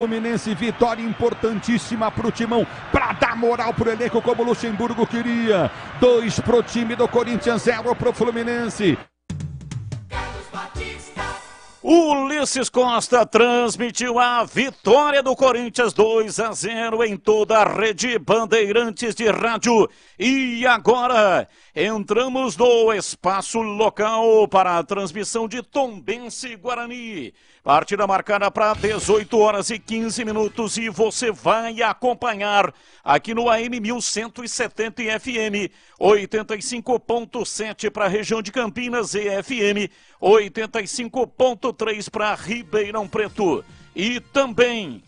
Fluminense, vitória importantíssima para o Timão, para dar moral para o elenco como o Luxemburgo queria. 2 para o time do Corinthians, 0 para o Fluminense. Ulisses Costa transmitiu a vitória do Corinthians 2-0 em toda a rede Bandeirantes de rádio. E agora entramos no espaço local para a transmissão de Tombense e Guarani. Partida marcada para 18 horas e 15 minutos e você vai acompanhar aqui no AM 1170 e FM 85.7 para a região de Campinas e FM 85.3 para Ribeirão Preto. E também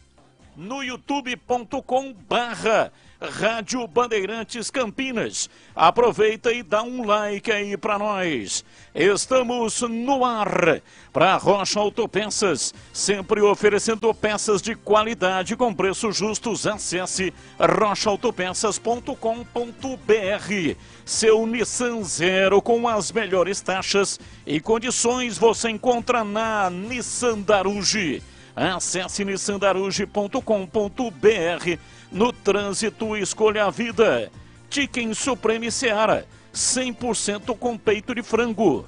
no youtube.com/Rádio Bandeirantes Campinas. Aproveita e dá um like aí para nós. Estamos no ar para Rocha Autopeças, sempre oferecendo peças de qualidade com preços justos. Acesse rochaautopeças.com.br. Seu Nissan Zero com as melhores taxas e condições você encontra na Nissan Daruge. Acesse nissandaruge.com.br. No trânsito, escolha a vida. Chicken Supreme Seara, 100% com peito de frango,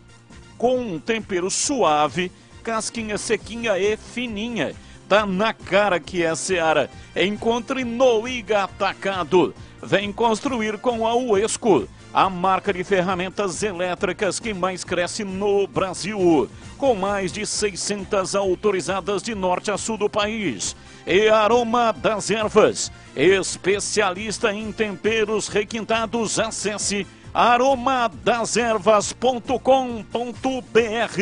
com um tempero suave, casquinha sequinha e fininha. Tá na cara que é Seara. Encontre no Iga Atacado. Vem construir com a Uesco, a marca de ferramentas elétricas que mais cresce no Brasil, com mais de 600 autorizadas de norte a sul do país. E Aroma das Ervas, especialista em temperos requintados. Acesse aromadazervas.com.br.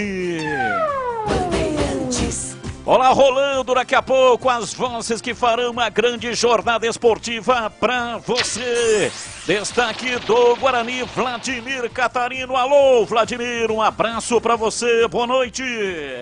Olá, rolando daqui a pouco as vozes que farão uma grande jornada esportiva para você. Destaque do Guarani, Vladimir Catarino. Alô, Vladimir, um abraço para você, boa noite.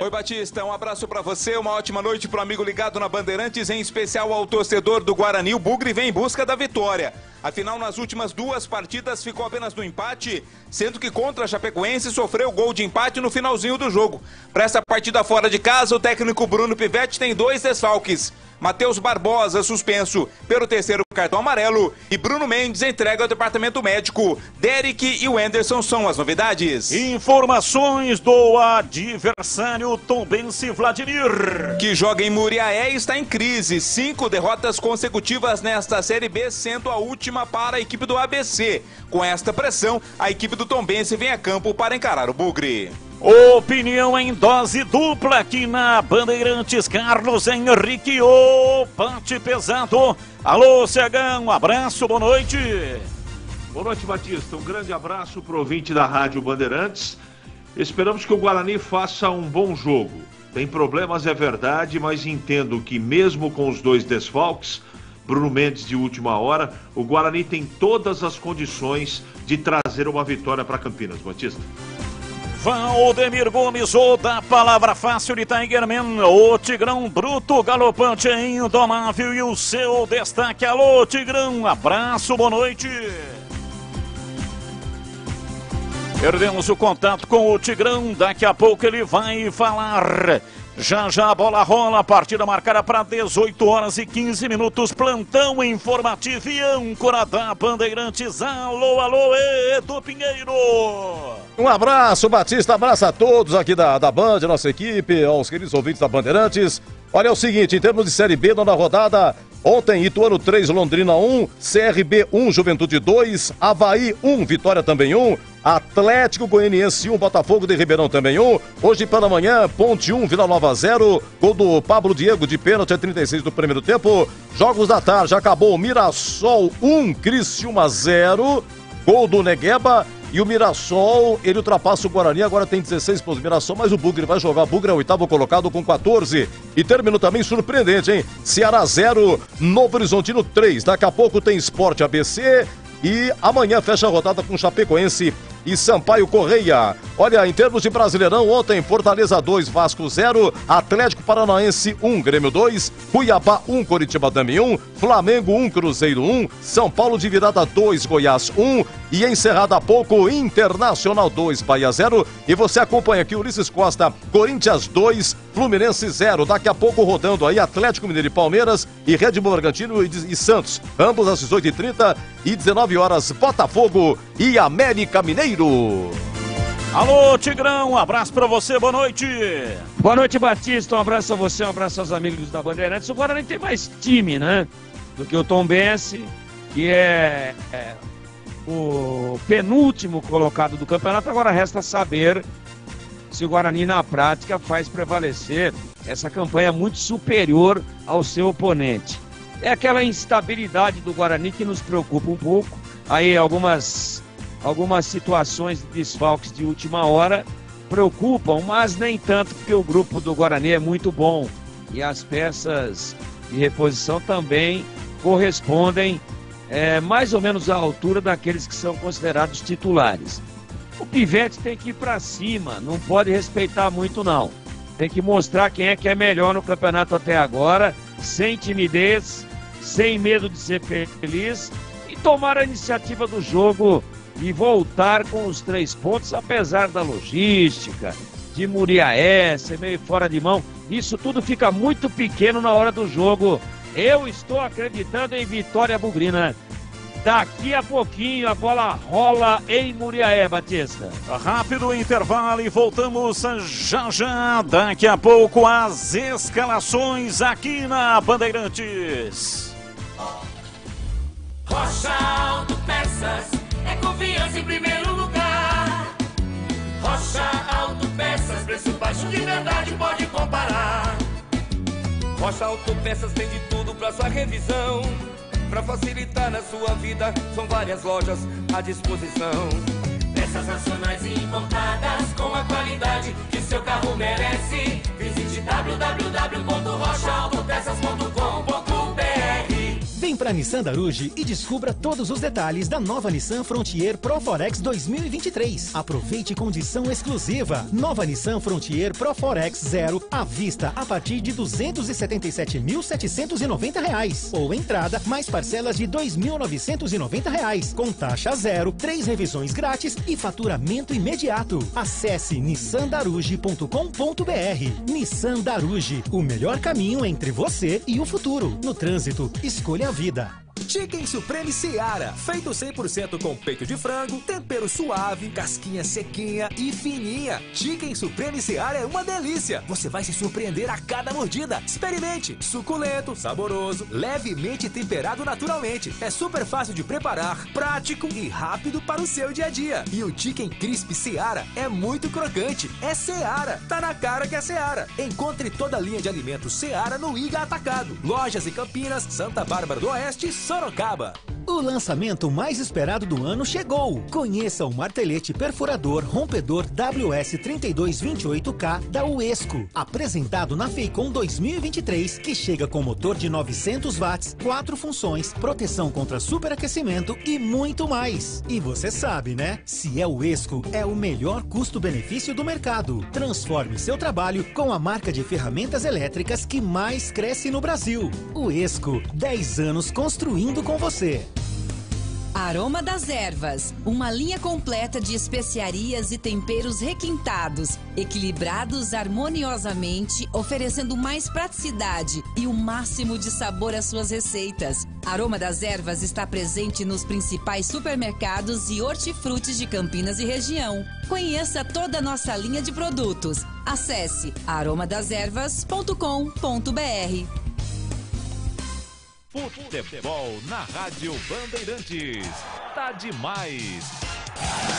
Oi, Batista, um abraço para você, uma ótima noite pro amigo ligado na Bandeirantes, em especial ao torcedor do Guarani. O Bugre vem em busca da vitória. Afinal, nas últimas 2 partidas ficou apenas no empate, sendo que contra a Chapecoense sofreu gol de empate no finalzinho do jogo. Para essa partida fora de casa, o técnico Bruno Pivetti tem 2 desfalques. Matheus Barbosa, suspenso pelo 3º cartão amarelo, e Bruno Mendes entrega ao departamento médico. Derek e Wenderson são as novidades. Informações do adversário Tombense, Vladimir, que joga em Muriaé e está em crise. 5 derrotas consecutivas nesta Série B, sendo a última para a equipe do ABC. Com esta pressão, a equipe do Tombense vem a campo para encarar o Bugre. Opinião em dose dupla aqui na Bandeirantes. Carlos Henrique, o bate pesado. Alô, Cegão, um abraço, boa noite. Boa noite, Batista. Um grande abraço para o ouvinte da Rádio Bandeirantes. Esperamos que o Guarani faça um bom jogo. Tem problemas, é verdade, mas entendo que mesmo com os 2 desfalques, Bruno Mendes de última hora, o Guarani tem todas as condições de trazer uma vitória para Campinas, Batista. Valdemir Gomes, o da palavra fácil de Tigerman, o Tigrão bruto, galopante, indomável e o seu destaque. Alô, Tigrão, abraço, boa noite. Perdemos o contato com o Tigrão, daqui a pouco ele vai falar. Já já a bola rola, partida marcada para 18 horas e 15 minutos, plantão informativo e âncora da Bandeirantes. Alô, alô, Edu Pinheiro. Um abraço, Batista, abraço a todos aqui da Band, nossa equipe, aos queridos ouvintes da Bandeirantes. Olha, é o seguinte, em termos de Série B, nona rodada, ontem Ituano 3, Londrina 1, CRB 1, Juventude 2, Avaí 1, Vitória também 1, Atlético Goianiense 1, Botafogo de Ribeirão também 1, hoje pela manhã, Ponte 1, Vila Nova 0, gol do Pablo Diego de pênalti a 36 do primeiro tempo. Jogos da tarde, acabou, Mirassol 1, Criciúma 0, gol do Negueba. E o Mirassol, ele ultrapassa o Guarani, agora tem 16 pontos. Mirassol, mas o Bugre vai jogar. O Bugre é o 8º colocado com 14. E terminou também surpreendente, hein? Ceará 0, Novo Horizontino 3. Daqui a pouco tem Sport ABC. E amanhã fecha a rodada com Chapecoense e Sampaio Correia. Olha, em termos de Brasileirão, ontem Fortaleza 2, Vasco 0, Atlético Paranaense 1, Grêmio 2, Cuiabá 1, Coritiba também 1, Flamengo 1, Cruzeiro 1, São Paulo de virada 2, Goiás 1 e encerrado há pouco, Internacional 2, Bahia 0. E você acompanha aqui Ulisses Costa, Corinthians 2, Fluminense 0. Daqui a pouco rodando aí Atlético Mineiro e Palmeiras e Red Bull Bragantino e Santos. Ambos às 18h30 e 19 horas Botafogo e América Mineiro. Alô, Tigrão, um abraço pra você, boa noite. Boa noite, Batista, um abraço a você, um abraço aos amigos da Bandeirantes. O Guarani tem mais time, né, do que o Tombense, que é o penúltimo colocado do campeonato. Agora resta saber se o Guarani, na prática, faz prevalecer essa campanha muito superior ao seu oponente. É aquela instabilidade do Guarani que nos preocupa um pouco. Aí algumas situações de desfalques de última hora preocupam, mas nem tanto, porque o grupo do Guarani é muito bom e as peças de reposição também correspondem mais ou menos à altura daqueles que são considerados titulares. O Pivete tem que ir para cima, não pode respeitar muito não. Tem que mostrar quem é que é melhor no campeonato até agora, sem timidez, sem medo de ser feliz e tomar a iniciativa do jogo e voltar com os 3 pontos, apesar da logística, de Muriaé, ser meio fora de mão. Isso tudo fica muito pequeno na hora do jogo. Eu estou acreditando em vitória bugrina. Daqui a pouquinho a bola rola em Muriaé, Batista. Rápido intervalo e voltamos já já. Daqui a pouco as escalações aqui na Bandeirantes. Rocha Autopeças, é confiança em primeiro lugar. Rocha Autopeças, preço baixo de verdade, pode comparar. Rocha Autopeças tem de tudo pra sua revisão. Pra facilitar na sua vida, são várias lojas à disposição. Peças nacionais e importadas com a qualidade que seu carro merece. Visite www.rochaautopeças.com.br. Vem pra Nissan Daruge e descubra todos os detalhes da nova Nissan Frontier Pro Forex 2023. Aproveite condição exclusiva. Nova Nissan Frontier Pro Forex 0 à vista a partir de R$ 277.790 ou entrada mais parcelas de R$ 2.990 com taxa zero, 3 revisões grátis e faturamento imediato. Acesse nissandaruge.com.br. Nissan Daruge, o melhor caminho entre você e o futuro. No trânsito, escolha a vida. Chicken Supreme Seara, feito 100% com peito de frango, tempero suave, casquinha sequinha e fininha. Chicken Supreme Seara é uma delícia. Você vai se surpreender a cada mordida. Experimente. Suculento, saboroso, levemente temperado naturalmente. É super fácil de preparar, prático e rápido para o seu dia a dia. E o Chicken Crisp Seara é muito crocante. É Seara. Tá na cara que é Seara. Encontre toda a linha de alimentos Seara no Iga Atacado. Lojas em Campinas, Santa Bárbara do Oeste e Sorocaba. O lançamento mais esperado do ano chegou. Conheça o martelete perfurador rompedor WS3228K da Uesco, apresentado na FEICOM 2023, que chega com motor de 900 watts, 4 funções, proteção contra superaquecimento e muito mais. E você sabe, né? Se é Uesco, é o melhor custo-benefício do mercado. Transforme seu trabalho com a marca de ferramentas elétricas que mais cresce no Brasil. Uesco, 10 anos construindo com você. Aroma das Ervas, uma linha completa de especiarias e temperos requintados, equilibrados harmoniosamente, oferecendo mais praticidade e o máximo de sabor às suas receitas. Aroma das Ervas está presente nos principais supermercados e hortifrutis de Campinas e região. Conheça toda a nossa linha de produtos. Acesse aromadeservas.com.br. Futebol na Rádio Bandeirantes. Tá demais.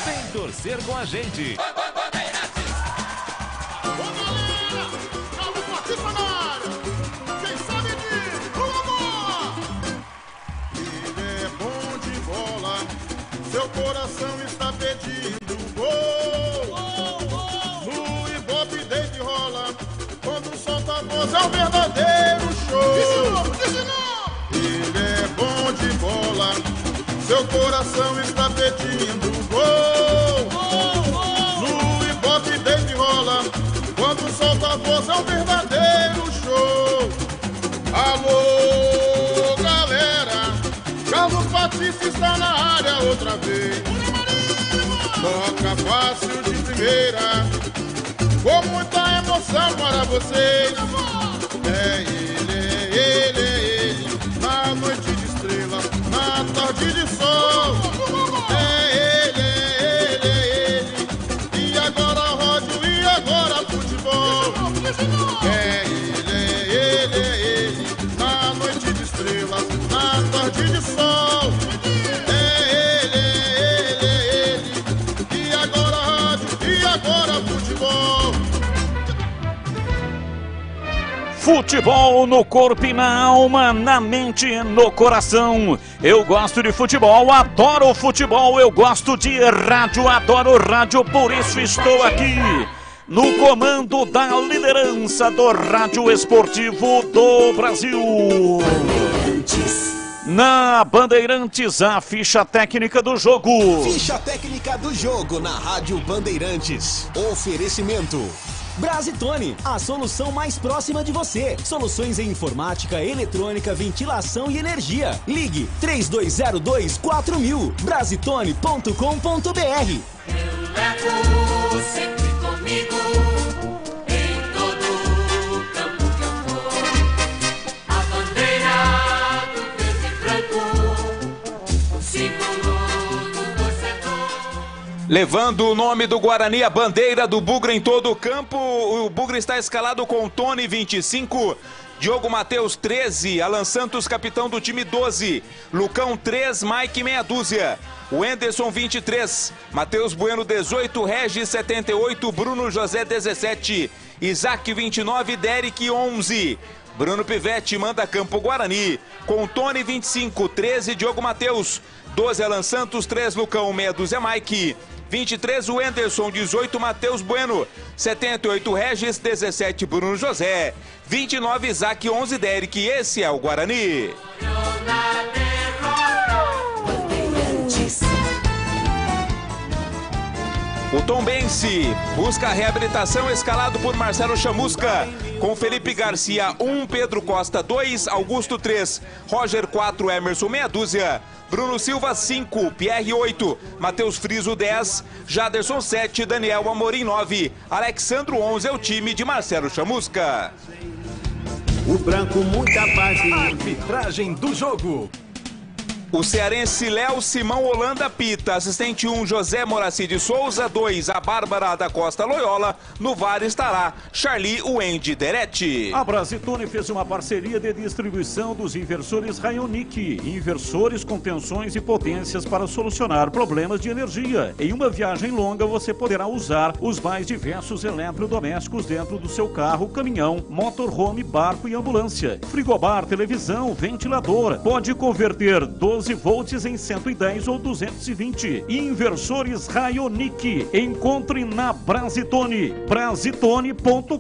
Vem torcer com a gente. Quem sabe disso? Ele é bom de bola. Seu coração está pedindo gol. No Ibope desde rola. Quando solta a voz é um verdadeiro show. Ele é bom de bola, seu coração está pedindo gol. No Ibope desde rola, quando solta a voz é um verdadeiro show. Alô, galera, Carlos Batista está na área outra vez. Toca fácil de primeira, com muita emoção para vocês. É ele, na noite de estrela, na tarde de sol. É ele, e agora rádio, e agora futebol. É ele, na noite de estrelas, na tarde de sol. É ele, e agora rádio, e agora futebol. Futebol no corpo e na alma, na mente e no coração. Eu gosto de futebol, adoro futebol, eu gosto de rádio, adoro rádio, por isso estou aqui no comando da liderança do rádio esportivo do Brasil. Na Bandeirantes, a ficha técnica do jogo. Ficha técnica do jogo na Rádio Bandeirantes. Oferecimento Brasitone, a solução mais próxima de você. Soluções em informática, eletrônica, ventilação e energia. Ligue 3202-4000. Brasitone.com.br. Eu levo sempre comigo em todo campo que eu for a bandeira do verde e branco, símbolo do torcedor. Levando o nome do Guarani, a bandeira do Bugre em todo o campo. O Bugre está escalado com Tony, 25, Diogo Matheus, 13, Alan Santos, capitão do time, 12, Lucão, 3, Mike, meia dúzia, Wenderson, 23, Matheus Bueno, 18, Regis, 78, Bruno José, 17, Isaac, 29, Derek, 11. Bruno Pivetti manda campo Guarani, com Tony, 25, 13, Diogo Matheus, 12, Alan Santos, 3, Lucão, meia dúzia, Mike, 23, o Wenderson, 18, Matheus Bueno, 78, Regis, 17, Bruno José, 29, Isaac, 11, Derek. Esse é o Guarani. O Tombense busca a reabilitação, escalado por Marcelo Chamusca, com Felipe Garcia, 1, Pedro Costa, 2, Augusto, 3, Roger, 4, Emerson, meia dúzia, Bruno Silva, 5, Pierre, 8, Matheus Friso, 10, Jaderson, 7, Daniel Amorim, 9, Alexandro, 11 é o time de Marcelo Chamusca. O branco, muita paz e arbitragem do jogo. O cearense Léo Simão Holanda apita. Assistente 1, José Moraci de Souza. 2, a Bárbara da Costa Loyola. No VAR estará Charlie Wendy Deretti. A Brasitone fez uma parceria de distribuição dos inversores Rayonic. Inversores com tensões e potências para solucionar problemas de energia. Em uma viagem longa, você poderá usar os mais diversos eletrodomésticos dentro do seu carro, caminhão, motorhome, barco e ambulância. Frigobar, televisão, ventilador. Pode converter 12 volts em 110 ou 220. Inversores Rayonic. Encontre na Brasitone. Brasitone.com.br.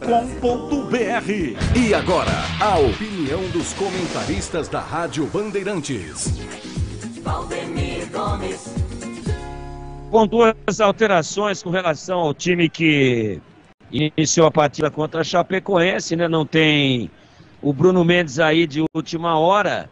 E agora, a opinião dos comentaristas da Rádio Bandeirantes. Valdemir Gomes. Com duas alterações com relação ao time que iniciou a partida contra a Chapecoense, né? Não tem o Bruno Mendes aí de última hora.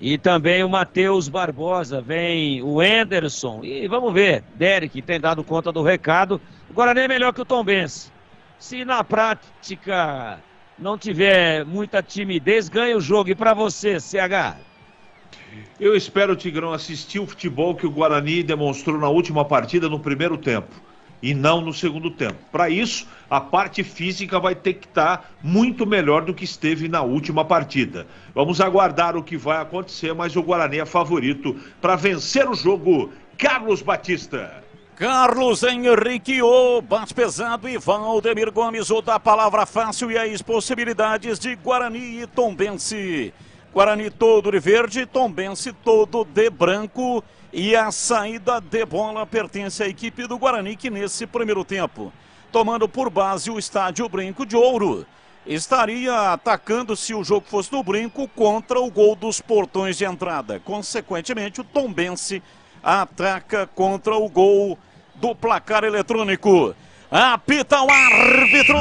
E também o Matheus Barbosa, vem o Wenderson. E vamos ver, Derek tem dado conta do recado. O Guarani é melhor que o Tombense. Se na prática não tiver muita timidez, ganha o jogo. E para você, CH? Eu espero, Tigrão, assistir o futebol que o Guarani demonstrou na última partida no primeiro tempo. E não no segundo tempo. Para isso, a parte física vai ter que estar muito melhor do que esteve na última partida. Vamos aguardar o que vai acontecer, mas o Guarani é favorito para vencer o jogo. Carlos Batista. Carlos Henrique, o bate pesado, e Valdemir Gomes, o da palavra fácil e as possibilidades de Guarani e Tombense. Guarani todo de verde, Tombense todo de branco. E a saída de bola pertence à equipe do Guarani, que nesse primeiro tempo, tomando por base o estádio Brinco de Ouro, estaria atacando, se o jogo fosse no Brinco, contra o gol dos portões de entrada. Consequentemente, o Tombense ataca contra o gol do placar eletrônico. Apita o árbitro.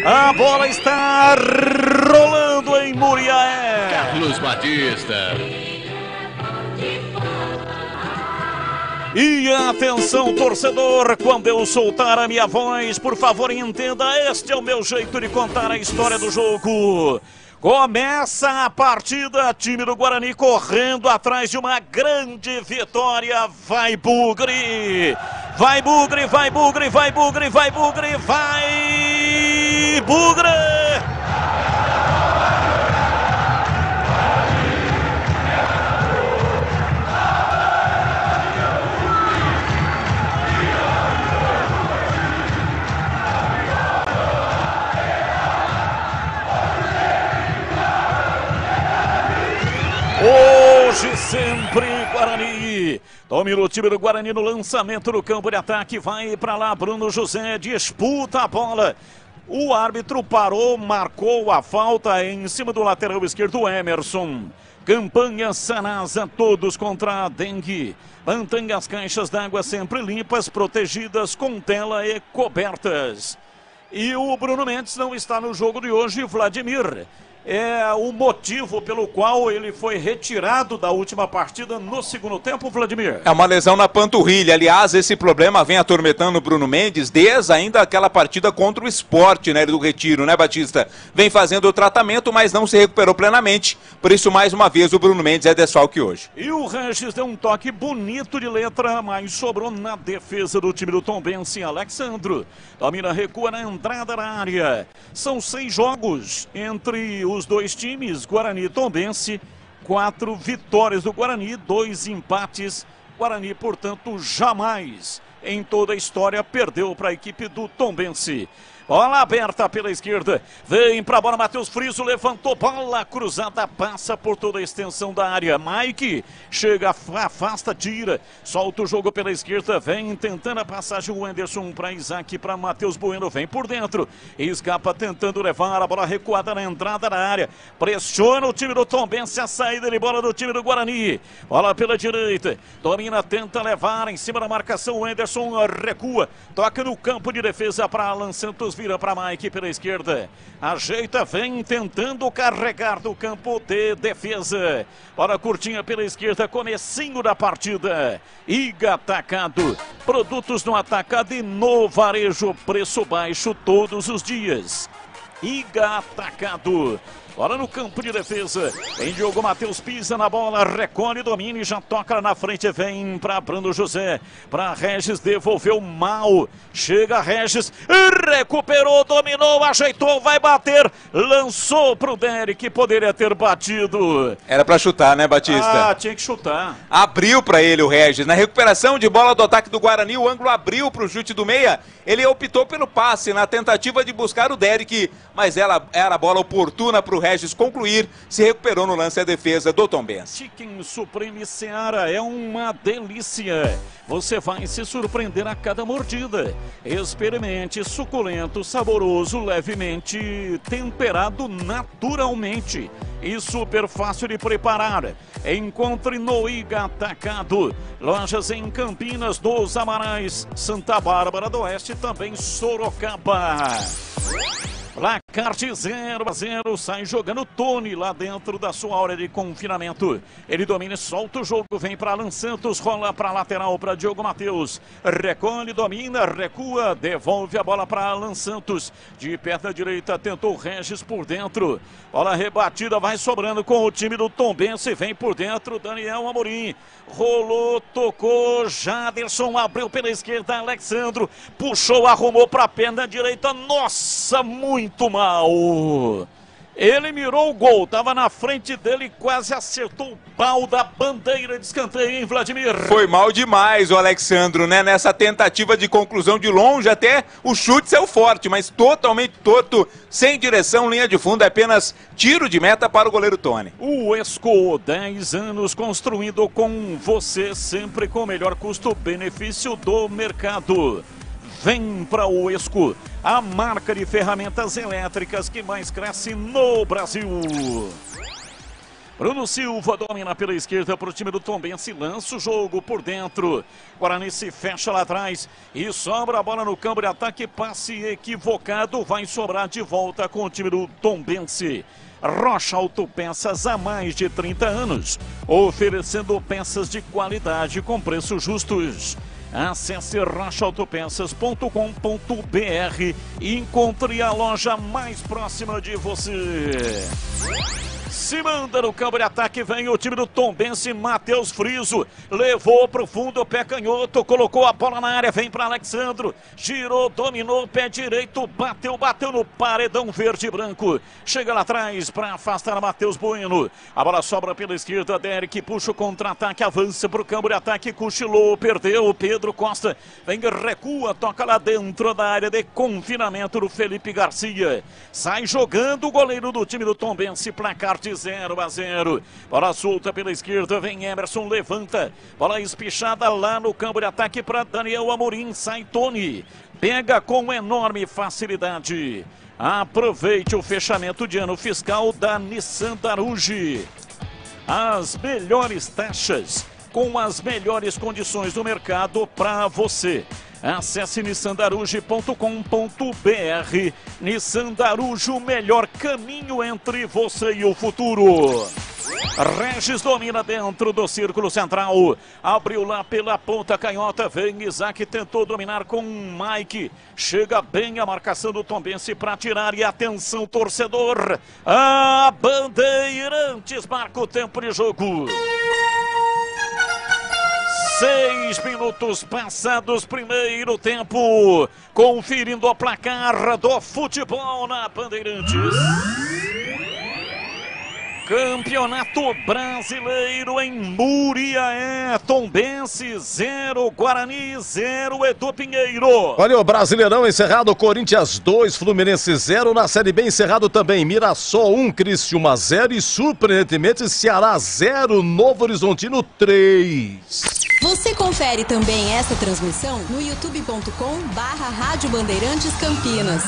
A bola está rolando em Muriaé. Carlos Batista. E atenção, torcedor, quando eu soltar a minha voz, por favor entenda, este é o meu jeito de contar a história do jogo. Começa a partida, time do Guarani correndo atrás de uma grande vitória. Vai Bugre! Vai Bugre, vai Bugre, vai Bugre, vai Bugre, vai Bugre! Hoje sempre Guarani. Domina o time do Guarani no lançamento do campo de ataque. Vai para lá Bruno José, disputa a bola. O árbitro parou, marcou a falta em cima do lateral esquerdo Emerson. Campanha Sanasa, todos contra a dengue. Mantenha as caixas d'água sempre limpas, protegidas com tela e cobertas. E o Bruno Mendes não está no jogo de hoje, Vladimir. É o motivo pelo qual ele foi retirado da última partida no segundo tempo, Vladimir? É uma lesão na panturrilha. Aliás, esse problema vem atormentando o Bruno Mendes desde ainda aquela partida contra o Sport, né, do Retiro, né, Batista? Vem fazendo o tratamento, mas não se recuperou plenamente. Por isso, mais uma vez, o Bruno Mendes é desfalque hoje. E o Regis deu um toque bonito de letra, mas sobrou na defesa do time do Tombense. Alexandro domina, recua na entrada da área. São 6 jogos entre os dois times, Guarani e Tombense. 4 vitórias do Guarani, 2 empates. Guarani, portanto, jamais em toda a história perdeu para a equipe do Tombense. Bola aberta pela esquerda, vem pra bola, Matheus Friso levantou, bola cruzada, passa por toda a extensão da área. Mike chega, afasta, tira, solta o jogo pela esquerda, vem tentando a passagem o Anderson para Isaac, para Matheus Bueno, vem por dentro, escapa tentando levar a bola recuada na entrada da área, pressiona o time do Tombense, a saída de bola do time do Guarani, bola pela direita, domina, tenta levar em cima da marcação, o Anderson recua, toca no campo de defesa para Alan Santos, vira para Mike pela esquerda, ajeita, vem tentando carregar do campo de defesa, bola curtinha pela esquerda, comecinho da partida. Iga Atacado, produtos no atacado e no varejo, preço baixo todos os dias. Iga Atacado. Bola no campo de defesa, em Diogo Matheus pisa na bola, recolhe, domina e já toca na frente, vem para Bruno José, para Regis, devolveu mal, chega Regis, recuperou, dominou, ajeitou, vai bater, lançou pro Derek, poderia ter batido. Era para chutar, né, Batista? Tinha que chutar. Abriu para ele o Regis, na recuperação de bola do ataque do Guarani, o ângulo abriu pro chute do meia, ele optou pelo passe na tentativa de buscar o Derek, mas era a bola oportuna pro Regis concluir, se recuperou no lance a defesa do Tombense. Chicken Supreme Seara é uma delícia. Você vai se surpreender a cada mordida. Experimente, suculento, saboroso, levemente temperado naturalmente e super fácil de preparar. Encontre no Iga Atacado. Lojas em Campinas, dos Amarais, Santa Bárbara do Oeste e também Sorocaba. Placar de 0-0, sai jogando Tony lá dentro da sua área de confinamento. Ele domina e solta o jogo, vem para Alan Santos, rola para lateral para Diogo Matheus. Recolhe, domina, recua, devolve a bola para Alan Santos. De perna direita, tentou Regis por dentro. Bola rebatida, vai sobrando com o time do Tombense, vem por dentro, Daniel Amorim. Rolou, tocou, Jaderson abriu pela esquerda, Alexandro puxou, arrumou para a perna direita, nossa, muito mal. Ele mirou o gol, estava na frente dele, quase acertou o pau da bandeira de escanteio, hein, Vladimir? Foi mal demais o Alexandro, né? Nessa tentativa de conclusão de longe, até o chute saiu forte, mas totalmente torto, sem direção, linha de fundo, apenas tiro de meta para o goleiro Tony. O Esco, 10 anos construindo com você, sempre com o melhor custo-benefício do mercado. Vem para o Esco, a marca de ferramentas elétricas que mais cresce no Brasil. Bruno Silva domina pela esquerda para o time do Tombense, lança o jogo por dentro. Guarani se fecha lá atrás e sobra a bola no campo de ataque, passe equivocado, vai sobrar de volta com o time do Tombense. Rocha Autopeças há mais de 30 anos, oferecendo peças de qualidade com preços justos. Acesse rochaautopeças.com.br e encontre a loja mais próxima de você. Se manda no campo de ataque, vem o time do Tombense, Matheus Friso, levou para o fundo o pé canhoto, colocou a bola na área, vem para Alexandro, girou, dominou, pé direito, bateu no paredão verde e branco, chega lá atrás para afastar Matheus Bueno, a bola sobra pela esquerda, Derek puxa o contra-ataque, avança para o campo de ataque, cochilou, perdeu, Pedro Costa, vem, recua, toca lá dentro da área de confinamento do Felipe Garcia, sai jogando o goleiro do time do Tombense, placar de 0-0. Bola solta pela esquerda, vem Emerson, levanta. Bola espichada lá no campo de ataque para Daniel Amorim, sai Tony. Pega com enorme facilidade. Aproveite o fechamento de ano fiscal da Nissan Daruge. As melhores taxas, com as melhores condições do mercado para você. Acesse nissandaruge.com.br. Nissan Daruge, o melhor caminho entre você e o futuro. Regis domina dentro do círculo central. Abriu lá pela ponta canhota. Vem Isaac, tentou dominar com Mike. Chega bem a marcação do Tombense para tirar. E atenção, torcedor. A Bandeirantes marca o tempo de jogo. 6 minutos passados, primeiro tempo, conferindo o placar do futebol na Bandeirantes. Campeonato Brasileiro em Muriaé, Tombense 0, Guarani 0, Edu Pinheiro. Olha o Brasileirão encerrado, Corinthians 2, Fluminense 0, na Série B encerrado também, Mirassol 1, Criciúma 0 e surpreendentemente Ceará 0, Novo Horizontino 3. Você confere também essa transmissão no youtube.com/Rádio Bandeirantes Campinas.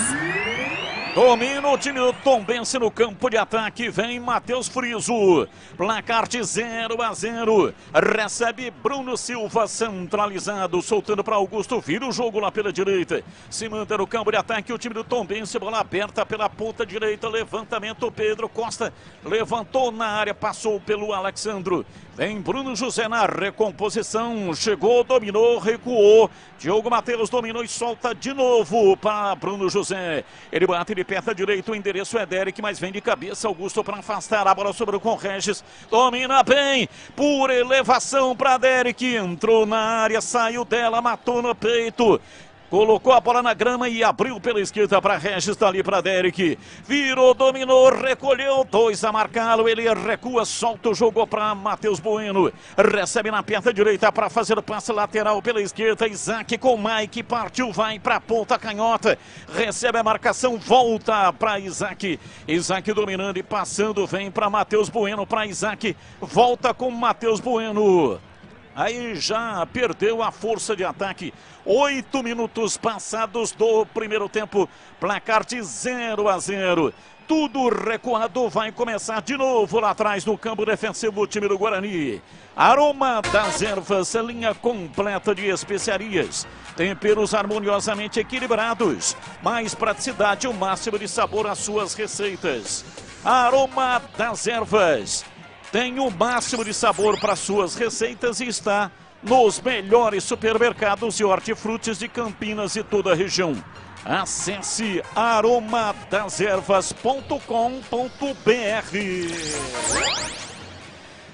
Domina o time do Tombense no campo de ataque, vem Matheus Friso, placar de 0-0, recebe Bruno Silva centralizado, soltando para Augusto, vira o jogo lá pela direita, se mantém no campo de ataque o time do Tombense, bola aberta pela ponta direita, levantamento, Pedro Costa, levantou na área, passou pelo Alexandro, vem Bruno José na recomposição, chegou, dominou, recuou, Diogo Matheus dominou e solta de novo para Bruno José, ele bate de perna direito, o endereço é Derek, mas vem de cabeça Augusto para afastar, a bola sobrou com Regis, domina bem, por elevação para Derek, entrou na área, saiu dela, matou no peito, colocou a bola na grama e abriu pela esquerda para Regis, dali para Derek. Virou, dominou, recolheu, 2 a marcá-lo. Ele recua, solta o jogo para Matheus Bueno. Recebe na perna direita para fazer o passe lateral pela esquerda. Isaac com Mike, partiu, vai para a ponta canhota. Recebe a marcação, volta para Isaac. Isaac dominando e passando, vem para Matheus Bueno, para Isaac. Volta com Matheus Bueno. Aí já perdeu a força de ataque. 8 minutos passados do primeiro tempo. Placar de 0-0. Tudo recuado. Vai começar de novo lá atrás no campo defensivo o time do Guarani. Aroma das Ervas, linha completa de especiarias. Temperos harmoniosamente equilibrados. Mais praticidade, o máximo de sabor às suas receitas. Aroma das Ervas. Tem o máximo de sabor para suas receitas e está nos melhores supermercados de hortifrutis de Campinas e toda a região. Acesse aromadas-ervas.com.br.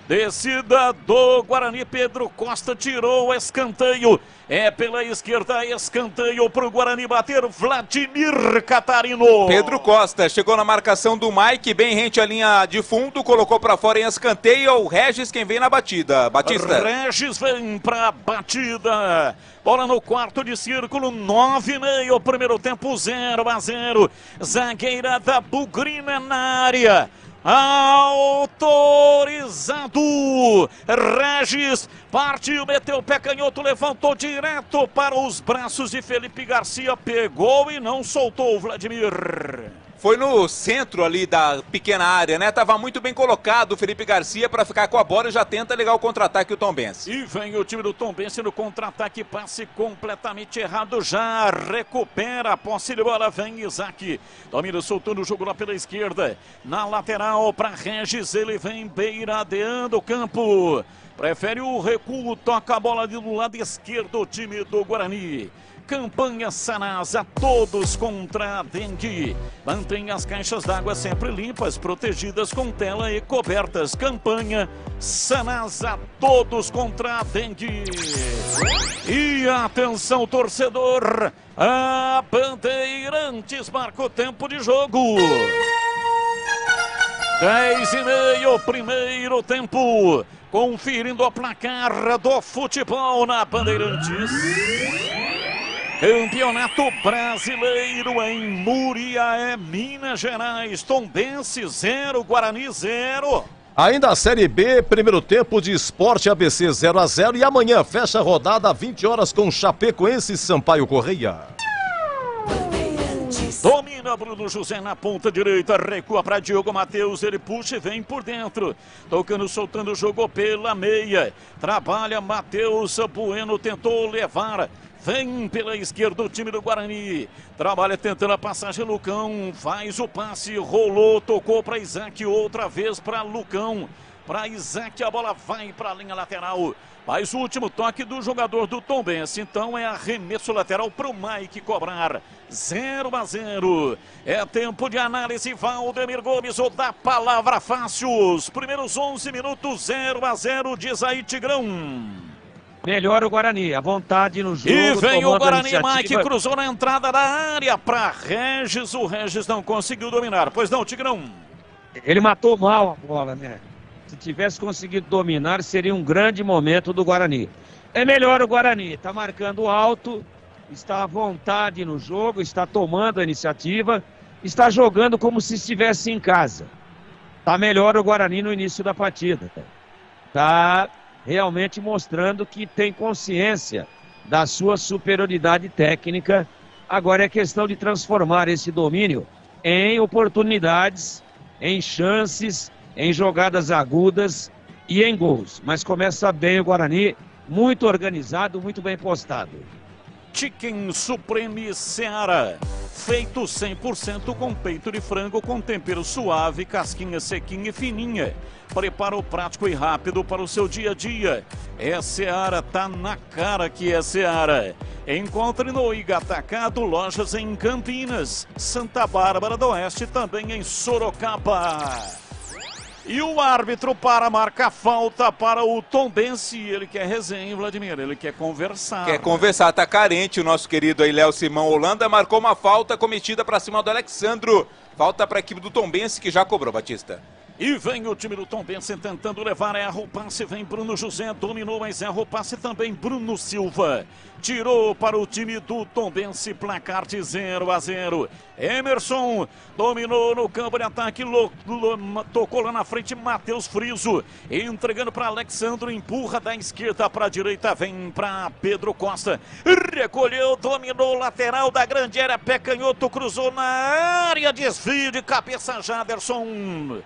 Descida do Guarani, Pedro Costa tirou o escanteio. É pela esquerda, escanteio para o Guarani bater, Vladimir Catarino. Pedro Costa chegou na marcação do Mike, bem rente à linha de fundo, colocou para fora em escanteio. O Regis quem vem na batida. Batista. Regis vem para batida. Bola no quarto de círculo, 9,5, primeiro tempo 0-0. Zagueira da Bugrina na área. Autorizado, Regis partiu, meteu o pé canhoto, levantou direto para os braços de Felipe Garcia, pegou e não soltou o Vladimir. foi no centro ali da pequena área, né? Tava muito bem colocado o Felipe Garcia para ficar com a bola e já tenta ligar o contra-ataque o Tombense. E vem o time do Tombense no contra-ataque, passe completamente errado, já recupera a posse de bola, vem Isaac, domina, soltando o jogo lá pela esquerda, na lateral para Regis, ele vem beiradeando o campo, prefere o recuo, toca a bola ali do lado esquerdo, o time do Guarani. Campanha Sanasa, todos contra a dengue. Mantém as caixas d'água sempre limpas, protegidas com tela e cobertas. Campanha Sanasa, todos contra a dengue. E atenção, torcedor, a Bandeirantes marca o tempo de jogo. 10:30, primeiro tempo. Conferindo o placar do futebol na Bandeirantes. Campeonato Brasileiro em Muriaé, Minas Gerais. Tombense 0, Guarani 0. Ainda a Série B, primeiro tempo de Sport ABC 0-0 e amanhã fecha a rodada 20 horas com Chapecoense e Sampaio Correia. Domina Bruno José na ponta direita, recua para Diogo Matheus, ele puxa e vem por dentro, tocando, soltando o jogo pela meia, trabalha Matheus Bueno, tentou levar, vem pela esquerda o time do Guarani, trabalha tentando a passagem, Lucão faz o passe, rolou, tocou para Isaac, outra vez para Lucão, para Isaac, a bola vai para a linha lateral. Mas o último toque do jogador do Tombense, então é arremesso lateral para o Mike cobrar. 0-0. É tempo de análise. Valdemir Gomes, ou da palavra fácil. Os primeiros 11 minutos, 0-0, diz aí Tigrão. Melhor o Guarani, a vontade no jogo. E vem o Guarani, Mike cruzou na entrada da área para Regis. O Regis não conseguiu dominar. Pois não, Tigrão? Ele matou mal a bola, né? Se tivesse conseguido dominar, seria um grande momento do Guarani. É melhor o Guarani, está marcando alto, está à vontade no jogo, está tomando a iniciativa, está jogando como se estivesse em casa. Está melhor o Guarani no início da partida. Está realmente mostrando que tem consciência da sua superioridade técnica. Agora é questão de transformar esse domínio em oportunidades, em chances, em jogadas agudas e em gols. Mas começa bem o Guarani, muito organizado, muito bem postado. Chicken Supreme Seara, feito 100% com peito de frango com tempero suave, casquinha sequinha e fininha. Preparo prático e rápido para o seu dia a dia. É Seara, tá na cara que é Seara. Encontre no Igatacado, lojas em Campinas, Santa Bárbara do Oeste, também em Sorocaba. E o árbitro para marcar falta para o Tombense. Ele quer resenha, Vladimir, ele quer conversar. Quer conversar, tá carente o nosso querido aí, Léo Simão Holanda. Marcou uma falta cometida para cima do Alexandro. Falta para a equipe do Tombense que já cobrou, Batista. E vem o time do Tombense tentando levar, erra o passe, vem Bruno José, dominou, mas erra o passe também Bruno Silva. Tirou para o time do Tombense, placar de 0-0. Emerson dominou no campo de ataque, tocou lá na frente Matheus Friso, entregando para Alexandro, empurra da esquerda para a direita, vem para Pedro Costa, recolheu, dominou, lateral da grande área, pé canhoto, cruzou na área, desvio de cabeça, Jaderson.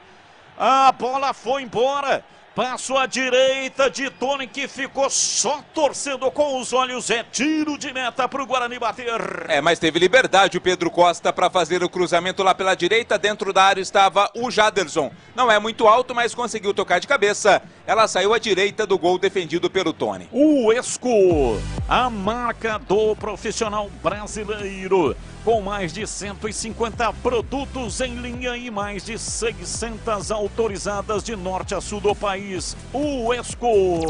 A bola foi embora, passou à direita de Tony, que ficou só torcendo com os olhos. É tiro de meta para o Guarani bater. É, mas teve liberdade o Pedro Costa para fazer o cruzamento lá pela direita. Dentro da área estava o Jaderson. Não é muito alto, mas conseguiu tocar de cabeça. Ela saiu à direita do gol defendido pelo Tony. O Esco, a marca do profissional brasileiro, com mais de 150 produtos em linha e mais de 600 autorizadas de norte a sul do país. O Esco.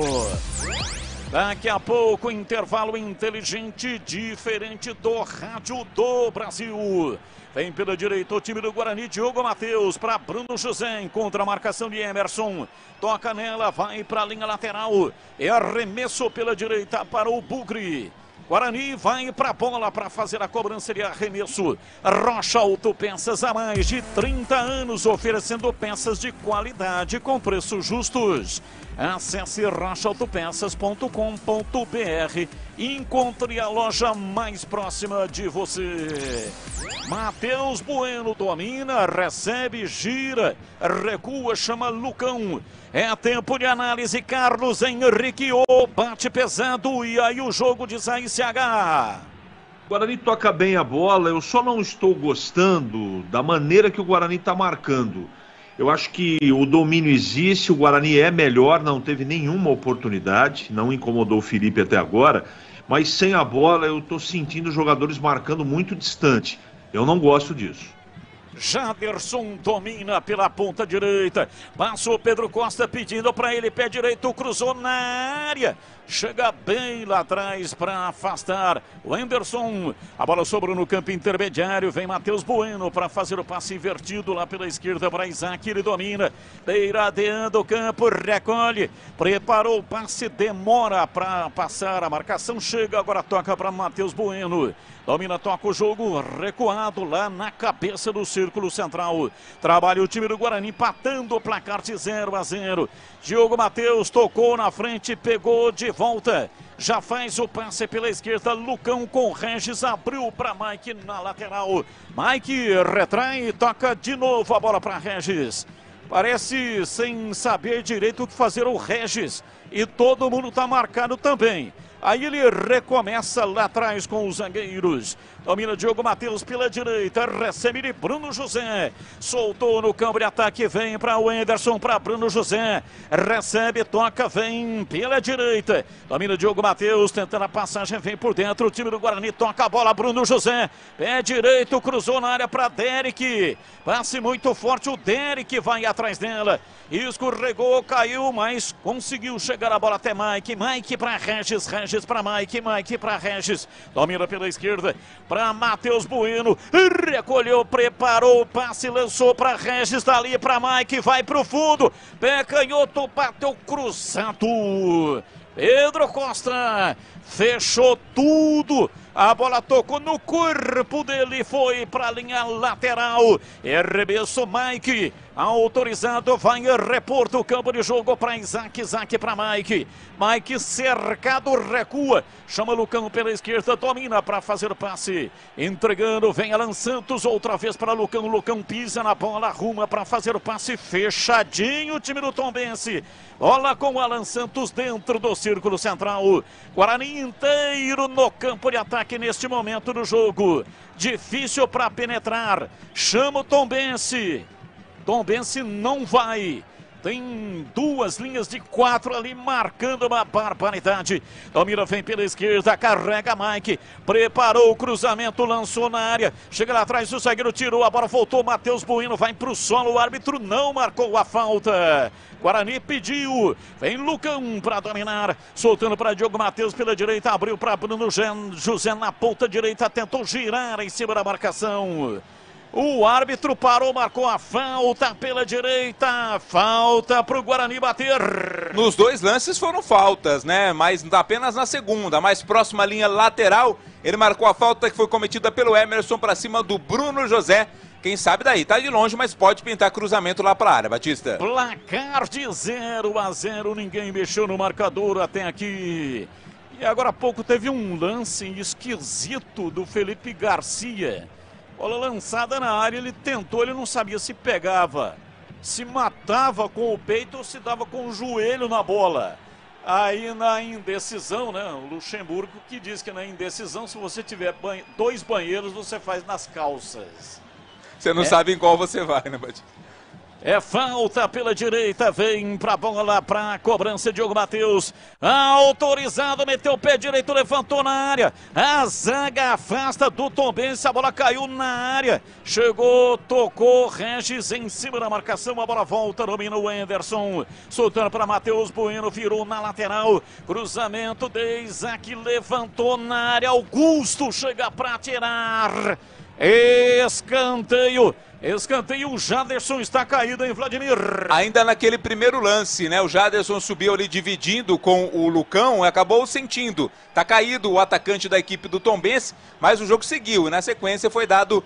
Daqui a pouco, intervalo inteligente, diferente do Rádio do Brasil. Vem pela direita o time do Guarani, Diogo Matheus para Bruno José, encontra a marcação de Emerson. Toca nela, vai para a linha lateral. É arremesso pela direita para o Bugre. Guarani vai para a bola para fazer a cobrança de arremesso. Rocha Autopeças, há mais de 30 anos oferecendo peças de qualidade com preços justos. Acesse rochaautopeças.com.br e encontre a loja mais próxima de você. Matheus Bueno domina, recebe, gira, recua, chama Lucão. É tempo de análise, Carlos Henrique, bate pesado e aí o jogo de CH. O Guarani toca bem a bola, eu só não estou gostando da maneira que o Guarani está marcando. Eu acho que o domínio existe, o Guarani é melhor, não teve nenhuma oportunidade, não incomodou o Felipe até agora, mas sem a bola eu estou sentindo os jogadores marcando muito distante. Eu não gosto disso. Jaderson domina pela ponta direita. Passou Pedro Costa pedindo para ele, pé direito, cruzou na área. Chega bem lá atrás para afastar o Anderson. A bola sobrou no campo intermediário. Vem Matheus Bueno para fazer o passe invertido lá pela esquerda para Isaac. Ele domina, beiradeando o campo, recolhe. Preparou o passe, demora para passar a marcação. Chega, agora toca para Matheus Bueno. Domina, toca o jogo, recuado lá na cabeça do círculo central. Trabalha o time do Guarani, empatando o placar de 0-0. Diogo Matheus tocou na frente, pegou de volta. Já faz o passe pela esquerda, Lucão com Regis, abriu para Mike na lateral. Mike retrai e toca de novo a bola para Regis. Parece sem saber direito o que fazer o Regis. E todo mundo está marcado também. Aí ele recomeça lá atrás com os zagueiros. Domina Diogo Matheus pela direita. Recebe de Bruno José. Soltou no campo de ataque. Vem para o Anderson, para Bruno José. Recebe, toca, vem pela direita. Domina Diogo Matheus, tentando a passagem. Vem por dentro. O time do Guarani toca a bola. Bruno José. Pé direito, cruzou na área para Derek. Passe muito forte. O Derek vai atrás dela. Escorregou, caiu, mas conseguiu chegar a bola até Mike. Mike para Regis. Regis para Mike. Mike para Regis. Domina pela esquerda para Matheus Bueno. Recolheu, preparou o passe, lançou para Regis. Dali para Mike. Vai para o fundo. Pé canhoto, bateu cruzado. Pedro Costa fechou tudo. A bola tocou no corpo dele, foi para a linha lateral. Arremesso Mike, autorizado, vai repor do campo de jogo para Isaac. Isaac para Mike. Mike cercado, recua. Chama Lucão pela esquerda, domina para fazer o passe. Entregando, vem Alan Santos outra vez para Lucão. Lucão pisa na bola, arruma para fazer o passe. Fechadinho o time do Tombense. Bola com o Alan Santos dentro do círculo central. Guarani inteiro no campo de ataque neste momento do jogo. Difícil para penetrar. Chama o Tombense. Tombense não vai. Tem duas linhas de 4 ali marcando uma barbaridade. Domina, vem pela esquerda, carrega Mike. Preparou o cruzamento, lançou na área. Chega lá atrás, o zagueiro tirou, a bola voltou. Matheus Bueno vai pro solo, o árbitro não marcou a falta. Guarani pediu, vem Lucão para dominar, soltando para Diogo Matheus pela direita, abriu para Bruno José na ponta direita, tentou girar em cima da marcação. O árbitro parou, marcou a falta pela direita, falta para o Guarani bater. Nos dois lances foram faltas, né? Mas apenas na segunda, mais próxima à linha lateral, ele marcou a falta que foi cometida pelo Emerson para cima do Bruno José. Quem sabe daí, tá de longe, mas pode pintar cruzamento lá para a área, Batista. Placar de 0-0, ninguém mexeu no marcador até aqui. E agora há pouco teve um lance esquisito do Felipe Garcia. Bola lançada na área, ele tentou, ele não sabia se pegava, se matava com o peito ou se dava com o joelho na bola. Aí na indecisão, né, o Luxemburgo que diz que na indecisão, se você tiver dois banheiros, você faz nas calças. Você não sabe em qual você vai, né, Batista? É falta pela direita, vem pra bola, pra cobrança, Diogo Matheus. Autorizado, meteu o pé direito, levantou na área. A zaga afasta do Tombense, a bola caiu na área. Chegou, tocou, Regis em cima da marcação, a bola volta, domina o Anderson. Soltando para Matheus Bueno, virou na lateral. Cruzamento de Isaac, levantou na área. Augusto chega pra tirar. Escanteio Escanteio, o Jaderson está caído, hein, Vladimir? Ainda naquele primeiro lance, né? O Jaderson subiu ali dividindo com o Lucão e acabou sentindo. Tá caído o atacante da equipe do Tombense, mas o jogo seguiu e na sequência foi dado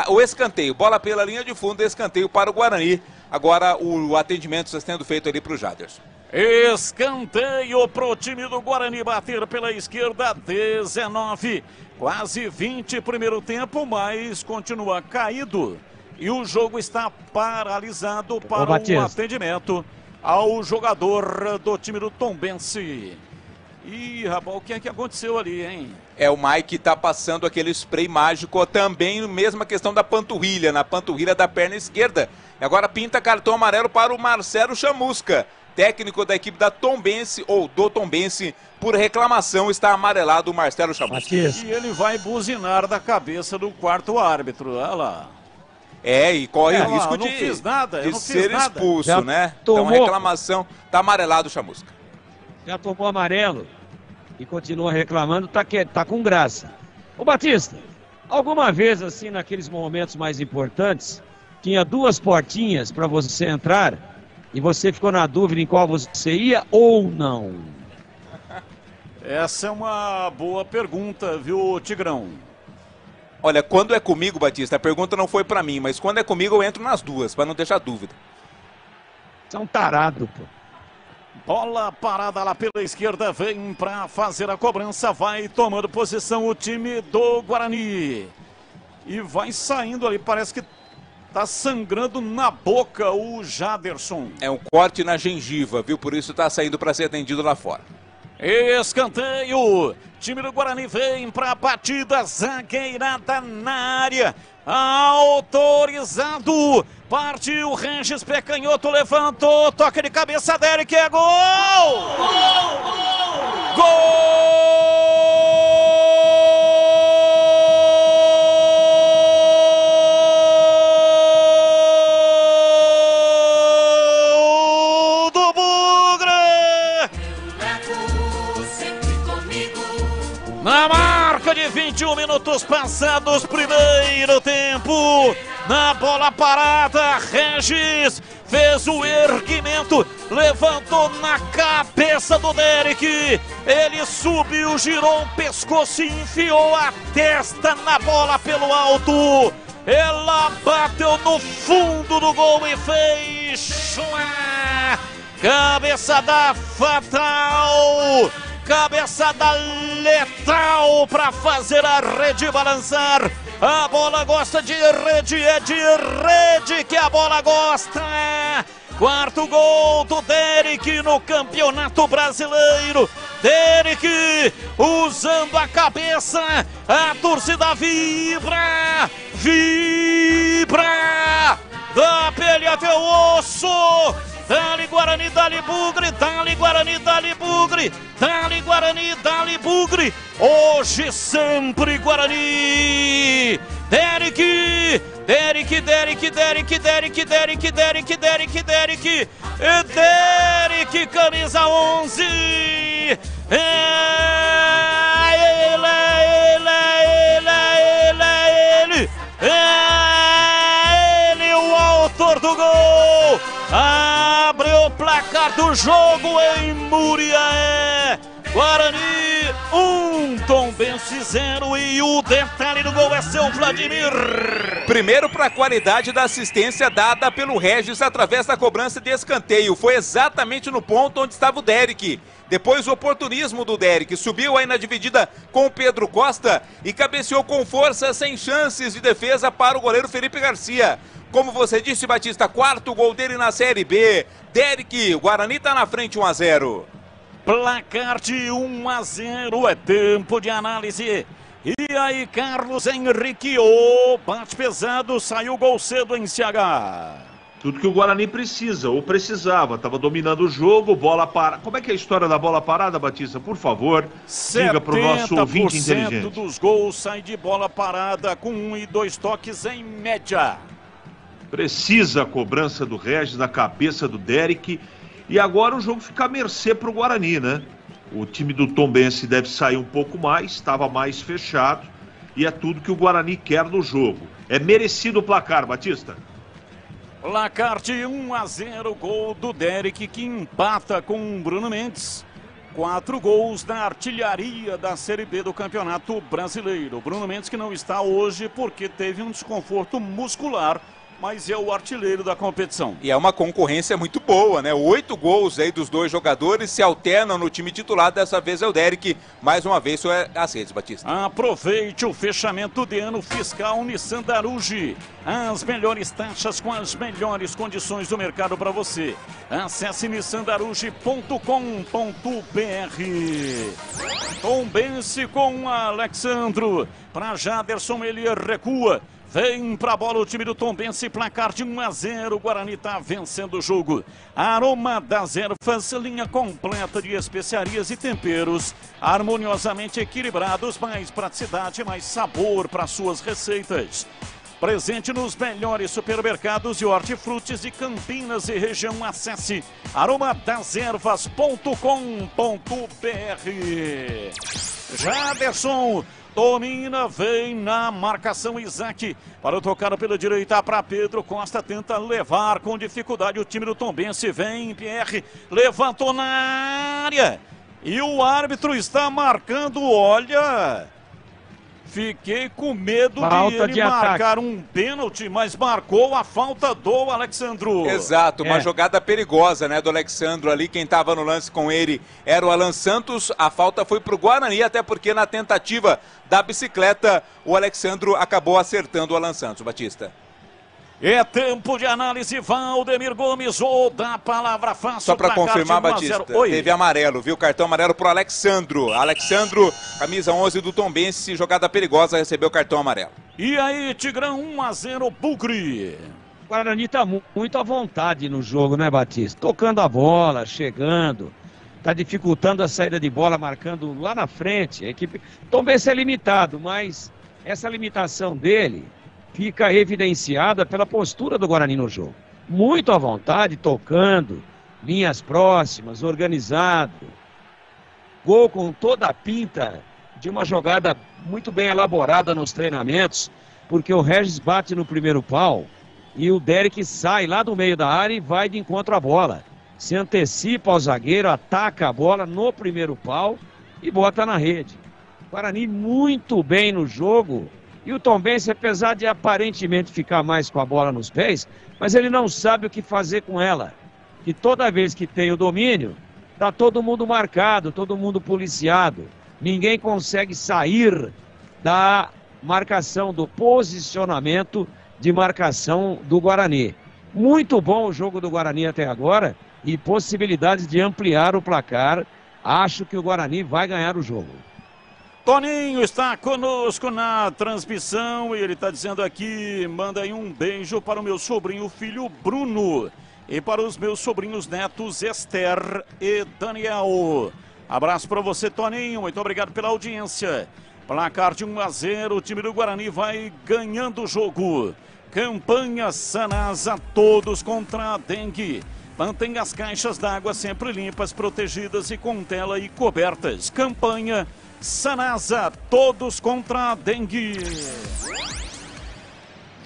o escanteio. Bola pela linha de fundo, escanteio para o Guarani. Agora o atendimento está sendo feito ali para o Jaderson. Escanteio pro time do Guarani bater pela esquerda, 19, quase 20 primeiro tempo, mas continua caído. E o jogo está paralisado para o atendimento ao jogador do time do Tombense. Ih, rapaz, o que é que aconteceu ali, hein? O Mike tá passando aquele spray mágico, também mesma questão da panturrilha, na panturrilha da perna esquerda. E agora pinta cartão amarelo para o Marcelo Chamusca, técnico da equipe da Tombense, ou do Tombense, por reclamação, está amarelado o Marcelo Chamusca. E ele vai buzinar da cabeça do quarto árbitro, olha lá. E corre o risco de ser expulso, né? Então a reclamação, tá amarelado o Chamusca. Já tomou amarelo e continua reclamando, tá com graça. Ô Batista, alguma vez assim, naqueles momentos mais importantes, tinha duas portinhas para você entrar e você ficou na dúvida em qual você ia ou não? Essa é uma boa pergunta, viu, Tigrão? Olha, quando é comigo, Batista, a pergunta não foi pra mim, mas quando é comigo eu entro nas duas, pra não deixar dúvida. Você é um tarado, pô. Bola parada lá pela esquerda, vem pra fazer a cobrança, vai tomando posição o time do Guarani. E vai saindo ali, parece que tá sangrando na boca o Jaderson. É um corte na gengiva, viu? Por isso tá saindo pra ser atendido lá fora. Escanteio, time do Guarani vem pra batida, zagueirada na área, autorizado, partiu Regis, pé canhoto, levantou, toque de cabeça dele, que é gol! Gol! Na marca de 21 minutos passados, primeiro tempo, na bola parada, Regis fez o erguimento, levantou na cabeça do Derek, ele subiu, girou o pescoço e enfiou a testa na bola pelo alto, ela bateu no fundo do gol e fez cabeçada fatal. Cabeçada letal para fazer a rede balançar. A bola gosta de rede, é de rede que a bola gosta. Quarto gol do Derek no Campeonato Brasileiro. Derek usando a cabeça, a torcida vibra, vibra, da pele até o osso. Dali Guarani, dali Bugre, dali Guarani, dali Bugre, dali Guarani, dali Bugre, hoje sempre Guarani. Derek, Derek, Derek, Derek, Derek, Derek, Derek, Derek, Derek, Derek, camisa 11. Ele, o autor do gol. Abre o placar do jogo em Muriaé. Guarani 1, Tombense 0 e o detalhe do gol é seu, Vladimir. Primeiro para a qualidade da assistência dada pelo Regis através da cobrança de escanteio. Foi exatamente no ponto onde estava o Derek. Depois o oportunismo do Derek. Subiu aí na dividida com o Pedro Costa e cabeceou com força, sem chances de defesa para o goleiro Felipe Garcia. Como você disse, Batista, quarto gol dele na Série B. Derek, o Guarani tá na frente 1-0. Placar de 1-0, é tempo de análise. E aí, Carlos Henrique, bate pesado, saiu gol cedo em CH. Tudo que o Guarani precisa, ou precisava, estava dominando o jogo, bola parada. Como é que é a história da bola parada, Batista? Por favor, diga para o nosso ouvinte inteligente. 70% dos gols saem de bola parada com 1 e 2 toques em média. Precisa a cobrança do Regis na cabeça do Derek. E agora o jogo fica à mercê para o Guarani, né? O time do Tombense deve sair um pouco mais, estava mais fechado. e é tudo que o Guarani quer no jogo. É merecido o placar, Batista. Placar de 1-0, gol do Derek, que empata com o Bruno Mendes. 4 gols na artilharia da Série B do Campeonato Brasileiro. Bruno Mendes que não está hoje porque teve um desconforto muscular, mas é o artilheiro da competição. E é uma concorrência muito boa, né? 8 gols aí dos dois jogadores se alternam no time titular. Dessa vez é o Derek, mais uma vez sobre as redes, Batista. Aproveite o fechamento de ano fiscal Nissan Daruge. As melhores taxas com as melhores condições do mercado para você. Acesse nissandaruge.com.br. Tombense com Alexandro. Para Jaderson, ele recua. Vem pra bola o time do Tombense, placar de 1-0, o Guarani tá vencendo o jogo. Aroma das Ervas, linha completa de especiarias e temperos, harmoniosamente equilibrados, mais praticidade, mais sabor para suas receitas. Presente nos melhores supermercados e hortifrutis de Campinas e região. Acesse aromadeservas.com.br. Jaderson domina, vem na marcação Isaac, para o tocado pela direita para Pedro Costa, tenta levar com dificuldade o time do Tombense, vem Pierre, levantou na área, e o árbitro está marcando, olha, fiquei com medo de ele marcar um pênalti, mas marcou a falta do Alexandro. Exato, uma jogada perigosa, né, do Alexandro ali. Quem estava no lance com ele era o Alan Santos. A falta foi pro Guarani, até porque na tentativa da bicicleta o Alexandro acabou acertando o Alan Santos, Batista. É tempo de análise, Valdemir Gomes, ou da palavra fácil. Só para confirmar, Batista, teve amarelo, viu? Cartão amarelo pro Alexandro. Alexandro, camisa 11 do Tombense, jogada perigosa, recebeu cartão amarelo. E aí, Tigrão, 1-0, Bugre. O Guarani tá muito à vontade no jogo, né, Batista? Tocando a bola, chegando, tá dificultando a saída de bola, marcando lá na frente. A equipe Tombense é limitado, mas essa limitação dele fica evidenciada pela postura do Guarani no jogo. Muito à vontade, tocando, linhas próximas, organizado. Gol com toda a pinta de uma jogada muito bem elaborada nos treinamentos, porque o Regis bate no primeiro pau e o Derek sai lá do meio da área e vai de encontro à bola. Se antecipa ao zagueiro, ataca a bola no primeiro pau e bota na rede. Guarani muito bem no jogo. E o Tombense, apesar de aparentemente ficar mais com a bola nos pés, mas ele não sabe o que fazer com ela. E toda vez que tem o domínio, tá todo mundo marcado, todo mundo policiado. Ninguém consegue sair da marcação, do posicionamento de marcação do Guarani. Muito bom o jogo do Guarani até agora e possibilidades de ampliar o placar. Acho que o Guarani vai ganhar o jogo. Toninho está conosco na transmissão e ele está dizendo aqui, manda aí um beijo para o meu sobrinho filho Bruno e para os meus sobrinhos netos Esther e Daniel. Abraço para você, Toninho, muito obrigado pela audiência. Placar de 1-0, o time do Guarani vai ganhando o jogo. Campanha Sanasa, todos contra a dengue. Mantenha as caixas d'água sempre limpas, protegidas e com tela e cobertas. Campanha Sanasa, todos contra a dengue.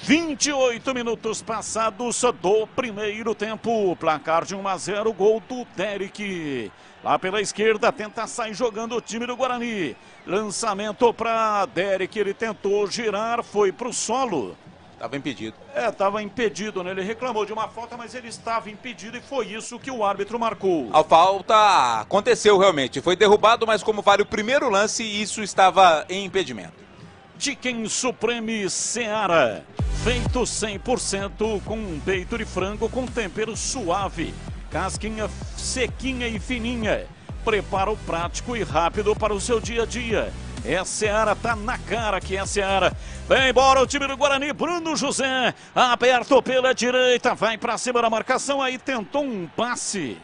28 minutos passados do primeiro tempo. Placar de 1-0, gol do Derek. Lá pela esquerda, tenta sair jogando o time do Guarani. Lançamento para Derek, ele tentou girar, foi para o solo. Estava impedido. Estava impedido, né? Ele reclamou de uma falta, mas ele estava impedido e foi isso que o árbitro marcou. A falta aconteceu realmente, foi derrubado, mas como vale o primeiro lance, isso estava em impedimento. Chicken Supreme Seara, feito 100% com um peito de frango com tempero suave, casquinha sequinha e fininha. Preparo prático e rápido para o seu dia a dia. É Seara, tá na cara que é Seara. Vem embora o time do Guarani, Bruno José, aberto pela direita, vai pra cima da marcação, aí tentou um passe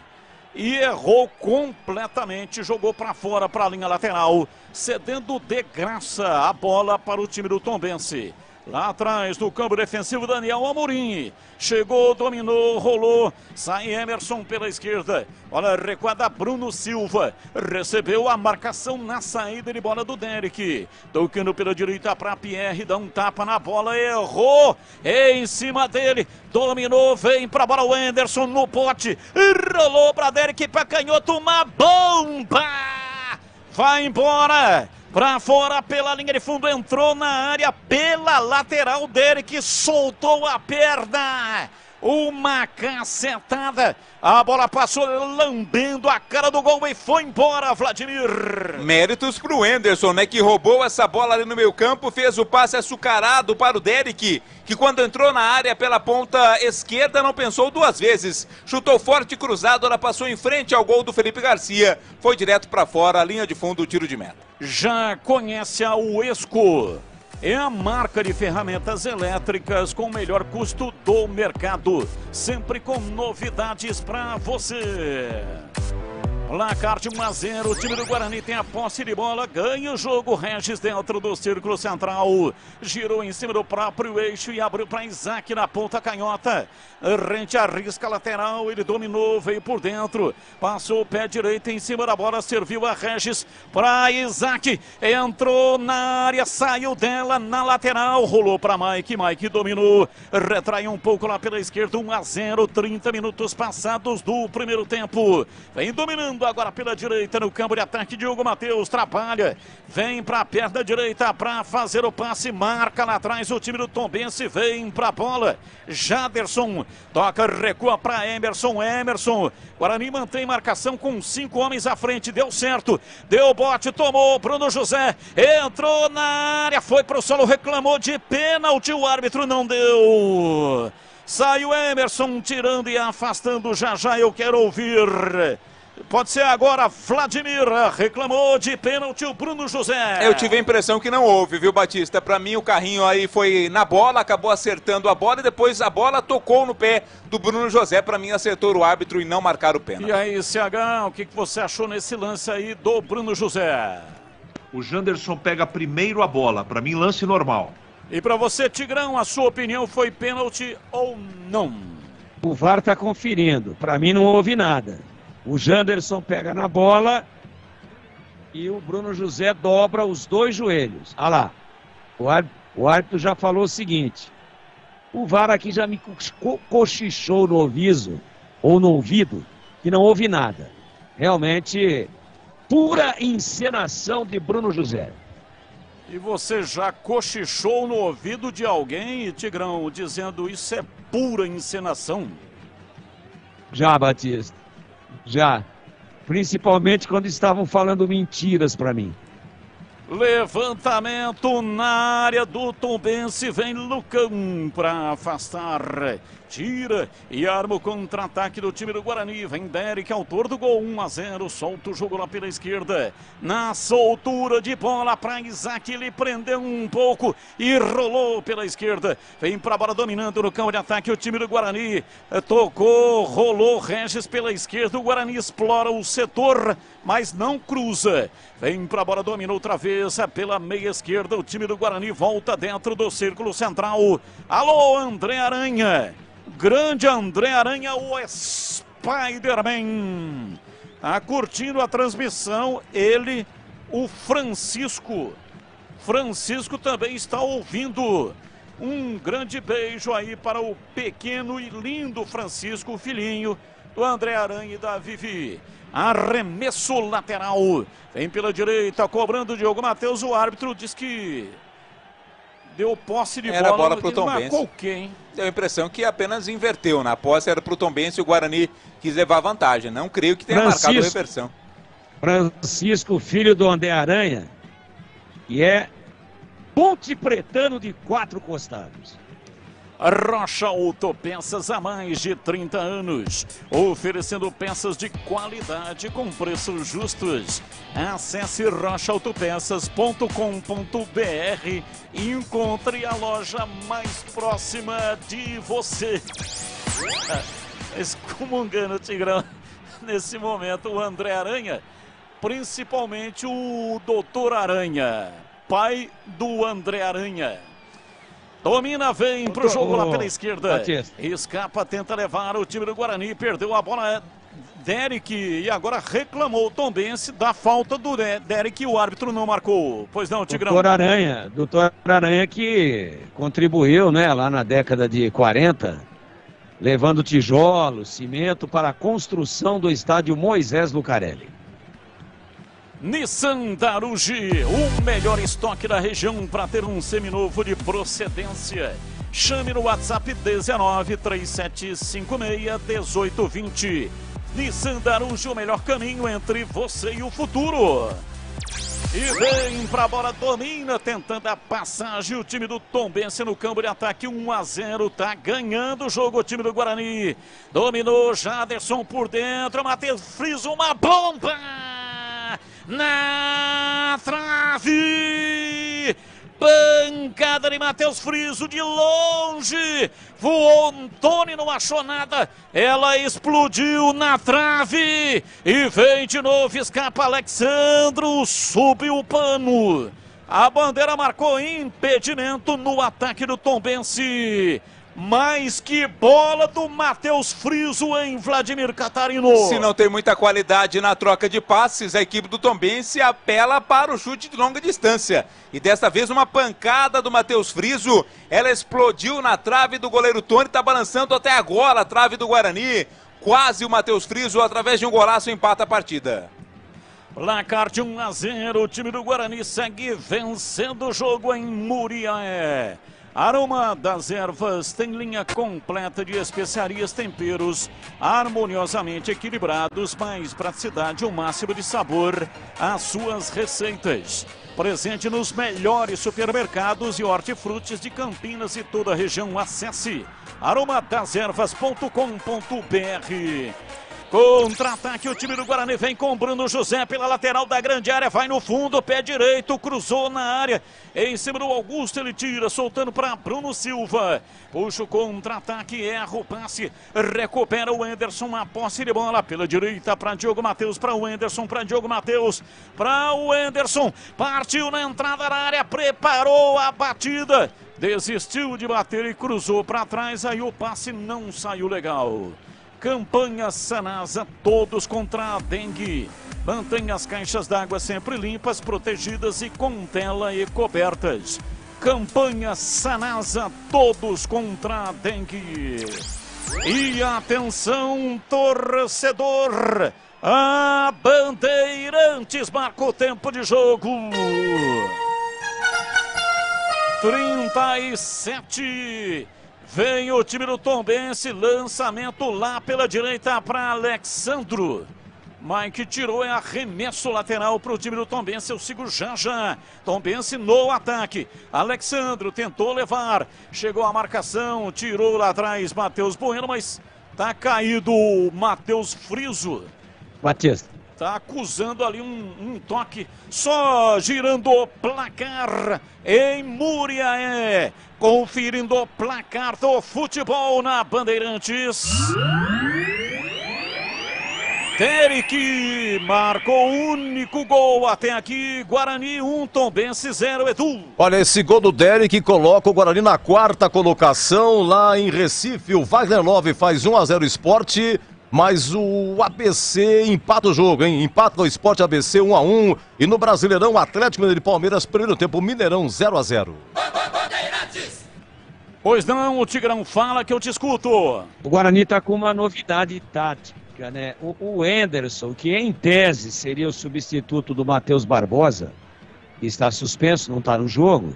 e errou completamente, jogou pra fora, pra linha lateral, cedendo de graça a bola para o time do Tombense. Lá atrás do campo defensivo, Daniel Amorim. Chegou, dominou, rolou. Sai Emerson pela esquerda. Olha, recuada Bruno Silva. Recebeu a marcação na saída de bola do Derek. Tocando pela direita para Pierre. Dá um tapa na bola. Errou. Em cima dele. Dominou. Vem para a bola o Anderson no pote. Rolou para Derek. Para canhoto. Uma bomba. Vai embora. Pra fora pela linha de fundo, entrou na área pela lateral, Derek soltou a perna, uma cacetada, a bola passou lambendo a cara do gol e foi embora, Vladimir. Méritos pro Anderson, né, que roubou essa bola ali no meio campo, fez o passe açucarado para o Derek, que quando entrou na área pela ponta esquerda não pensou duas vezes, chutou forte cruzado, ela passou em frente ao gol do Felipe Garcia, foi direto para fora, a linha de fundo, o tiro de meta. Já conhece a Uesco? É a marca de ferramentas elétricas com o melhor custo do mercado. Sempre com novidades para você. Placar de 1-0, o time do Guarani tem a posse de bola, ganha o jogo, Regis dentro do círculo central, girou em cima do próprio eixo e abriu para Isaac na ponta canhota, rente arrisca lateral, ele dominou, veio por dentro, passou o pé direito em cima da bola, serviu a Regis para Isaac, entrou na área, saiu dela na lateral, rolou para Mike dominou, retraiu um pouco lá pela esquerda, 1-0, 30 minutos passados do primeiro tempo, vem dominando agora pela direita no campo de ataque, Diogo Matheus trabalha, vem para a perna direita para fazer o passe, marca lá atrás o time do Tombense, vem para a bola, Jaderson toca, recua para Emerson, Guarani mantém marcação com 5 homens à frente, deu certo, deu bote, tomou, Bruno José, entrou na área, foi para o solo, reclamou de pênalti, o árbitro não deu, saiu Emerson tirando e afastando, já eu quero ouvir. Pode ser agora, Vladimir reclamou de pênalti o Bruno José. Eu tive a impressão que não houve, viu, Batista? Pra mim o carrinho aí foi na bola, acabou acertando a bola e depois a bola tocou no pé do Bruno José. Pra mim acertou o árbitro e não marcar o pênalti. E aí, CH, o que você achou nesse lance aí do Bruno José? O Janderson pega primeiro a bola, pra mim lance normal. E pra você, Tigrão, a sua opinião foi pênalti ou não? O VAR tá conferindo, pra mim não houve nada. O Janderson pega na bola e o Bruno José dobra os dois joelhos. Ah lá, o árbitro já falou o seguinte, o VAR aqui já me cochichou no ouvido, que não houve nada. Realmente, pura encenação de Bruno José. E você já cochichou no ouvido de alguém, Tigrão, dizendo isso é pura encenação? Já, Batista. Já, principalmente quando estavam falando mentiras para mim. Levantamento na área do Tombense, vem Lucão para afastar, tira e arma o contra-ataque do time do Guarani, vem Derek, autor do gol, 1-0, solta o jogo lá pela esquerda, na soltura de bola para Isaac, ele prendeu um pouco e rolou pela esquerda, vem para a bola dominando no campo de ataque o time do Guarani, tocou, rolou, Regis pela esquerda, o Guarani explora o setor, mas não cruza, vem para a bola, domina outra vez, pela meia esquerda, o time do Guarani volta dentro do círculo central, alô André Aranha, grande André Aranha, o Spider-Man, tá curtindo a transmissão, ele, o Francisco também está ouvindo, um grande beijo aí para o pequeno e lindo Francisco, filhinho do André Aranha e da Vivi. Arremesso lateral, vem pela direita, cobrando o Diogo Matheus, o árbitro diz que deu posse de era bola pro Tombense. Marcou quem? Deu a impressão que apenas inverteu, na posse era pro Tombense e o Guarani quis levar vantagem, não creio que tenha marcado a reversão. Francisco, filho do André Aranha, e é ponte pretano de 4 costados. Rocha Autopeças há mais de 30 anos, oferecendo peças de qualidade com preços justos. Acesse rochaautopeças.com.br e encontre a loja mais próxima de você. Excomungando, Tigrão, nesse momento o André Aranha, principalmente o Doutor Aranha, pai do André Aranha. Domina, vem pro jogo lá pela esquerda. Batista. Escapa, tenta levar o time do Guarani. Perdeu a bola. Derek, e agora reclamou o Tombense da falta do Derek e o árbitro não marcou. Pois não, Tigrão? Doutor Aranha que contribuiu, né, lá na década de 40, levando tijolos, cimento para a construção do estádio Moisés Lucarelli. Nissan Darugi, o melhor estoque da região para ter um seminovo de procedência. Chame no WhatsApp 19 3756 1820. Nissan Darugi, o melhor caminho entre você e o futuro. E vem pra bola, domina, tentando a passagem. O time do Tombense no campo de ataque, 1-0, tá ganhando o jogo o time do Guarani. Dominou, Jaderson por dentro, Matheus Friso, uma bomba na trave. Pancada de Matheus Friso de longe. Voou Antônio, não achou nada. Ela explodiu na trave. E vem de novo, escapa Alexandro. Subiu o pano. A bandeira marcou impedimento no ataque do Tombense. Mas que bola do Matheus Friso em Vladimir Catarino. Se não tem muita qualidade na troca de passes, a equipe do Tombense apela para o chute de longa distância. E desta vez uma pancada do Matheus Friso. Ela explodiu na trave do goleiro Tony, está balançando até agora a trave do Guarani. Quase o Matheus Friso, através de um golaço, empata a partida. Placar de 1-0, o time do Guarani segue vencendo o jogo em Muriaé. Aroma das Ervas tem linha completa de especiarias, temperos harmoniosamente equilibrados, mais praticidade, o máximo de sabor às suas receitas. Presente nos melhores supermercados e hortifrutis de Campinas e toda a região. Acesse aromadazervas.com.br. Contra-ataque, o time do Guarani vem com Bruno José pela lateral da grande área, vai no fundo, pé direito, cruzou na área, em cima do Augusto, ele tira, soltando para Bruno Silva, puxa o contra-ataque, erra o passe, recupera o Anderson, a posse de bola pela direita para Diogo Matheus, para o Anderson, para Diogo Matheus, para o Anderson, partiu na entrada da área, preparou a batida, desistiu de bater e cruzou para trás, aí o passe não saiu legal. Campanha Sanasa, todos contra a dengue. Mantenha as caixas d'água sempre limpas, protegidas e com tela e cobertas. Campanha Sanasa, todos contra a dengue. E atenção, torcedor, a Bandeirantes marca o tempo de jogo. 37. Vem o time do Tombense, lançamento lá pela direita para Alexandro. Mike tirou, é arremesso lateral para o time do Tombense, eu sigo já. Tombense no ataque, Alexandro tentou levar, chegou a marcação, tirou lá atrás Matheus Bueno, mas tá caído o Matheus Friso. Batista. Tá acusando ali um toque, só girando o placar em Muriaé. Conferindo o placar do futebol na Bandeirantes. Derek marcou o único gol até aqui. Guarani 1, Tombense 0, Edu. Olha, esse gol do Derek coloca o Guarani na quarta colocação lá em Recife. O Wagner Love faz 1-0 Sport, mas o ABC empata o jogo, hein? Empata o Sport ABC 1-1. E no Brasileirão, Atlético Mineiro e Palmeiras, primeiro tempo, Mineirão 0-0. Pois não, o Tigrão, fala que eu te escuto. O Guarani está com uma novidade tática, né? O Anderson, que em tese seria o substituto do Matheus Barbosa, que está suspenso, não está no jogo,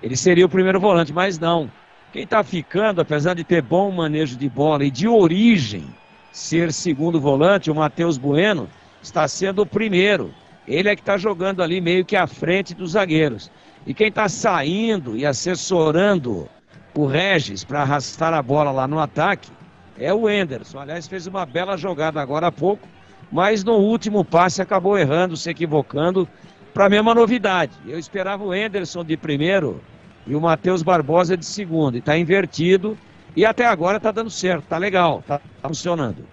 ele seria o primeiro volante, mas não. Quem está ficando, apesar de ter bom manejo de bola e de origem ser segundo volante, o Matheus Bueno, está sendo o primeiro. Ele é que está jogando ali meio que à frente dos zagueiros. E quem está saindo e assessorando o Regis para arrastar a bola lá no ataque é o Anderson. Aliás, fez uma bela jogada agora há pouco, mas no último passe acabou errando, se equivocando, para a mesma novidade. Eu esperava o Anderson de primeiro e o Matheus Barbosa de segundo, e está invertido, e até agora está dando certo, está legal, está funcionando.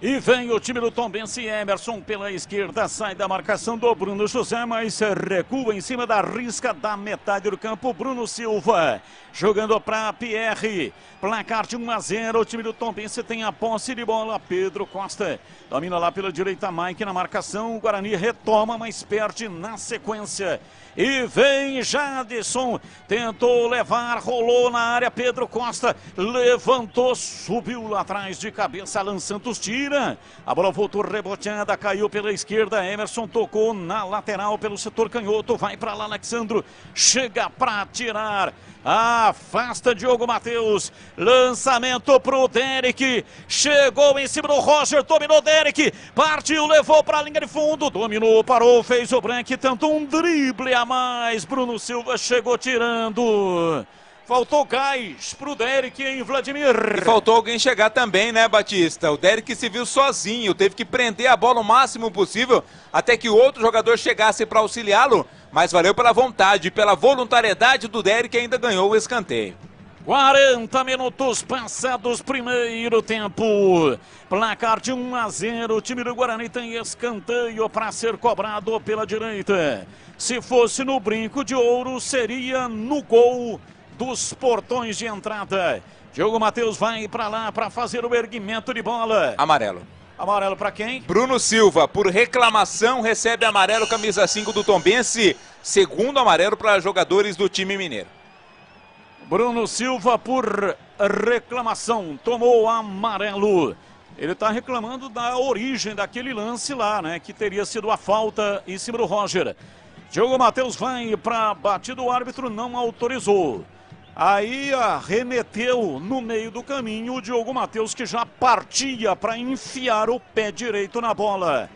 E vem o time do Tombense. Emerson pela esquerda, sai da marcação do Bruno José, mas recua em cima da risca da metade do campo. Bruno Silva jogando para Pierre. Placar de 1-0. O time do Tombense tem a posse de bola. Pedro Costa domina lá pela direita. Mike na marcação. O Guarani retoma, mas perde na sequência. E vem Jadson, tentou levar, rolou na área, Pedro Costa levantou, subiu lá atrás de cabeça, Alan Santos tira, a bola voltou reboteada, caiu pela esquerda, Emerson tocou na lateral pelo setor canhoto, vai para lá Alexandro, chega para tirar, afasta Diogo Matheus, lançamento pro Derek, chegou em cima do Roger, dominou Derek, partiu, levou para a linha de fundo, dominou, parou, fez o branco, tentou um drible a mais, Bruno Silva chegou tirando, faltou gás pro Derek, hein, Vladimir? E faltou alguém chegar também, né, Batista? O Derek se viu sozinho, teve que prender a bola o máximo possível até que o outro jogador chegasse para auxiliá-lo, mas valeu pela vontade, pela voluntariedade do Derek, ainda ganhou o escanteio. 40 minutos passados, primeiro tempo. Placar de 1-0. O time do Guarani tem escanteio para ser cobrado pela direita. Se fosse no Brinco de Ouro, seria no gol dos portões de entrada. Diogo Matheus vai para lá para fazer o erguimento de bola. Amarelo. Amarelo para quem? Bruno Silva, por reclamação, recebe amarelo, camisa 5 do Tombense. Segundo amarelo para jogadores do time mineiro. Bruno Silva, por reclamação, tomou amarelo. Ele está reclamando da origem daquele lance lá, né? Que teria sido a falta em cima do Roger. Diogo Matheus vai para batida, o árbitro não autorizou. Aí arremeteu no meio do caminho o Diogo Matheus, que já partia para enfiar o pé direito na bola.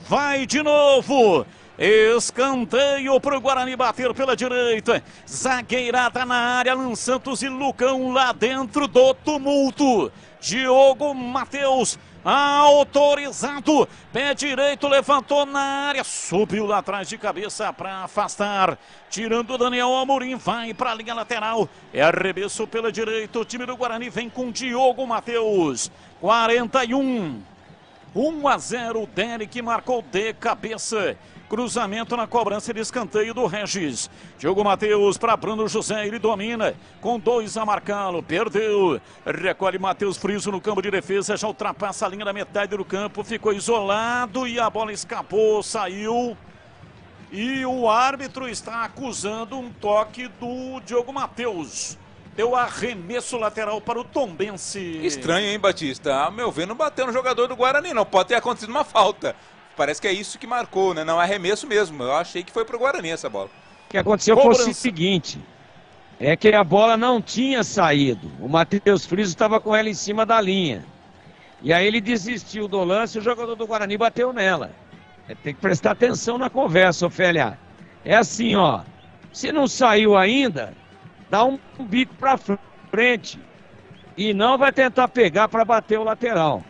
Vai de novo. Escanteio para o Guarani bater pela direita. Zagueirada na área, Alan Santos e Lucão lá dentro do tumulto. Diogo Matheus autorizado, pé direito, levantou na área, subiu lá atrás de cabeça para afastar, tirando o Daniel Amorim, vai para a linha lateral, é arremesso pela direita, o time do Guarani vem com Diogo Matheus, 41, 1-0, Derek marcou de cabeça. Cruzamento na cobrança de escanteio do Regis. Diogo Matheus para Bruno José, ele domina, com 2 a marcá-lo, perdeu. Recolhe Matheus Friso no campo de defesa, já ultrapassa a linha da metade do campo, ficou isolado e a bola escapou, saiu. E o árbitro está acusando um toque do Diogo Matheus. Deu arremesso lateral para o Tombense. Estranho, hein, Batista? Ao meu ver, não bateu no jogador do Guarani, não. Pode ter acontecido uma falta. Parece que é isso que marcou, né? Não é arremesso mesmo. Eu achei que foi pro Guarani essa bola. O que aconteceu foi o seguinte: é que a bola não tinha saído. O Matheus Friso estava com ela em cima da linha. E aí ele desistiu do lance e o jogador do Guarani bateu nela. Tem que prestar atenção na conversa, Ofélia. É assim, ó. Se não saiu ainda, dá um bico pra frente. E não vai tentar pegar para bater o lateral.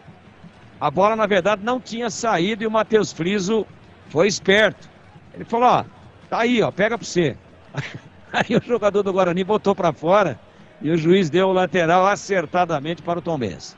A bola, na verdade, não tinha saído e o Matheus Friso foi esperto. Ele falou, ó, tá aí, ó, pega pra você. Aí o jogador do Guarani botou pra fora e o juiz deu o lateral acertadamente para o Tombense.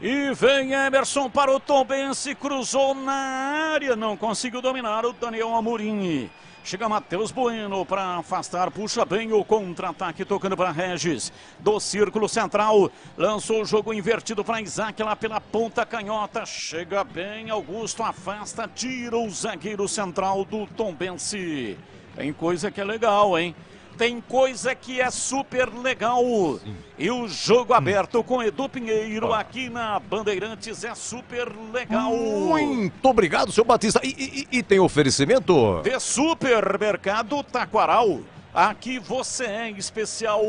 E vem Emerson para o Tombense, cruzou na área, não conseguiu dominar o Daniel Amorim. Chega Matheus Bueno para afastar, puxa bem o contra-ataque, tocando para Regis. Do círculo central, lançou o jogo invertido para Isaac lá pela ponta canhota. Chega bem, Augusto afasta, tira o zagueiro central do Tombense. Tem coisa que é legal, hein? Tem coisa que é super legal. Sim. E o jogo aberto com Edu Pinheiro aqui na Bandeirantes é super legal. Muito obrigado, seu Batista. E tem oferecimento? De Supermercado Taquaral. Aqui você é especial.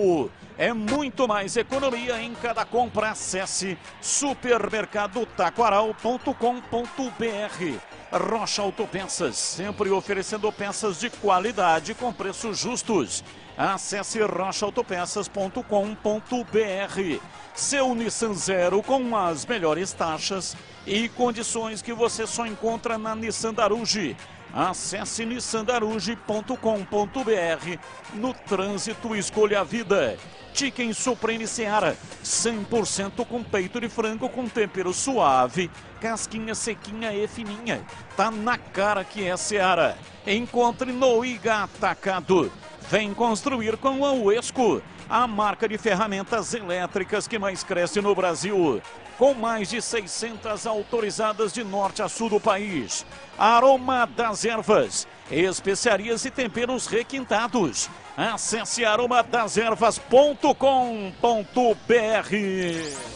É muito mais economia em cada compra. Acesse supermercadotaquaral.com.br. Rocha Autopeças, sempre oferecendo peças de qualidade com preços justos. Acesse rochaautopeças.com.br. Seu Nissan Zero com as melhores taxas e condições que você só encontra na Nissan Daruge. Acesse nissandaruge.com.br. No trânsito, escolha a vida. Chicken Supreme Seara, 100% com peito de frango com tempero suave, casquinha sequinha e fininha. Tá na cara que é Seara. Encontre no Iga Atacado. Vem construir com a Uesco, a marca de ferramentas elétricas que mais cresce no Brasil. Com mais de 600 autorizadas de norte a sul do país. Aroma das Ervas, especiarias e temperos requintados. Acesse aromadeservas.com.br.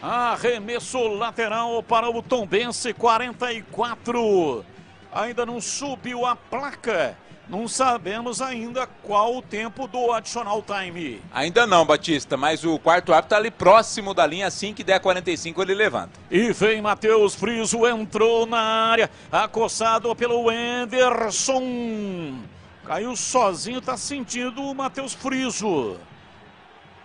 Arremesso lateral para o Tombense, 44. Ainda não subiu a placa. Não sabemos ainda qual o tempo do additional time. Ainda não, Batista, mas o quarto árbitro está ali próximo da linha, assim que der 45 ele levanta. E vem Matheus Friso, entrou na área, acossado pelo Anderson. Caiu sozinho, tá sentindo o Matheus Friso.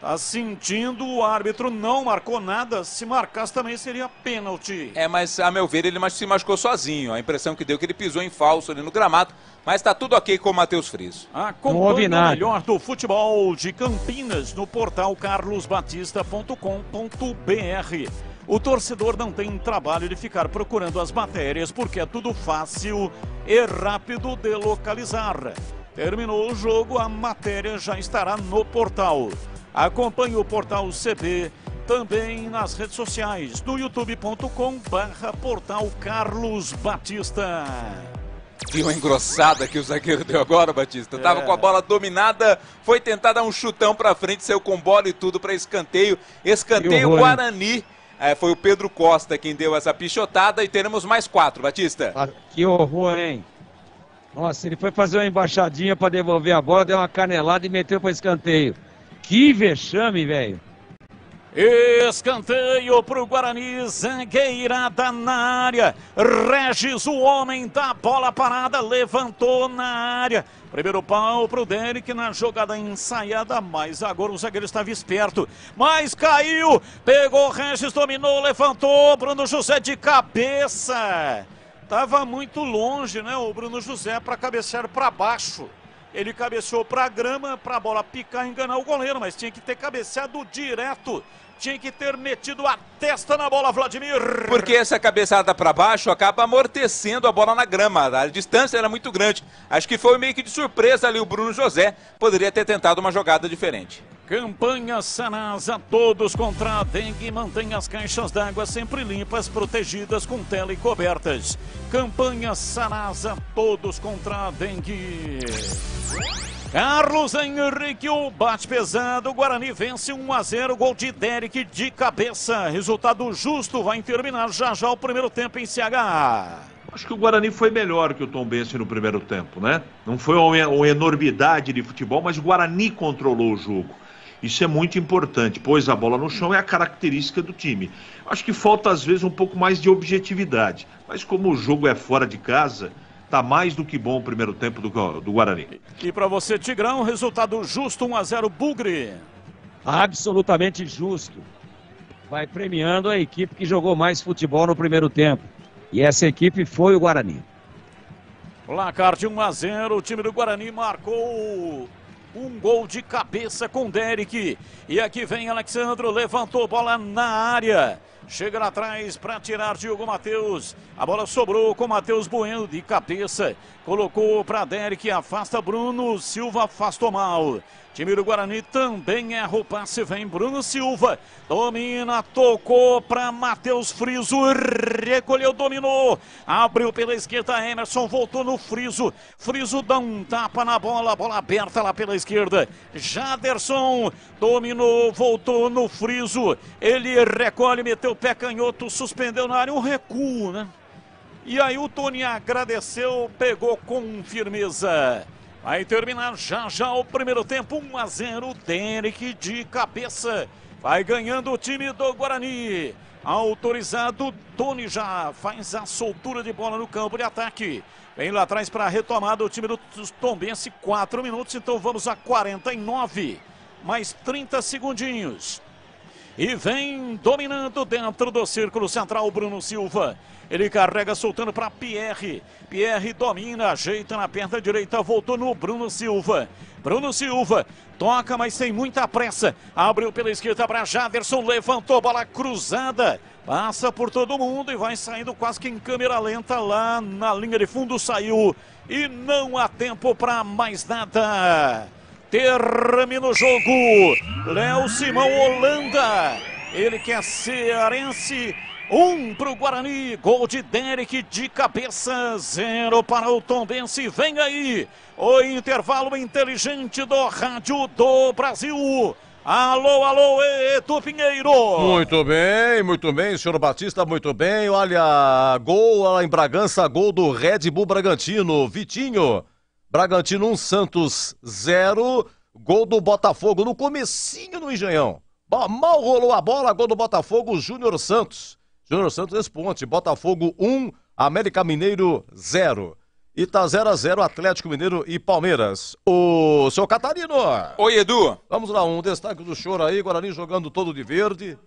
Tá sentindo, o árbitro não marcou nada, se marcasse também seria pênalti. Mas a meu ver ele se machucou sozinho, a impressão que deu que ele pisou em falso ali no gramado, mas tá tudo ok com o Matheus Friso. Acompanhe o melhor do futebol de Campinas no portal carlosbatista.com.br. O torcedor não tem trabalho de ficar procurando as matérias porque é tudo fácil e rápido de localizar. Terminou o jogo, a matéria já estará no portal. Acompanhe o portal CB também nas redes sociais, no youtube.com/portal Carlos Batista. Viu a engrossada que o zagueiro deu agora, Batista? Tava com a bola dominada, foi tentar dar um chutão pra frente, saiu com bola e tudo pra escanteio. Escanteio horror, Guarani. Foi o Pedro Costa quem deu essa pichotada e teremos mais 4, Batista. Que horror, hein? Nossa, ele foi fazer uma embaixadinha pra devolver a bola, deu uma canelada e meteu pra escanteio. Que vexame, velho. Escanteio pro Guarani, zagueirada na área. Regis, o homem da bola parada, levantou na área. Primeiro pau pro Derek na jogada ensaiada, mas agora o zagueiro estava esperto. Mas caiu, pegou Regis, dominou, levantou. Bruno José de cabeça. Tava muito longe, né, o Bruno José para cabecear para baixo. Ele cabeceou para a grama, para a bola picar e enganar o goleiro, mas tinha que ter cabeceado direto. Tinha que ter metido a testa na bola, Vladimir. Porque essa cabeçada para baixo acaba amortecendo a bola na grama. A distância era muito grande. Acho que foi meio que de surpresa ali o Bruno José. Poderia ter tentado uma jogada diferente. Campanha Sanasa, todos contra a dengue. Mantenha as caixas d'água sempre limpas, protegidas com tela e cobertas. Campanha Sanasa, todos contra a dengue. Carlos Henrique, o bate pesado, o Guarani vence 1-0, gol de Derek de cabeça. Resultado justo, vai terminar já o primeiro tempo em CH. Acho que o Guarani foi melhor que o Tombense no primeiro tempo, né? Não foi uma enormidade de futebol, mas o Guarani controlou o jogo. Isso é muito importante, pôs a bola no chão, é a característica do time. Acho que falta às vezes um pouco mais de objetividade, mas como o jogo é fora de casa, tá mais do que bom o primeiro tempo do Guarani. E para você, Tigrão, resultado justo, 1-0 Bugre. Absolutamente justo. Vai premiando a equipe que jogou mais futebol no primeiro tempo. E essa equipe foi o Guarani. Placar de 1-0, o time do Guarani marcou um gol de cabeça com Derek. E aqui vem Alexandro, levantou bola na área. Chega lá atrás para tirar Diogo Matheus. A bola sobrou com Matheus Bueno de cabeça. Colocou para Derek, afasta Bruno Silva, afastou mal. Time do Guarani também erra o passe, vem Bruno Silva. Domina, tocou para Matheus Friso, recolheu, dominou. Abriu pela esquerda, Emerson voltou no Friso. Friso dá um tapa na bola, bola aberta lá pela esquerda. Jaderson dominou, voltou no Friso. Ele recolhe, meteu o pé canhoto, suspendeu na área, um recuo, né? E aí o Tony agradeceu, pegou com firmeza. Vai terminar já o primeiro tempo, 1-0, Derek de cabeça. Vai ganhando o time do Guarani. Autorizado, Tony já faz a soltura de bola no campo de ataque. Vem lá atrás para a retomada o time do Tombense, 4 minutos, então vamos a 49. Mais 30 segundinhos. E vem dominando dentro do círculo central Bruno Silva. Ele carrega soltando para Pierre. Pierre domina, ajeita na perna direita, voltou no Bruno Silva. Bruno Silva toca, mas sem muita pressa. Abriu pela esquerda para Jaderson, levantou, bola cruzada. Passa por todo mundo e vai saindo quase que em câmera lenta lá na linha de fundo. Saiu e não há tempo para mais nada. Termina o jogo. Léo Simão, Holanda. Ele que é cearense. 1 para o Guarani. Gol de Derek de cabeça. 0 para o Tombense. Vem aí o intervalo inteligente do Rádio do Brasil. Alô, alô, Edu Pinheiro. Muito bem, senhor Batista, muito bem. Olha, gol lá em Bragança, gol do Red Bull Bragantino. Vitinho. Bragantino 1, Santos 0, gol do Botafogo no comecinho no Engenhão. Mal rolou a bola, gol do Botafogo, Júnior Santos. Júnior Santos responde, Botafogo 1, América Mineiro 0. E tá 0-0 Atlético Mineiro e Palmeiras. O seu Catarino. Oi, Edu. Vamos lá, um destaque do choro aí, Guarani jogando todo de verde.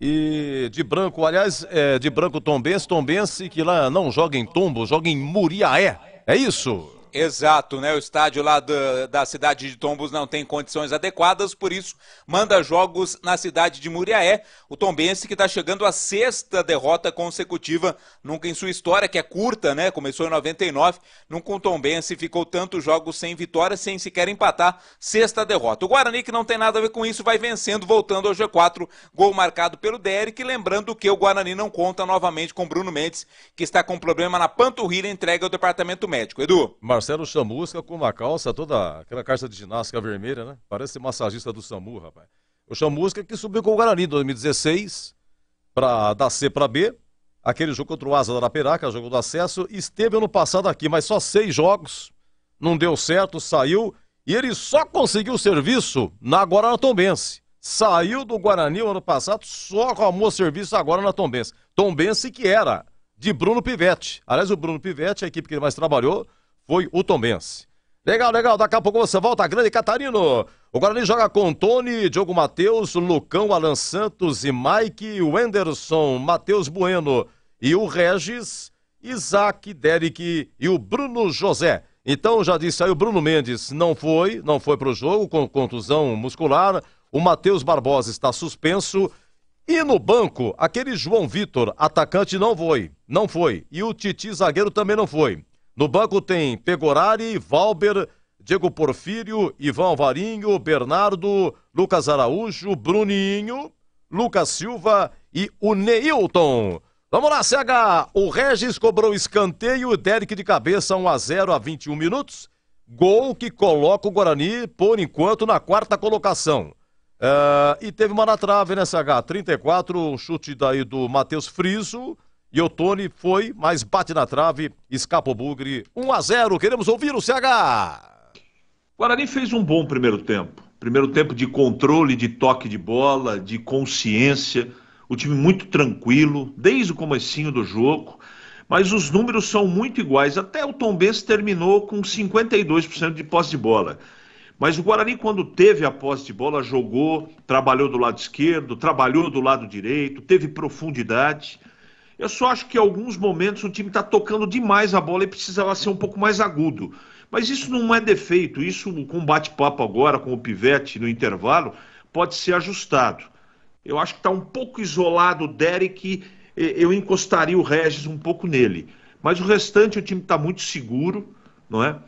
E de branco, aliás, de branco Tombense que lá não joga em Tombo, joga em Muriaé. É isso? Exato, né? O estádio lá da cidade de Tombos não tem condições adequadas, por isso manda jogos na cidade de Muriaé. O Tombense que está chegando à 6ª derrota consecutiva, nunca em sua história, que é curta, né? Começou em 99, nunca o Tombense ficou tantos jogos sem vitória, sem sequer empatar, 6ª derrota. O Guarani, que não tem nada a ver com isso, vai vencendo, voltando ao G4, gol marcado pelo Derek, lembrando que o Guarani não conta novamente com Bruno Mendes, que está com problema na panturrilha, entregue ao departamento médico. Edu? Marcelo Chamusca com uma calça toda, aquela calça de ginástica vermelha, né? Parece massagista do SAMU, rapaz. O Chamusca que subiu com o Guarani em 2016, da C para B, aquele jogo contra o Asa da Arapiraca, jogo do acesso, esteve ano passado aqui, mas só 6 jogos, não deu certo, saiu, e ele só conseguiu serviço agora na Tombense. Saiu do Guarani o ano passado, só arrumou serviço agora na Tombense. Tombense que era de Bruno Pivetti. Aliás, o Bruno Pivetti, a equipe que ele mais trabalhou, foi o Tombense. Legal, daqui a pouco você volta, Grande Catarino. O Guarani joga com Tony, Diogo Matheus, Lucão, Alan Santos e Mike, Wenderson, Matheus Bueno e o Regis, Isaac, Derek e o Bruno José. Então, já disse aí, o Bruno Mendes não foi pro jogo com contusão muscular, o Matheus Barbosa está suspenso e no banco, aquele João Vitor, atacante, não foi, e o Titi, zagueiro, também não foi. No banco tem Pegorari, Valber, Diego Porfírio, Ivan Alvarinho, Bernardo, Lucas Araújo, Bruninho, Lucas Silva e o Neilton. Vamos lá, CH. O Regis cobrou escanteio, Derek de cabeça 1-0 a 21 minutos. Gol que coloca o Guarani, por enquanto, na 4ª colocação. E teve uma na trave, né, CH? 34, um chute daí do Matheus Friso. E o Tony foi, mas bate na trave, escapa o Bugre, 1-0, queremos ouvir o CH. O Guarani fez um bom primeiro tempo de controle, de toque de bola, de consciência, o time muito tranquilo, desde o comecinho do jogo, mas os números são muito iguais, até o Tombense terminou com 52% de posse de bola. Mas o Guarani, quando teve a posse de bola, jogou, trabalhou do lado esquerdo, trabalhou do lado direito, teve profundidade. Eu só acho que em alguns momentos o time está tocando demais a bola e precisava ser um pouco mais agudo. Mas isso não é defeito, isso com bate-papo agora, com o Pivetti no intervalo, pode ser ajustado. Eu acho que está um pouco isolado o Derek, eu encostaria o Regis um pouco nele. Mas o restante o time está muito seguro, não é?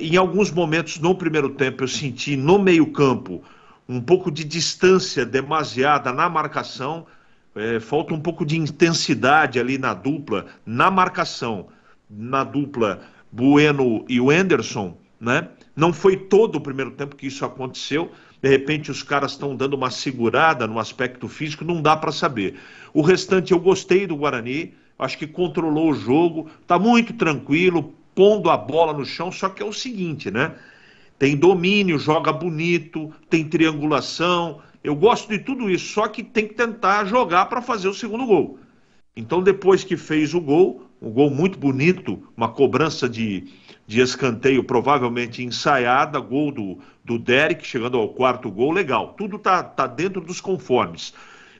Em alguns momentos no primeiro tempo eu senti no meio-campo um pouco de distância demasiada na marcação. Falta um pouco de intensidade ali na dupla, na marcação, na dupla Bueno e Wenderson, né? Não foi todo o primeiro tempo que isso aconteceu, de repente os caras estão dando uma segurada no aspecto físico, não dá para saber. O restante eu gostei do Guarani, acho que controlou o jogo, tá muito tranquilo, pondo a bola no chão, só que é o seguinte, né? Tem domínio, joga bonito, tem triangulação. Eu gosto de tudo isso, só que tem que tentar jogar para fazer o segundo gol. Então, depois que fez o gol muito bonito, uma cobrança de escanteio provavelmente ensaiada, gol do Derek, chegando ao 4º gol, legal. Tudo tá dentro dos conformes.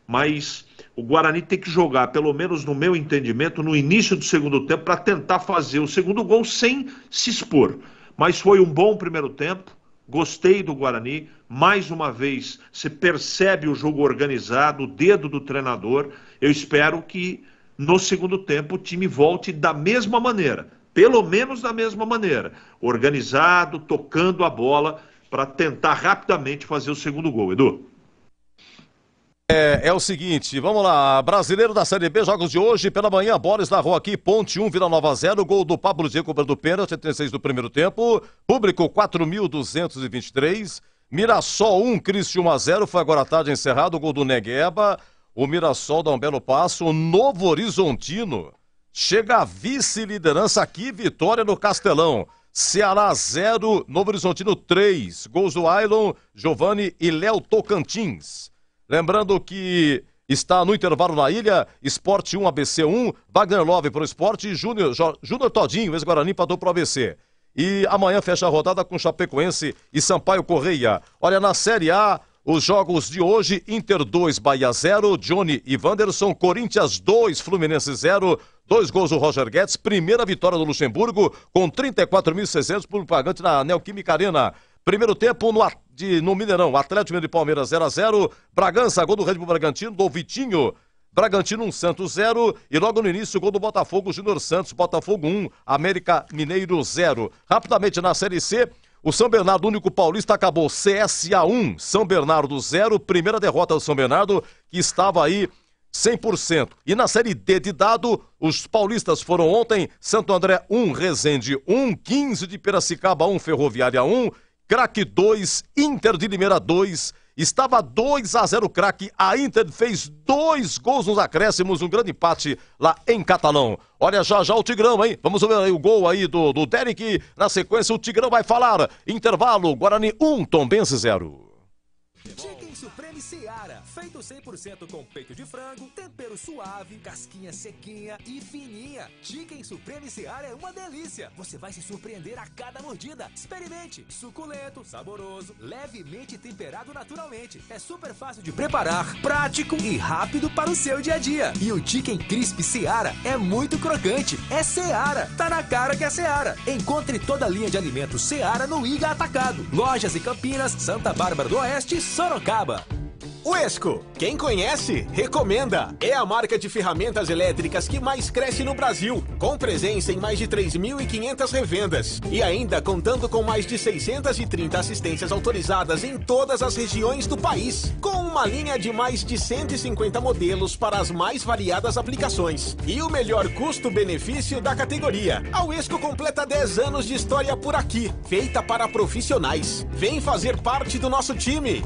mas o Guarani tem que jogar, pelo menos no meu entendimento, no início do segundo tempo, para tentar fazer o segundo gol sem se expor. Mas foi um bom primeiro tempo, gostei do Guarani, mais uma vez se percebe o jogo organizado, o dedo do treinador. Eu espero que no segundo tempo o time volte da mesma maneira, pelo menos da mesma maneira, organizado, tocando a bola, para tentar rapidamente fazer o segundo gol. Edu? É o seguinte, vamos lá, Brasileiro da Série B, jogos de hoje, pela manhã, Boris narrou aqui, Ponte 1, Vila Nova 0, gol do Pablo Diego cobrando pênalti, 86 do primeiro tempo, público 4.223, Mirassol 1, Cristiúma 1 0, foi agora à tarde encerrado, gol do Negueba, o Mirassol dá um belo passo, o Novo Horizontino chega a vice-liderança aqui, vitória no Castelão, Ceará 0, Novo Horizontino 3, gols do Ailon, Giovani e Léo Tocantins. Lembrando que está no intervalo na ilha, Sport 1, ABC 1, Wagner Love para o Sport e Júnior Todinho, ex-Guarani, empatou para o ABC. E amanhã fecha a rodada com Chapecoense e Sampaio Correia. Olha, na Série A, os jogos de hoje, Inter 2, Bahia 0, Johnny e Wanderson, Corinthians 2, Fluminense 0, 2 gols do Roger Guedes, primeira vitória do Luxemburgo, com 34.600 por pagante na Neoquímica Arena. Primeiro tempo no Mineirão, Atlético Mineiro e Palmeiras 0-0, Bragança, gol do Red Bull Bragantino, do Vitinho, Bragantino 1, Santos 0, e logo no início, gol do Botafogo, Júnior Santos, Botafogo 1, América Mineiro 0. Rapidamente na Série C, o São Bernardo, único paulista, acabou CSA 1, São Bernardo 0, primeira derrota do São Bernardo, que estava aí 100%. E na Série D de dado, os paulistas foram ontem, Santo André 1, Resende 1, 15 de Piracicaba 1, Ferroviária 1, Craque 2, Inter de Limeira 2, estava 2-0 Craque, a Inter fez 2 gols nos acréscimos, um grande empate lá em Catalão. Olha já o Tigrão, hein? Vamos ver aí o gol aí do Derek, na sequência o Tigrão vai falar, intervalo, Guarani 1, Tombense 0. Chicken Supreme Seara, feito 100% com peito de frango, tempero suave, casquinha sequinha e fininha. Chicken Supreme Seara é uma delícia. Você vai se surpreender a cada mordida. Experimente. Suculento, saboroso, levemente temperado naturalmente. É super fácil de preparar, prático e rápido para o seu dia a dia. E o Chicken Crisp Seara é muito crocante. É Seara. Tá na cara que é Seara. Encontre toda a linha de alimentos Seara no Iga Atacado. Lojas em Campinas, Santa Bárbara do Oeste e Sorocaba. Uesco, quem conhece, recomenda. É a marca de ferramentas elétricas que mais cresce no Brasil, com presença em mais de 3.500 revendas. E ainda contando com mais de 630 assistências autorizadas em todas as regiões do país. Com uma linha de mais de 150 modelos para as mais variadas aplicações. E o melhor custo-benefício da categoria. A Uesco completa 10 anos de história por aqui, feita para profissionais. Vem fazer parte do nosso time.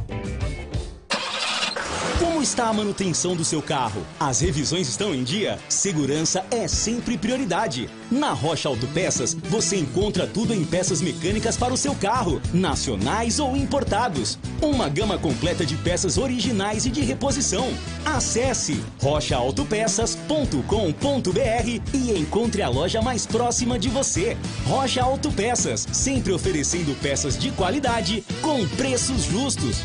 Como está a manutenção do seu carro? As revisões estão em dia? Segurança é sempre prioridade. Na Rocha Autopeças, você encontra tudo em peças mecânicas para o seu carro, nacionais ou importados. Uma gama completa de peças originais e de reposição. Acesse rochaautopeças.com.br e encontre a loja mais próxima de você. Rocha Autopeças, sempre oferecendo peças de qualidade com preços justos.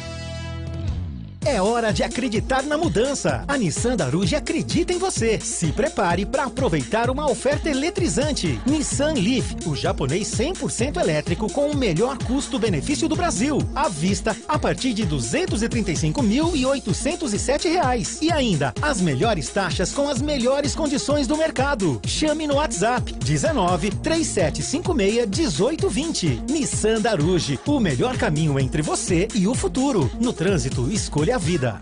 É hora de acreditar na mudança. A Nissan Daruge acredita em você. Se prepare para aproveitar uma oferta eletrizante. Nissan Leaf, o japonês 100% elétrico com o melhor custo-benefício do Brasil. À vista, a partir de R$ 235.807. E ainda, as melhores taxas com as melhores condições do mercado. Chame no WhatsApp 19 3756 1820. Nissan Daruge, o melhor caminho entre você e o futuro. No trânsito, escolha a vida.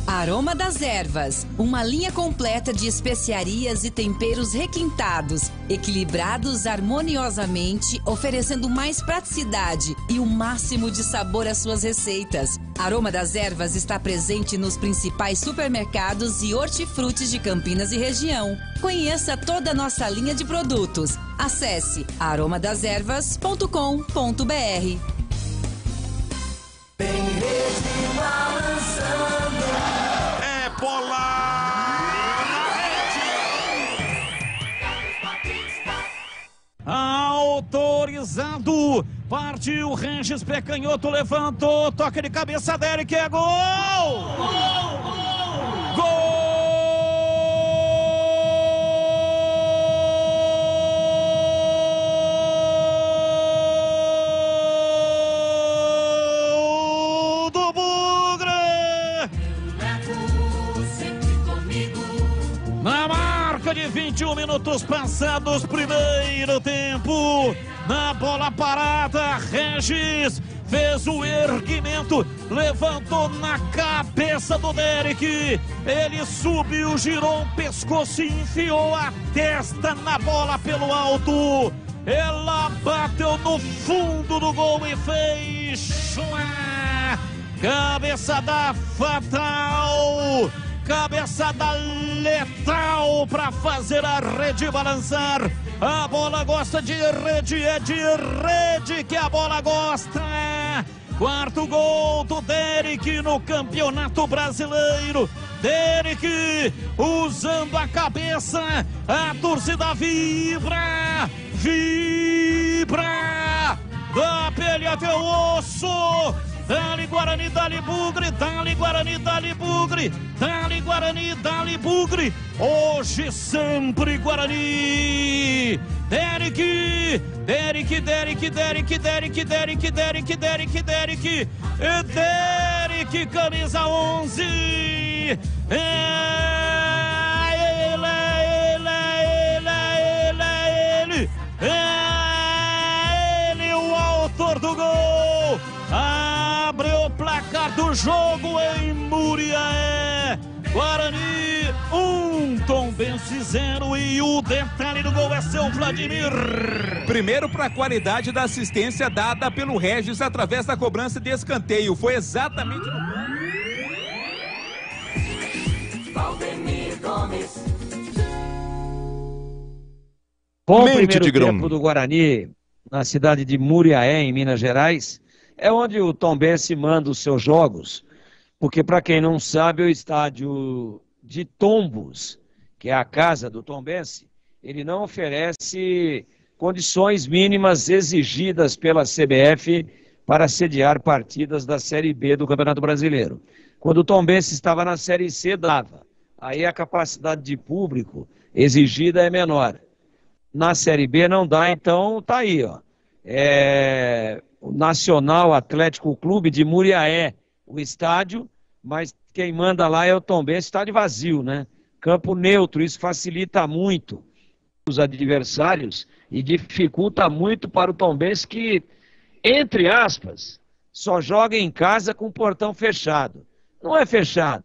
Aroma das Ervas, uma linha completa de especiarias e temperos requintados, equilibrados harmoniosamente, oferecendo mais praticidade e o máximo de sabor às suas receitas. Aroma das Ervas está presente nos principais supermercados e hortifrutis de Campinas e região. Conheça toda a nossa linha de produtos. Acesse aromadeservas.com.br. É bola na rede. Autorizado. Partiu Regis, pé canhoto, levantou, toque de cabeça dele, que é gol! Gol! 21 minutos passados, primeiro tempo. Na bola parada, Regis fez o erguimento, levantou na cabeça do Derek. Ele subiu, girou o pescoço e enfiou a testa na bola pelo alto. Ela bateu no fundo do gol e fez cabeçada fatal. Cabeçada letal para fazer a rede balançar. A bola gosta de rede, é de rede que a bola gosta. Quarto gol do Derek no Campeonato Brasileiro. Derek usando a cabeça, a torcida vibra, vibra, da pele até o osso. Dali Guarani, dali Bugre, dali Guarani, dali Bugre, dali Guarani, dali Bugre, hoje sempre Guarani. Derek, Derek, Derek, Derek, Derek, Derek, Derek, Derek, Derek, Derek, camisa 11. Ele, o autor do gol. Abre o placar do jogo em Muriaé. Guarani 1, Tombense 0. E o detalhe do gol é seu Vladimir. Primeiro para a qualidade da assistência dada pelo Regis através da cobrança de escanteio. Foi exatamente no Valdemir Gomes. Bom primeiro tempo do Guarani na cidade de Muriaé, em Minas Gerais. É onde o Tombense manda os seus jogos, porque para quem não sabe, o estádio de Tombos, que é a casa do Tombense, ele não oferece condições mínimas exigidas pela CBF para sediar partidas da Série B do Campeonato Brasileiro. Quando o Tombense estava na Série C, dava. Aí a capacidade de público exigida é menor. Na Série B não dá, então tá aí, ó. O Nacional Atlético Clube de Muriaé, o estádio, mas quem manda lá é o Tombense, estádio vazio, né? Campo neutro, isso facilita muito os adversários e dificulta muito para o Tombense que, entre aspas, só joga em casa com o portão fechado. Não é fechado,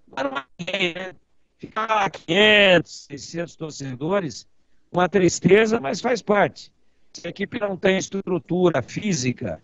mas não é, ficar 500, 600 torcedores, uma tristeza, mas faz parte. Se a equipe não tem estrutura física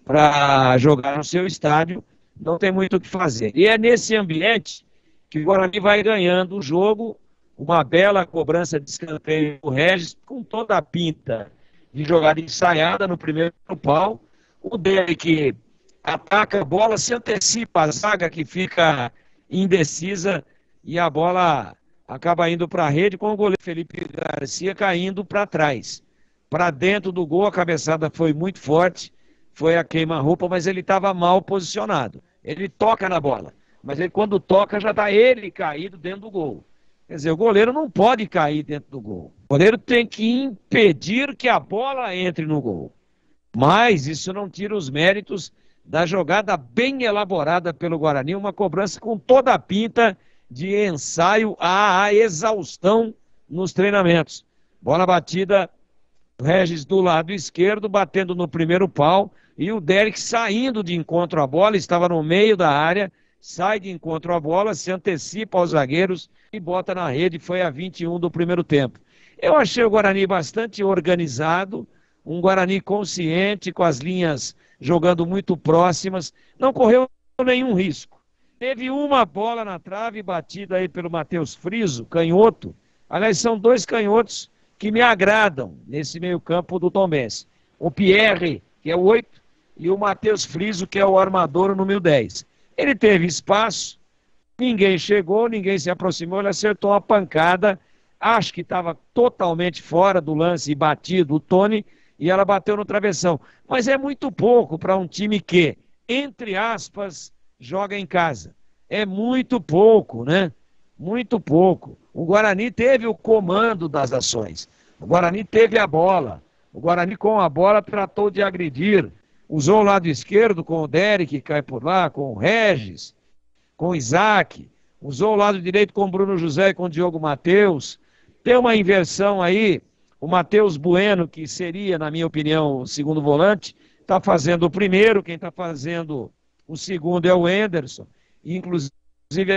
para jogar no seu estádio, não tem muito o que fazer. E é nesse ambiente que o Guarani vai ganhando o jogo, uma bela cobrança de escanteio do Regis, com toda a pinta de jogada ensaiada no primeiro pau. O Derek ataca a bola, se antecipa a zaga que fica indecisa e a bola acaba indo para a rede com o goleiro Felipe Garcia caindo para trás. Para dentro do gol, a cabeçada foi muito forte, foi a queima-roupa, mas ele estava mal posicionado. Ele toca na bola, mas ele, quando toca já está ele caído dentro do gol. Quer dizer, o goleiro não pode cair dentro do gol. O goleiro tem que impedir que a bola entre no gol. Mas isso não tira os méritos da jogada bem elaborada pelo Guarani, uma cobrança com toda a pinta de ensaio à exaustão nos treinamentos. Bola batida, Regis do lado esquerdo, batendo no primeiro pau, e o Derek saindo de encontro à bola, estava no meio da área, sai de encontro à bola, se antecipa aos zagueiros e bota na rede, foi a 21 do primeiro tempo. Eu achei o Guarani bastante organizado, um Guarani consciente, com as linhas jogando muito próximas, não correu nenhum risco. Teve uma bola na trave, batida aí pelo Matheus Friso, canhoto. Aliás, são dois canhotos que me agradam nesse meio campo do Tombense. O Pierre, que é o 8, e o Matheus Friso, que é o armador, o número 10. Ele teve espaço, ninguém chegou, ninguém se aproximou, ele acertou uma pancada, acho que estava totalmente fora do lance e batido o Tony, e ela bateu no travessão. Mas é muito pouco para um time que, entre aspas, joga em casa. É muito pouco, né? Muito pouco. O Guarani teve o comando das ações. O Guarani teve a bola. O Guarani com a bola tratou de agredir. Usou o lado esquerdo com o Derek, que cai por lá, com o Regis, com o Isaac. Usou o lado direito com o Bruno José e com o Diogo Matheus. Tem uma inversão aí, o Matheus Bueno, que seria, na minha opinião, o segundo volante, está fazendo o primeiro, quem está fazendo o segundo é o Anderson, inclusive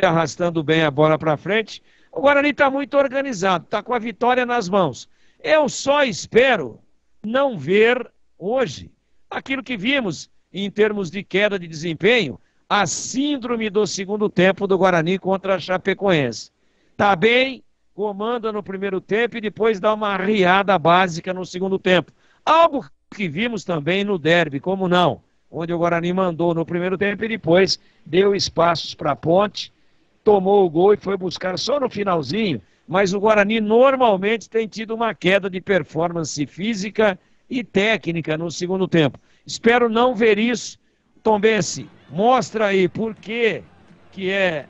arrastando bem a bola para frente. O Guarani está muito organizado, está com a vitória nas mãos. Eu só espero não ver hoje aquilo que vimos em termos de queda de desempenho, a síndrome do segundo tempo do Guarani contra a Chapecoense. Está bem, comanda no primeiro tempo e depois dá uma arriada básica no segundo tempo. Algo que vimos também no derby, como não? Onde o Guarani mandou no primeiro tempo e depois deu espaços para a Ponte, tomou o gol e foi buscar só no finalzinho, mas o Guarani normalmente tem tido uma queda de performance física e técnica no segundo tempo. Espero não ver isso. Tombense, mostra aí por que é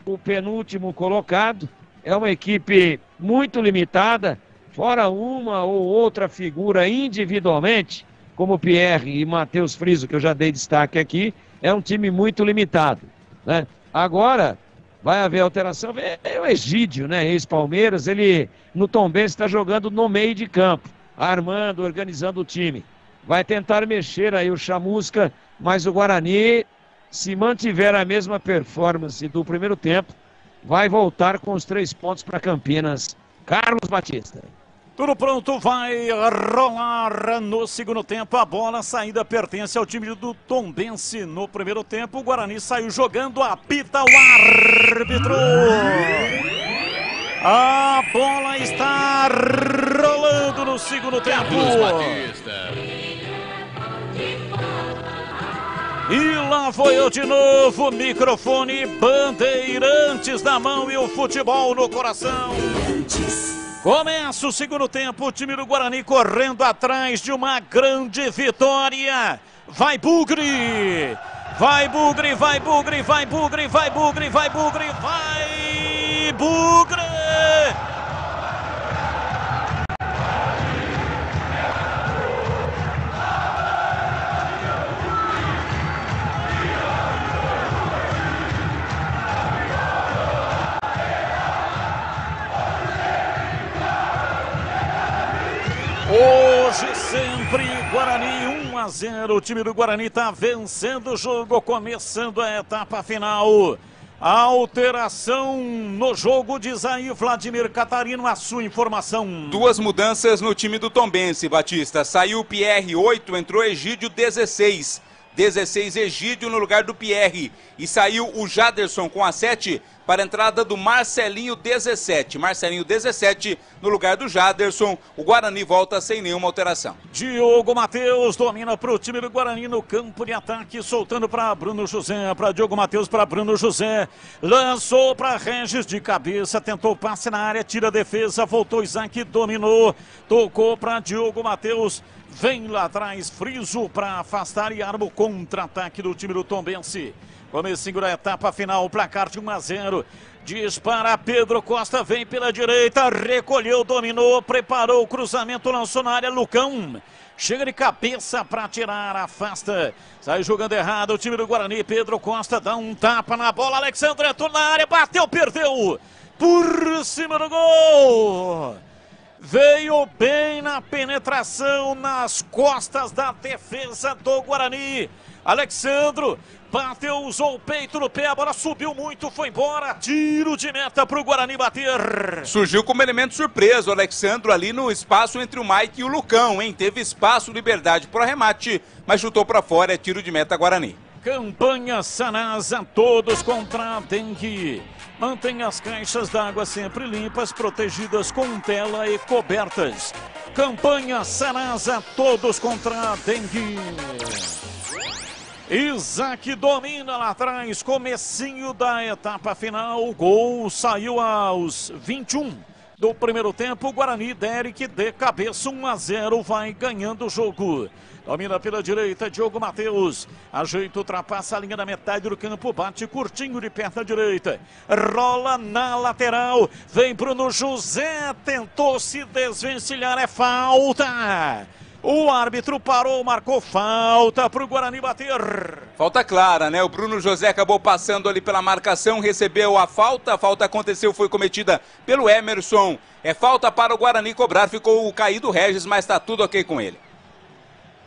o penúltimo colocado. É uma equipe muito limitada, fora uma ou outra figura individualmente, como Pierre e Matheus Friso, que eu já dei destaque aqui, é um time muito limitado, né? Agora vai haver alteração, é o Egídio, né, ex-Palmeiras, ele no Tombense está jogando no meio de campo, armando, organizando o time. Vai tentar mexer aí o Chamusca, mas o Guarani, se mantiver a mesma performance do primeiro tempo, vai voltar com os 3 pontos para Campinas. Carlos Batista. Tudo pronto, vai rolar no segundo tempo. A bola, a saída pertence ao time do Tombense. No primeiro tempo, o Guarani saiu jogando, apita o árbitro. A bola está rolando no segundo tempo. E lá foi eu de novo, microfone, Bandeirantes na mão e o futebol no coração. Começa o segundo tempo, o time do Guarani correndo atrás de uma grande vitória. Vai Bugre! Vai Bugre, vai Bugre, vai Bugre, vai Bugre, vai Bugre, vai Bugre! Hoje sempre Guarani 1-0, o time do Guarani está vencendo o jogo, começando a etapa final. A alteração no jogo, diz aí Vladimir Catarino, a sua informação. 2 mudanças no time do Tombense, Batista. Saiu o Pierre 8, entrou Egídio 16. 16 Egídio no lugar do Pierre. E saiu o Jaderson com a 7 para a entrada do Marcelinho 17. Marcelinho 17 no lugar do Jaderson. O Guarani volta sem nenhuma alteração. Diogo Matheus domina para o time do Guarani no campo de ataque, soltando para Bruno José, para Diogo Matheus, para Bruno José. Lançou para Regis de cabeça, tentou passe na área, tira a defesa, voltou Isaac, dominou, tocou para Diogo Matheus. Vem lá atrás, Friso para afastar e arma o contra-ataque do time do Tombense. Comecinho da etapa final, placar de 1-0. Dispara Pedro Costa, vem pela direita, recolheu, dominou, preparou o cruzamento, lançou na área, Lucão. Chega de cabeça para tirar, afasta. Sai jogando errado o time do Guarani, Pedro Costa dá um tapa na bola, Alexandre entrou na área, bateu, perdeu. Por cima do gol. Veio bem na penetração nas costas da defesa do Guarani. Alexandro bateu, usou o peito no pé, a bola subiu muito, foi embora. Tiro de meta para o Guarani bater. Surgiu como elemento surpresa o Alexandro ali no espaço entre o Mike e o Lucão, hein? Teve espaço, liberdade para o arremate, mas chutou para fora, é tiro de meta Guarani. Campanha Sanasa, todos contra a dengue. Mantenha as caixas d'água sempre limpas, protegidas com tela e cobertas. Campanha Sanasa, todos contra a dengue. Isaac domina lá atrás, comecinho da etapa final. O gol saiu aos 21 do primeiro tempo. Guarani, Derek de cabeça, 1-0, vai ganhando o jogo. Domina pela direita, Diogo Matheus. Ajeita, ultrapassa a linha da metade do campo, bate curtinho de perna direita. Rola na lateral, vem Bruno José, tentou se desvencilhar, é falta. O árbitro parou, marcou falta para o Guarani bater. Falta clara, né? O Bruno José acabou passando ali pela marcação, recebeu a falta aconteceu, foi cometida pelo Emerson. É falta para o Guarani cobrar, ficou caído o Regis, mas está tudo ok com ele.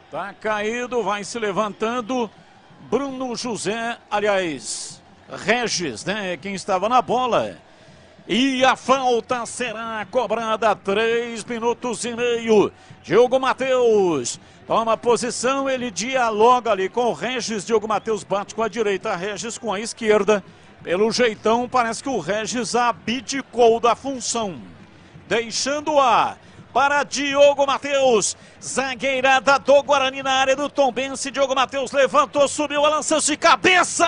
Tá caído, vai se levantando. Bruno José, aliás, Regis, né? Quem estava na bola. E a falta será cobrada 3 minutos e meio. Diogo Matheus toma posição, ele dialoga ali com o Regis. Diogo Matheus bate com a direita, Regis com a esquerda. Pelo jeitão, parece que o Regis abdicou da função. Deixando-a para Diogo Matheus. Zagueirada do Guarani na área do Tombense. Diogo Matheus levantou, subiu, lançou de cabeça.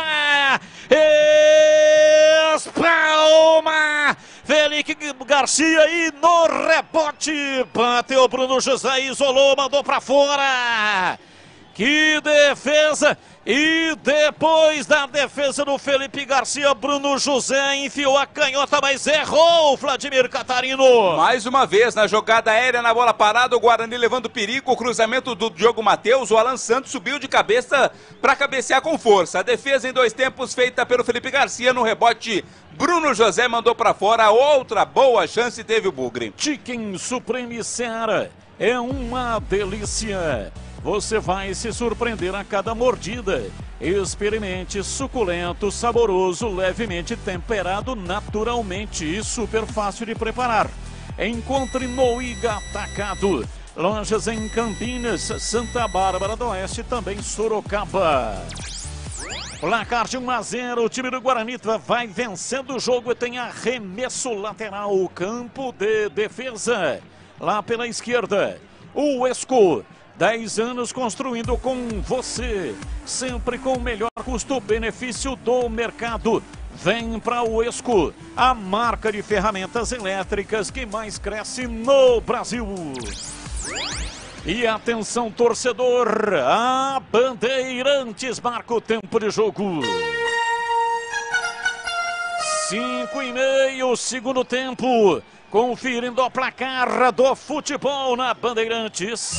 Espalma. Felipe Garcia e no rebote. Bateu Bruno José, isolou, mandou para fora. Que defesa! E depois da defesa do Felipe Garcia, Bruno José enfiou a canhota, mas errou o Vladimir Catarino. Mais uma vez, na jogada aérea, na bola parada, o Guarani levando perigo, o cruzamento do Diogo Matheus, o Alan Santos subiu de cabeça para cabecear com força. A defesa em 2 tempos feita pelo Felipe Garcia, no rebote, Bruno José mandou para fora, outra boa chance teve o Bugre. Chicken Supreme Seara é uma delícia. Você vai se surpreender a cada mordida. Experimente suculento, saboroso, levemente temperado naturalmente e super fácil de preparar. Encontre no Iga Atacado. Lojas em Campinas, Santa Bárbara do Oeste, também Sorocaba. Placar de 1-0, o time do Guarani vai vencendo o jogo e tem arremesso lateral, campo de defesa. Lá pela esquerda, o Esco. 10 anos construindo com você, sempre com o melhor custo-benefício do mercado. Vem para o Esco, a marca de ferramentas elétricas que mais cresce no Brasil. E atenção, torcedor, a Bandeirantes marca o tempo de jogo. 5:30, segundo tempo. Conferindo a placar do futebol na Bandeirantes.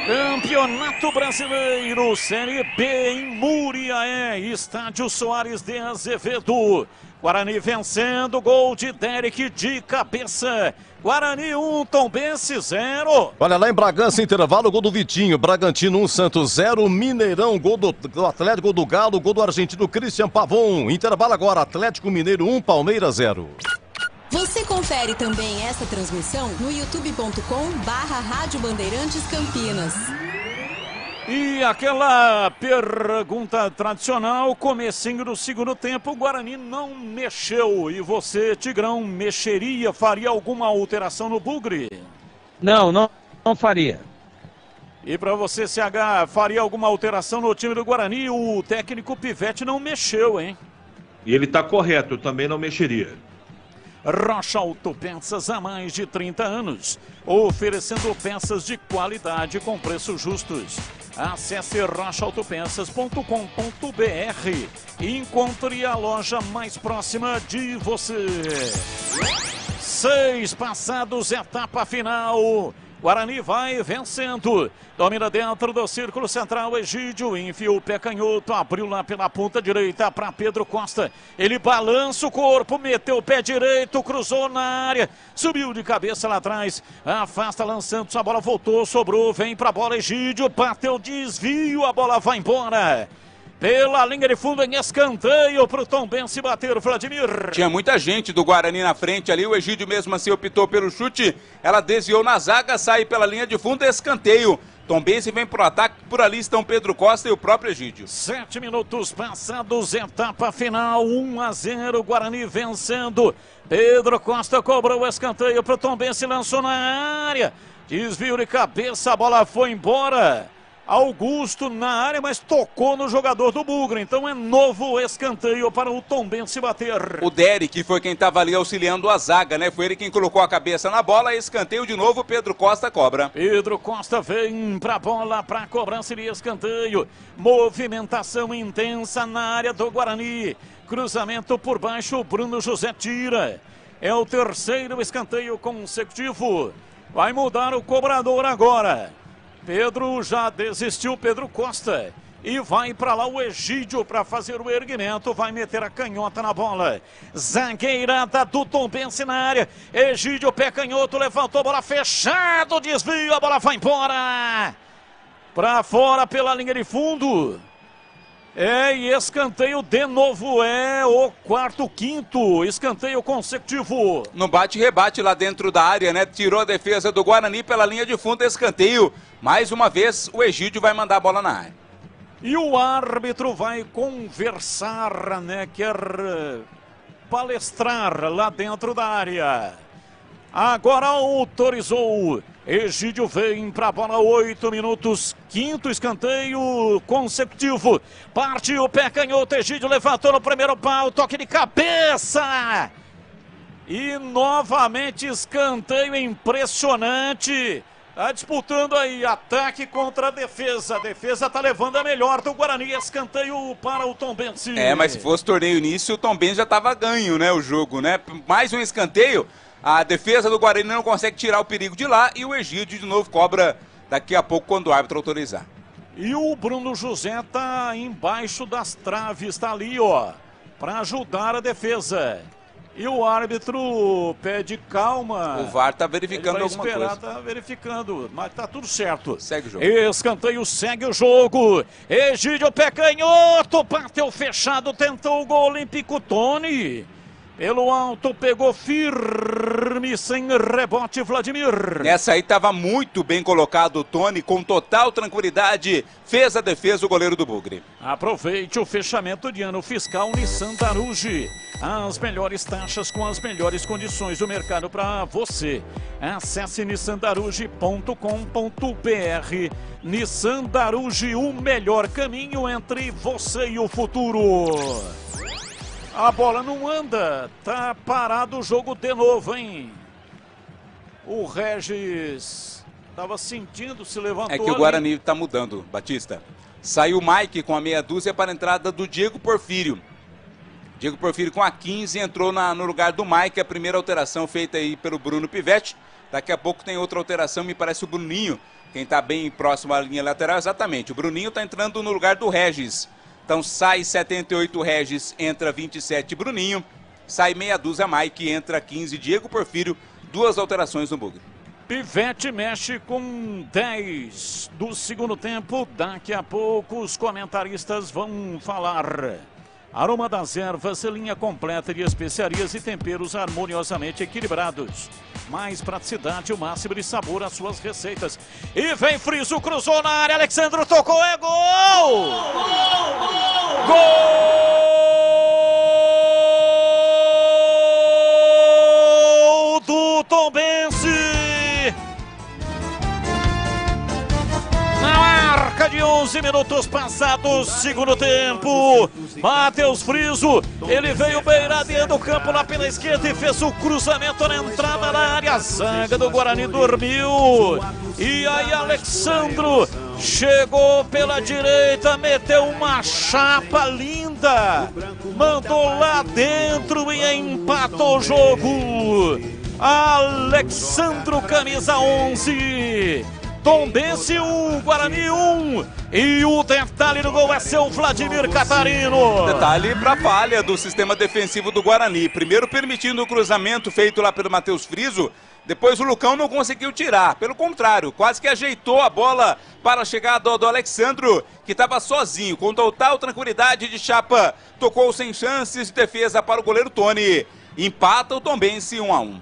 Campeonato Brasileiro, Série B em Muriaé, Estádio Soares de Azevedo. Guarani vencendo, gol de Derek de cabeça. Guarani 1, Tombense 0. Olha lá em Bragança, intervalo, gol do Vitinho. Bragantino 1, Santos 0. Mineirão, gol do Atlético, gol do Galo, gol do argentino Christian Pavon. Intervalo agora, Atlético Mineiro 1, Palmeiras 0. Você confere também essa transmissão no youtube.com/Rádio Bandeirantes Campinas. E aquela pergunta tradicional, comecinho do segundo tempo, o Guarani não mexeu. E você, Tigrão, mexeria, faria alguma alteração no Bugre? Não faria. E para você, CH, faria alguma alteração no time do Guarani? O técnico Pivete não mexeu, hein? E ele está correto, eu também não mexeria. Rocha Autopeças há mais de 30 anos, oferecendo peças de qualidade com preços justos. Acesse rochaautopeças.com.br e encontre a loja mais próxima de você. 6 passados, etapa final. Guarani vai vencendo. Domina dentro do círculo central. Egídio enfiou o pé canhoto. Abriu lá pela ponta direita para Pedro Costa. Ele balança o corpo. Meteu o pé direito. Cruzou na área. Subiu de cabeça lá atrás. Afasta Alan Santos. A bola voltou. Sobrou. Vem para a bola. Egídio bateu desvio. A bola vai embora. Pela linha de fundo em escanteio para o Tombense bater o Vladimir. Tinha muita gente do Guarani na frente ali, o Egídio mesmo assim optou pelo chute, ela desviou na zaga, sai pela linha de fundo, escanteio. Tombense vem pro ataque, por ali estão Pedro Costa e o próprio Egídio. 7 minutos passados, etapa final, 1-0, Guarani vencendo. Pedro Costa cobrou o escanteio para o Tombense, lançou na área. Desvio de cabeça, a bola foi embora. Augusto na área, mas tocou no jogador do Bugre. Então é novo escanteio para o Tombense bater. O Derek foi quem estava ali auxiliando a zaga, né? Foi ele quem colocou a cabeça na bola. Escanteio de novo, Pedro Costa cobra. Pedro Costa vem para a bola, para a cobrança de escanteio. Movimentação intensa na área do Guarani. Cruzamento por baixo, Bruno José tira. É o terceiro escanteio consecutivo. Vai mudar o cobrador agora. Pedro já desistiu, Pedro Costa. E vai para lá o Egídio para fazer o erguimento. Vai meter a canhota na bola. Zagueirada do Tombense na área. Egídio, pé canhoto, levantou, bola fechado. Desvio, a bola vai embora. Para fora pela linha de fundo. E escanteio de novo, é o quinto escanteio consecutivo. No bate-rebate lá dentro da área, né? Tirou a defesa do Guarani pela linha de fundo, escanteio. Mais uma vez, o Egídio vai mandar a bola na área. E o árbitro vai conversar, né? Quer palestrar lá dentro da área. Agora autorizou. Egídio vem para a bola, 8 minutos, quinto escanteio consecutivo. Partiu o pé canhoto, Egídio levantou no primeiro pau, toque de cabeça. E novamente escanteio impressionante. Tá disputando aí ataque contra a defesa. A defesa tá levando a melhor do Guarani. Escanteio para o Tombense. Mas se fosse torneio início, o Tombense já tava ganho, né? O jogo, né? Mais um escanteio. A defesa do Guarani não consegue tirar o perigo de lá e o Egídio de novo cobra daqui a pouco quando o árbitro autorizar. E o Bruno José tá embaixo das traves, tá ali, ó, para ajudar a defesa. E o árbitro pede calma. O VAR tá verificando alguma coisa. Tá verificando, mas tá tudo certo. Segue o jogo. Escanteio, segue o jogo. Egídio, pé canhoto, bateu fechado, tentou o gol olímpico, Tony. Pelo alto, pegou firme, sem rebote, Vladimir. Nessa aí estava muito bem colocado o Tony, com total tranquilidade, fez a defesa o goleiro do Bugre. Aproveite o fechamento de ano fiscal Nissan Daruge. As melhores taxas com as melhores condições do mercado para você. Acesse nissandaruge.com.br. Nissan Daruge, o melhor caminho entre você e o futuro. A bola não anda, tá parado o jogo de novo, hein? O Regis tava sentindo, se levantou. É que o Guarani tá mudando, Batista. Saiu o Mike com a meia dúzia para a entrada do Diego Porfírio. Diego Porfírio com a 15 entrou no lugar do Mike, a primeira alteração feita aí pelo Bruno Pivetti. Daqui a pouco tem outra alteração, me parece o Bruninho, quem tá bem próximo à linha lateral, exatamente. O Bruninho tá entrando no lugar do Regis. Então sai 78 Regis, entra 27 Bruninho, sai meia dúzia Mike, entra 15 Diego Porfírio, duas alterações no Bugre. Pivete mexe com 10 do segundo tempo, daqui a pouco os comentaristas vão falar. Aroma das ervas, linha completa de especiarias e temperos harmoniosamente equilibrados. Mais praticidade, o máximo de sabor às suas receitas. E vem Friso, cruzou na área, Alexandro tocou, é gol! Gol do Tombense! Na marca de 11 minutos passados, segundo tempo, Matheus Friso, ele veio beiradeando o campo lá pela esquerda e fez o cruzamento na entrada da área, a zaga do Guarani dormiu, e aí Alexandro chegou pela direita, meteu uma chapa linda, mandou lá dentro e empatou o jogo. Alexandro, camisa 11. Tombense 1, Guarani 1. E o detalhe do gol é seu Vladimir Catarino. Detalhe para a falha do sistema defensivo do Guarani. Primeiro permitindo o cruzamento feito lá pelo Matheus Friso. Depois o Lucão não conseguiu tirar. Pelo contrário, quase que ajeitou a bola para a chegada do Alexandro, que estava sozinho, com total tranquilidade de chapa. Tocou sem chances de defesa para o goleiro Tony. Empata o Tombense 1-1.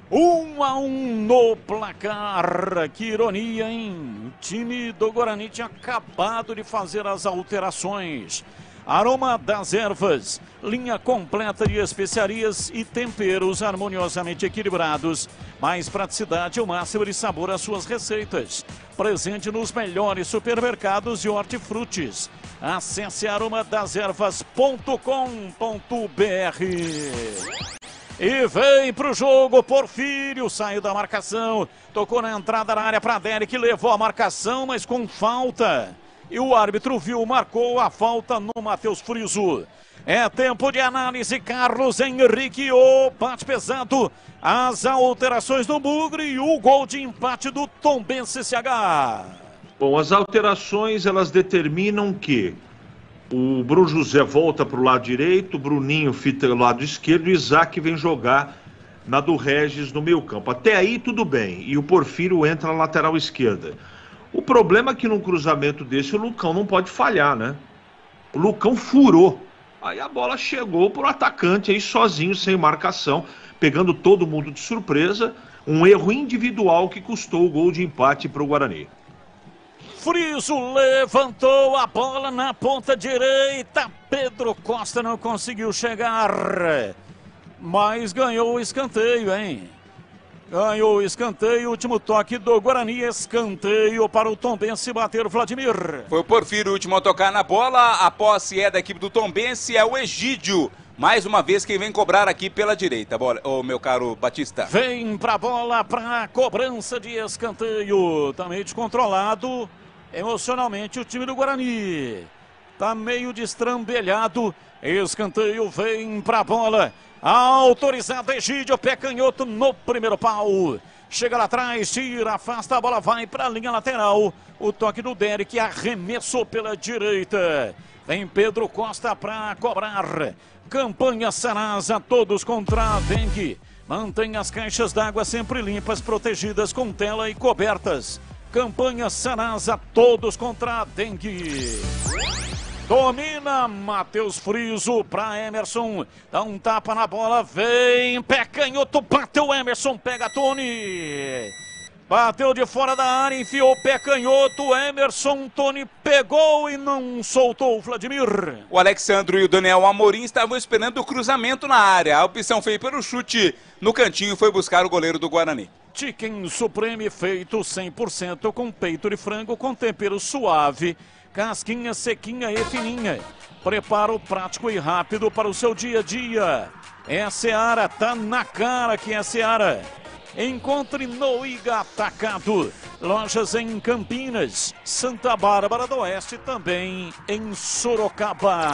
1-1 no placar. Que ironia, hein? O time do Guarani tinha acabado de fazer as alterações. Aroma das ervas, linha completa de especiarias e temperos harmoniosamente equilibrados. Mais praticidade, o máximo de sabor às suas receitas. Presente nos melhores supermercados e hortifrutis. Acesse aromadas-ervas.com.br. E vem pro jogo, Porfírio, saiu da marcação, tocou na entrada da área para Derek, levou a marcação, mas com falta. e o árbitro viu, marcou a falta no Matheus Friso. É tempo de análise, Carlos Henrique, o bate pesado, as alterações do Bugre e o gol de empate do Tombense CH. Bom, as alterações, elas determinam que o Bruno José volta para o lado direito, o Bruninho fica do lado esquerdo e o Isaac vem jogar na do Regis no meio campo. Até aí tudo bem, e o Porfírio entra na lateral esquerda. O problema é que num cruzamento desse o Lucão não pode falhar, né? O Lucão furou. Aí a bola chegou pro atacante aí sozinho, sem marcação, pegando todo mundo de surpresa. Um erro individual que custou o gol de empate para o Guarani. Friso levantou a bola na ponta direita. Pedro Costa não conseguiu chegar, mas ganhou o escanteio, hein? Ganhou o escanteio, último toque do Guarani, escanteio para o Tombense bater o Vladimir. Foi o Porfírio o último a tocar na bola, a posse é da equipe do Tombense, é o Egídio. Mais uma vez quem vem cobrar aqui pela direita, bola, ô meu caro Batista. Vem pra bola, pra cobrança de escanteio, tá meio descontrolado emocionalmente o time do Guarani. Tá meio destrambelhado, escanteio vem pra bola. Autorizado Egídio, pé canhoto no primeiro pau. Chega lá atrás, tira, afasta, a bola vai para a linha lateral. O toque do Derek, arremessou pela direita. Vem Pedro Costa para cobrar. Campanha Sarasa, todos contra a dengue. Mantém as caixas d'água sempre limpas, protegidas com tela e cobertas. Campanha Sarasa, todos contra a dengue. Domina Matheus Friso para Emerson, dá um tapa na bola, vem, pé canhoto, bateu Emerson, pega Tony. Bateu de fora da área, enfiou o pé canhoto, Emerson, Tony pegou e não soltou o Vladimir. O Alexandro e o Daniel Amorim estavam esperando o cruzamento na área. A opção foi pelo chute no cantinho e foi buscar o goleiro do Guarani. Chicken Supreme feito 100% com peito de frango com tempero suave. Casquinha sequinha e fininha. Preparo prático e rápido para o seu dia a dia. É Seara, tá na cara que é Seara. Encontre no Iga Atacado. Lojas em Campinas, Santa Bárbara do Oeste, também em Sorocaba.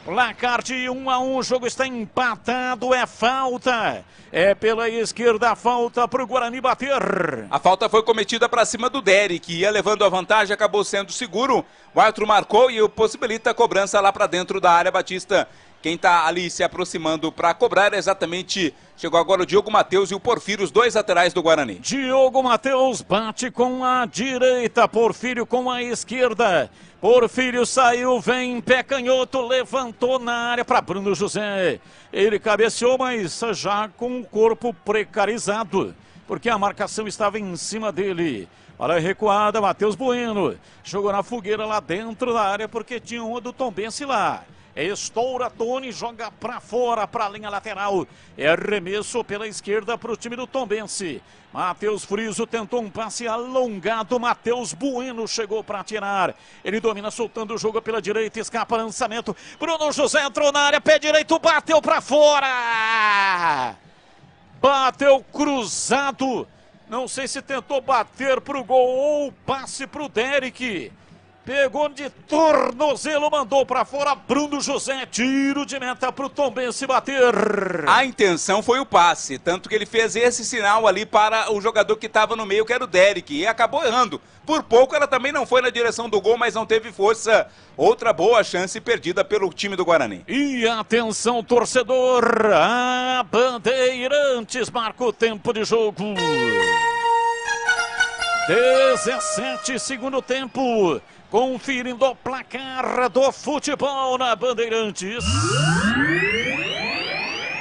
Placar de 1-1, o jogo está empatado, é falta. É pela esquerda a falta para o Guarani bater. A falta foi cometida para cima do Derek, ia levando a vantagem, acabou sendo seguro. O árbitro marcou e possibilita a cobrança lá para dentro da área, Batista. Quem está ali se aproximando para cobrar é exatamente, chegou agora o Diogo Matheus e o Porfírio, os dois laterais do Guarani. Diogo Matheus bate com a direita, Porfírio com a esquerda. Porfírio saiu, vem, pé canhoto, levantou na área para Bruno José. Ele cabeceou, mas já com o corpo precarizado, porque a marcação estava em cima dele. Olha a recuada, Matheus Bueno. Jogou na fogueira lá dentro da área, porque tinha uma do Tombense lá. Estoura Tony, joga pra fora, pra linha lateral. É arremesso pela esquerda pro time do Tombense. Matheus Friso tentou um passe alongado. Matheus Bueno chegou pra tirar. Ele domina, soltando o jogo pela direita. Escapa, lançamento. Bruno José entrou na área, pé direito, bateu pra fora. Bateu cruzado. Não sei se tentou bater pro gol ou passe pro Derek. Pegou de tornozelo, mandou para fora. Bruno José, tiro de meta para o Tombense bater. A intenção foi o passe, tanto que ele fez esse sinal ali para o jogador que estava no meio, que era o Derek, e acabou errando. Por pouco ela também não foi na direção do gol, mas não teve força. Outra boa chance perdida pelo time do Guarani. E atenção, torcedor, a Bandeirantes marca o tempo de jogo. 17, segundo tempo. Conferindo o placar do futebol na Bandeirantes.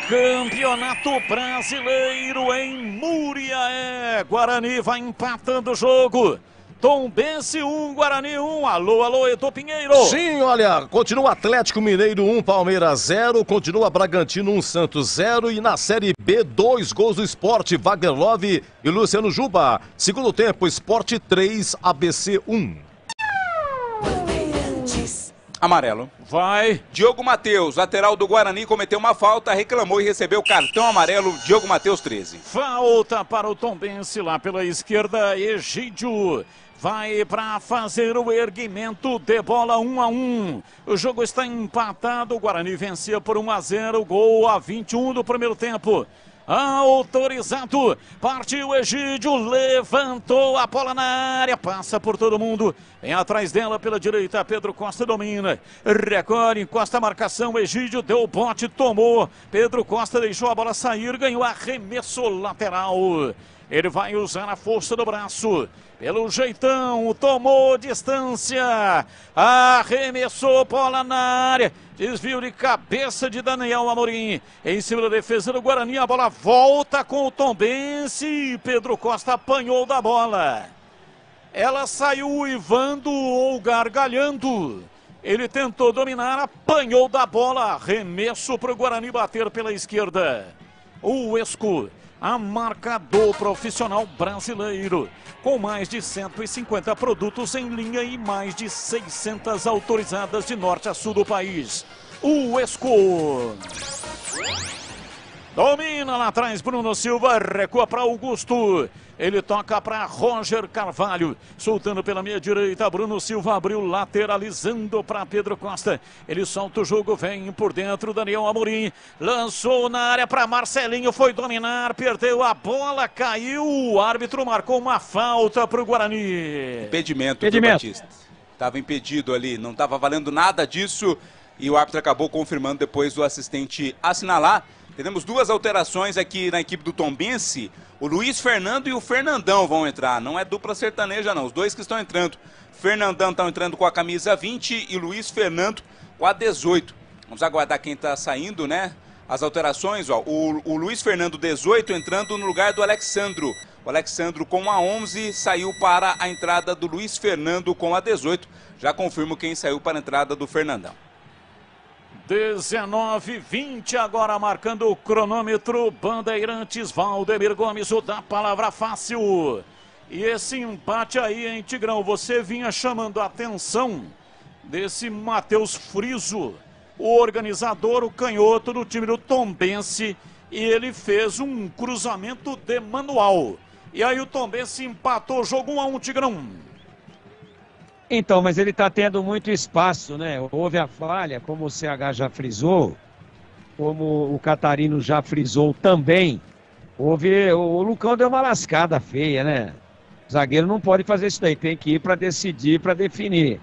Campeonato Brasileiro em Muriaé. Guarani vai empatando o jogo. Tombense 1, Guarani 1. Alô, Edu Pinheiro. Sim, olha, continua Atlético Mineiro 1, Palmeiras 0. Continua Bragantino 1, Santos 0. E na Série B, 2 gols do Sport, Wagner Love e Luciano Juba. Segundo tempo, Sport 3, ABC 1. Amarelo. Vai. Diogo Matheus, lateral do Guarani, cometeu uma falta, reclamou e recebeu cartão amarelo. Diogo Matheus, 13. Falta para o Tombense lá pela esquerda. Egídio vai para fazer o erguimento de bola 1-1. O jogo está empatado. O Guarani vencia por 1-0. Gol a 21 do primeiro tempo. Autorizado, partiu Egídio, levantou a bola na área, passa por todo mundo, vem atrás dela pela direita, Pedro Costa domina, recolhe, encosta a marcação, Egídio deu o bote, tomou, Pedro Costa deixou a bola sair, ganhou arremesso lateral, ele vai usar a força do braço, pelo jeitão, tomou distância, arremessou bola na área, desvio de cabeça de Daniel Amorim, em cima da defesa do Guarani, a bola volta com o Tombense, Pedro Costa apanhou da bola, ela saiu uivando ou gargalhando, ele tentou dominar, apanhou da bola, arremesso para o Guarani bater pela esquerda, o Esco, a marca do profissional brasileiro, com mais de 150 produtos em linha e mais de 600 autorizadas de norte a sul do país. O Esco. Domina lá atrás Bruno Silva, recua para Augusto. Ele toca para Roger Carvalho, soltando pela meia direita, Bruno Silva abriu, lateralizando para Pedro Costa. Ele solta o jogo, vem por dentro, Daniel Amorim, lançou na área para Marcelinho, foi dominar, perdeu a bola, caiu, o árbitro marcou uma falta para o Guarani. Impedimento. Batista. Estava impedido ali, não estava valendo nada disso e o árbitro acabou confirmando depois do assistente assinalar. Teremos duas alterações aqui na equipe do Tombense. O Luiz Fernando e o Fernandão vão entrar. Não é dupla sertaneja não, os dois que estão entrando. Fernandão está entrando com a camisa 20 e Luiz Fernando com a 18. Vamos aguardar quem está saindo, né? As alterações, ó. O Luiz Fernando 18 entrando no lugar do Alexandro. O Alexandro com a 11 saiu para a entrada do Luiz Fernando com a 18. Já confirmo quem saiu para a entrada do Fernandão. 19:20 agora marcando o cronômetro. Bandeirantes, Valdemir Gomes, o da palavra fácil. E esse empate aí, hein, Tigrão? Você vinha chamando a atenção desse Matheus Friso, o organizador, o canhoto do time do Tombense. E ele fez um cruzamento de manual. E aí o Tombense empatou o jogo 1-1, Tigrão. Então, mas ele está tendo muito espaço, né? Houve a falha, como o CH já frisou, como o Catarino já frisou também. O Lucão deu uma lascada feia, né? O zagueiro não pode fazer isso daí, tem que ir para decidir, para definir.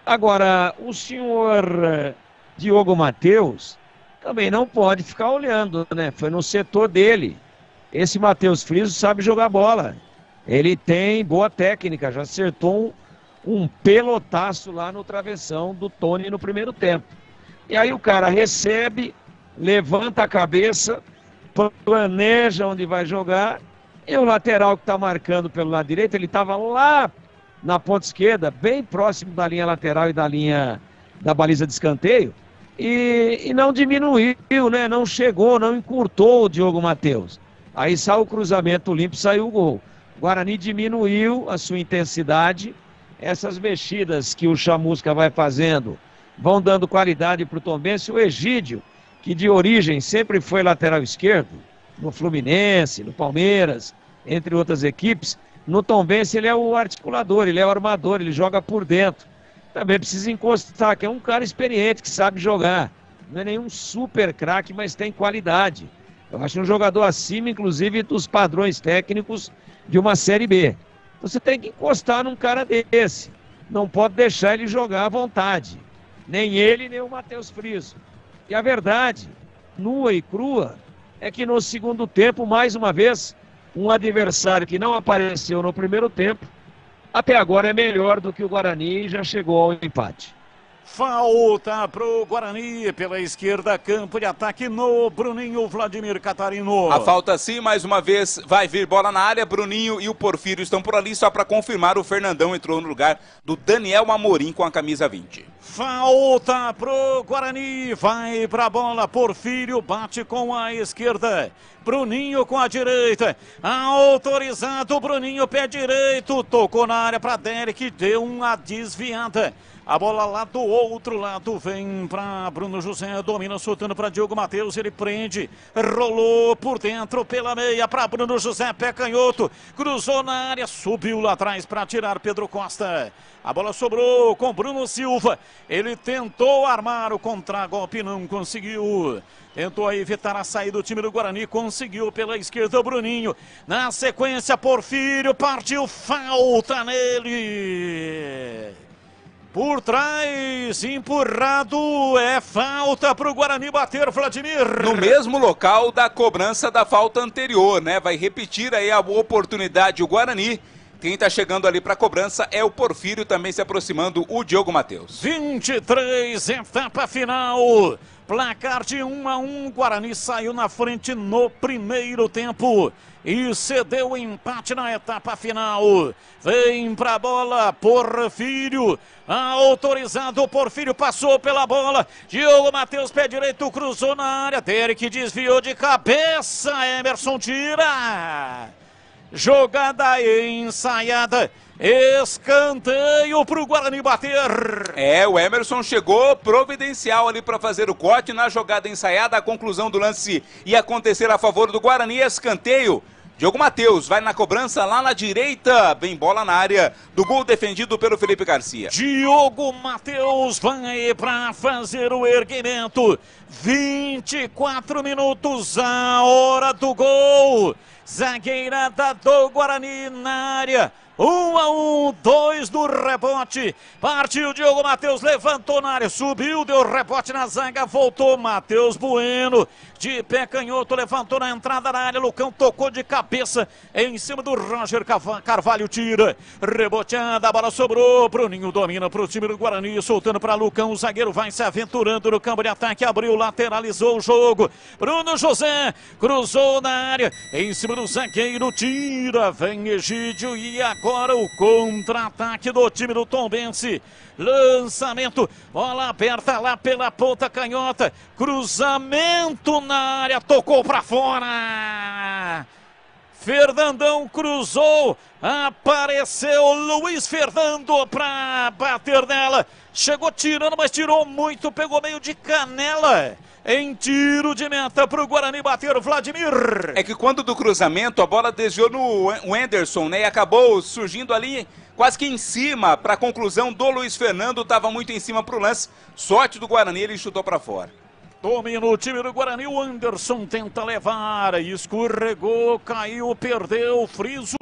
Agora, o senhor Diogo Matheus também não pode ficar olhando, né? Foi no setor dele. Esse Matheus Friso sabe jogar bola. Ele tem boa técnica, já acertou um pelotaço lá no travessão do Tony no primeiro tempo. E aí o cara recebe, levanta a cabeça, planeja onde vai jogar, e o lateral que está marcando pelo lado direito, ele estava lá na ponta esquerda, bem próximo da linha lateral e da linha da baliza de escanteio, e não diminuiu, né? Não chegou, não encurtou o Diogo Matheus. Aí saiu o cruzamento limpo, saiu o gol. O Guarani diminuiu a sua intensidade. Essas mexidas que o Chamusca vai fazendo vão dando qualidade para o Tombense. O Egídio, que de origem sempre foi lateral esquerdo, no Fluminense, no Palmeiras, entre outras equipes, no Tombense ele é o articulador, ele é o armador, ele joga por dentro. Também precisa encostar, que é um cara experiente, que sabe jogar. Não é nenhum super craque, mas tem qualidade. Eu acho um jogador acima, inclusive, dos padrões técnicos de uma Série B. Você tem que encostar num cara desse. Não pode deixar ele jogar à vontade. Nem ele, nem o Matheus Friso. E a verdade, nua e crua, é que no segundo tempo, mais uma vez, um adversário que não apareceu no primeiro tempo, até agora é melhor do que o Guarani e já chegou ao empate. Falta pro Guarani pela esquerda, campo de ataque no Bruninho, Vladimir Catarino. A falta sim, mais uma vez vai vir bola na área, Bruninho e o Porfírio estão por ali, só para confirmar, o Fernandão entrou no lugar do Daniel Amorim com a camisa 20. Falta pro Guarani, vai pra bola, Porfírio bate com a esquerda, Bruninho com a direita, autorizado, Bruninho pé direito, tocou na área pra Derek, deu uma desviada. A bola lá do outro lado vem para Bruno José, domina soltando para Diogo Matheus, ele prende, rolou por dentro pela meia para Bruno José, pé canhoto, cruzou na área, subiu lá atrás para tirar Pedro Costa. A bola sobrou com Bruno Silva, ele tentou armar o contragolpe, não conseguiu. Tentou aí evitar a saída do time do Guarani, conseguiu pela esquerda o Bruninho. Na sequência, Porfírio partiu, falta nele. Por trás, empurrado, é falta para o Guarani bater, Vladimir. No mesmo local da cobrança da falta anterior, né? Vai repetir aí a oportunidade o Guarani. Quem tá chegando ali para cobrança é o Porfírio, também se aproximando o Diogo Matheus. 23, etapa final. Placar de 1-1, Guarani saiu na frente no primeiro tempo e cedeu o empate na etapa final. Vem pra bola, Porfírio, autorizado, Porfírio passou pela bola, Diogo Matheus, pé direito, cruzou na área, Derek desviou de cabeça, Emerson tira. Jogada ensaiada, escanteio para o Guarani bater. É, o Emerson chegou providencial ali para fazer o corte na jogada ensaiada. A conclusão do lance ia acontecer a favor do Guarani, escanteio. Diogo Matheus vai na cobrança lá na direita, vem bola na área do gol defendido pelo Felipe Garcia. Diogo Matheus vai para fazer o erguimento. 24 minutos, a hora do gol. Zagueirada do Guarani na área. 1-1, 2 do rebote. Partiu Diogo Matheus, levantou na área, subiu, deu rebote na zaga, voltou Matheus Bueno. De pé canhoto, levantou na entrada da área, Lucão tocou de cabeça em cima do Roger Carvalho, tira. Reboteada, a bola sobrou, Bruninho domina para o time do Guarani, soltando para Lucão, o zagueiro vai se aventurando no campo de ataque, abriu, lateralizou o jogo. Bruno José cruzou na área, em cima do zagueiro, tira, vem Egídio e agora o contra-ataque do time do Tombense. Lançamento, bola aberta lá pela ponta canhota, cruzamento na área, tocou para fora. Fernandão cruzou, apareceu Luiz Fernando para bater nela. Chegou tirando, mas tirou muito, pegou meio de canela. Em tiro de meta para o Guarani bater o Vladimir. É que quando do cruzamento a bola desviou no Wenderson, né? E acabou surgindo ali quase que em cima para a conclusão do Luiz Fernando. Estava muito em cima para o lance. Sorte do Guarani, ele chutou para fora. Domina o time do Guarani, o Anderson tenta levar, escorregou, caiu, perdeu, Friso,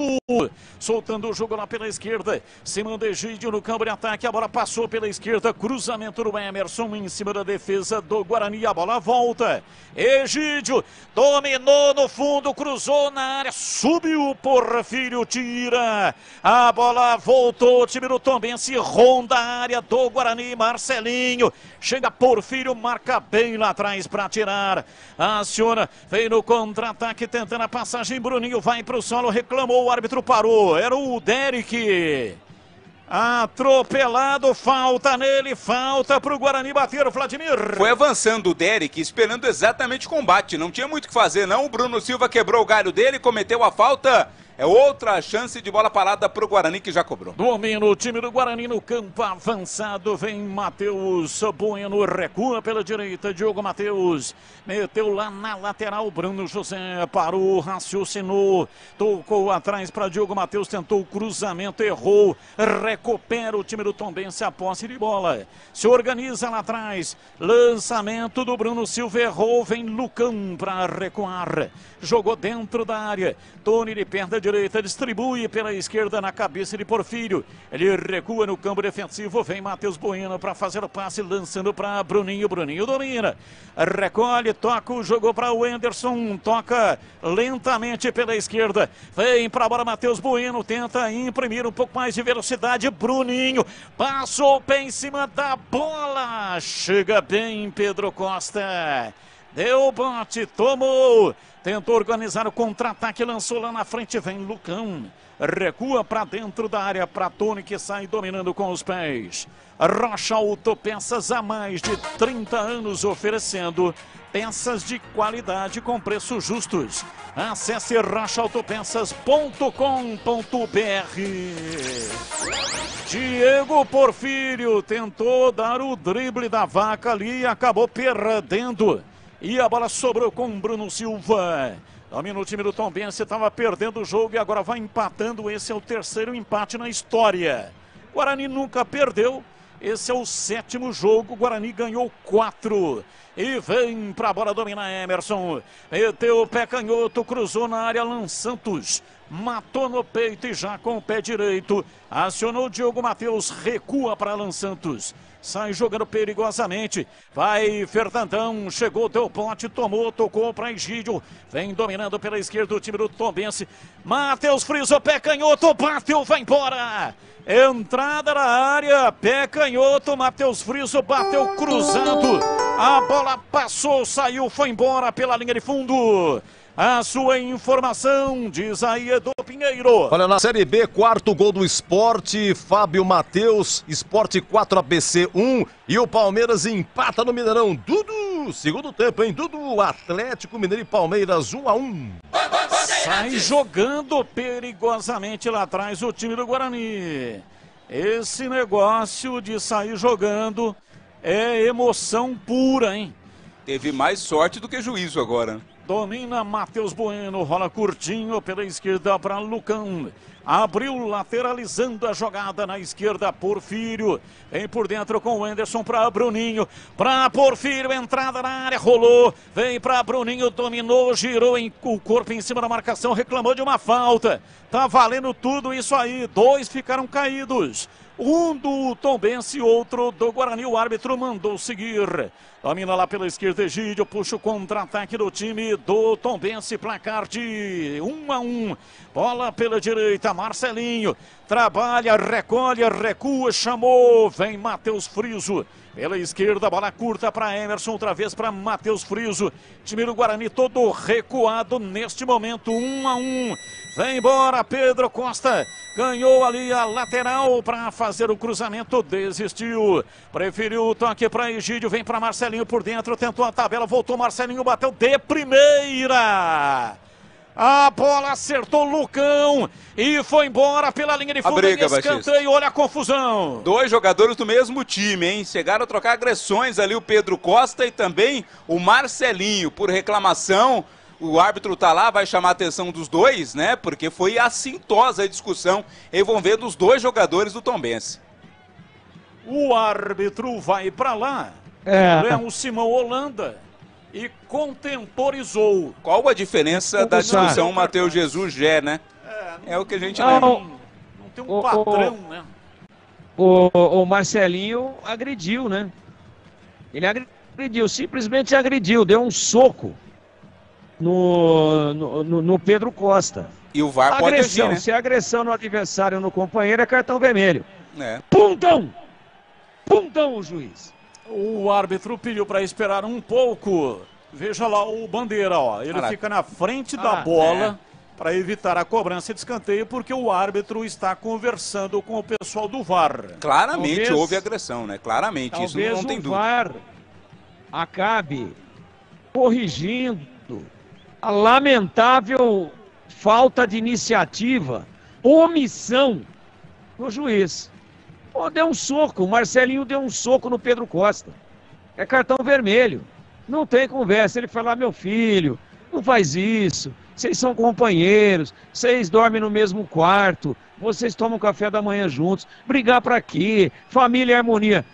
soltando o jogo lá pela esquerda, se manda Egídio no campo de ataque, a bola passou pela esquerda, cruzamento do Emerson em cima da defesa do Guarani, a bola volta, Egídio dominou no fundo, cruzou na área, subiu, Porfírio tira, a bola voltou, o time do Tombense ronda a área do Guarani, Marcelinho, chega Porfírio, marca bem lá atrás para tirar, aciona, veio no contra-ataque tentando a passagem, Bruninho vai para o solo, reclamou, o árbitro parou, era o Derek, atropelado, falta nele, falta para o Guarani bater o Vladimir. Foi avançando o Derek, esperando exatamente o combate, não tinha muito o que fazer não, o Bruno Silva quebrou o galho dele, cometeu a falta. É outra chance de bola parada para o Guarani que já cobrou. Domina o time do Guarani no campo avançado. Vem Matheus Bueno, recua pela direita. Diogo Matheus meteu lá na lateral. Bruno José parou, raciocinou. Tocou atrás para Diogo Matheus. Tentou o cruzamento, errou. Recupera o time do Tombense a posse de bola. Se organiza lá atrás. Lançamento do Bruno Silva, errou. Vem Lucão para recuar. Jogou dentro da área. Tony de perna direita, distribui pela esquerda na cabeça de Porfírio. Ele recua no campo defensivo, vem Matheus Bueno para fazer o passe, lançando para Bruninho. Bruninho domina, recolhe, toca o jogo para o Wenderson, toca lentamente pela esquerda, vem para a bola Matheus Bueno, tenta imprimir um pouco mais de velocidade. Bruninho passou o pé em cima da bola, chega bem Pedro Costa. deu bote, tomou, tentou organizar o contra-ataque, lançou lá na frente, vem Lucão, recua para dentro da área para Tony, que sai dominando com os pés. Rocha Autopeças, há mais de 30 anos oferecendo peças de qualidade com preços justos. Acesse rochaautopeças.com.br. Diego Porfírio tentou dar o drible da vaca ali e acabou perdendo. E a bola sobrou com Bruno Silva. Domina o time do Tombense, estava perdendo o jogo e agora vai empatando. Esse é o terceiro empate na história. Guarani nunca perdeu. Esse é o 7º jogo, o Guarani ganhou 4. E vem pra bola dominar Emerson. Meteu o pé canhoto, cruzou na área, Alan Santos. Matou no peito e já com o pé direito. Acionou o Diogo Matheus, recua para Alan Santos. Sai jogando perigosamente. Vai Fernandão, chegou, deu pote, tomou, tocou para Egídio. Vem dominando pela esquerda o time do Tombense. Matheus frisou, pé canhoto, bateu, vai embora. Entrada na área, pé canhoto, Matheus Friso bateu cruzado. A bola passou, saiu, foi embora pela linha de fundo. A sua informação, diz aí Edu Pinheiro. Olha, na Série B, 4º gol do Sport, Fábio Matheus, Sport 4, ABC 1. E o Palmeiras empata no Mineirão. Dudu, segundo tempo, hein? Dudu, Atlético Mineiro e Palmeiras 1-1. Sai jogando perigosamente lá atrás o time do Guarani. Esse negócio de sair jogando é emoção pura, hein? Teve mais sorte do que juízo agora. Domina Matheus Bueno, rola curtinho pela esquerda para Lucão. Abriu, lateralizando a jogada na esquerda, Porfírio. Vem por dentro com o Anderson para Bruninho. Para Porfírio, entrada na área, rolou. Vem para Bruninho, dominou, girou o corpo em cima da marcação, reclamou de uma falta. Tá valendo tudo isso aí. 2 ficaram caídos. Um do Tombense e outro do Guarani. O árbitro mandou seguir. Domina lá pela esquerda, Egídio, puxa o contra-ataque do time do Tombense, placar de 1-1. Bola pela direita, Marcelinho, trabalha, recolhe, recua, chamou, vem Matheus Friso. Pela esquerda, bola curta para Emerson, outra vez para Matheus Friso. Time do Guarani todo recuado neste momento, 1-1. Vem embora Pedro Costa, ganhou ali a lateral para fazer o cruzamento, desistiu. Preferiu o toque para Egídio, vem para Marcelinho por dentro, tentou a tabela, voltou Marcelinho, bateu de primeira. A bola acertou Lucão e foi embora pela linha de fundo. Escanteio, olha a confusão. 2 jogadores do mesmo time, hein? Chegaram a trocar agressões ali, o Pedro Costa e também o Marcelinho, por reclamação. O árbitro tá lá, vai chamar a atenção dos dois, né? Porque foi assintosa a discussão envolvendo os 2 jogadores do Tombense. O árbitro vai para lá. O Simão Holanda. E contemporizou. Qual a diferença da discussão Matheus Jesus Gé, né? É o que a gente lembra. Não tem um padrão, né? O Marcelinho agrediu, né? Ele agrediu, simplesmente agrediu, deu um soco no Pedro Costa. E o VAR pode agir, né? Se a agressão no adversário no companheiro é cartão vermelho. É. Puntão o juiz. O árbitro pediu para esperar um pouco. Veja lá o Bandeira, ó. Ele fica na frente da bola para evitar a cobrança de escanteio, porque o árbitro está conversando com o pessoal do VAR. Claramente houve agressão, né? Claramente, isso não tem dúvida. O VAR acabe corrigindo a lamentável falta de iniciativa, omissão do juiz. Deu um soco, o Marcelinho deu um soco no Pedro Costa. É cartão vermelho. Não tem conversa. Ele fala, meu filho, não faz isso. Vocês são companheiros, vocês dormem no mesmo quarto, vocês tomam café da manhã juntos. Brigar pra quê? Família e harmonia.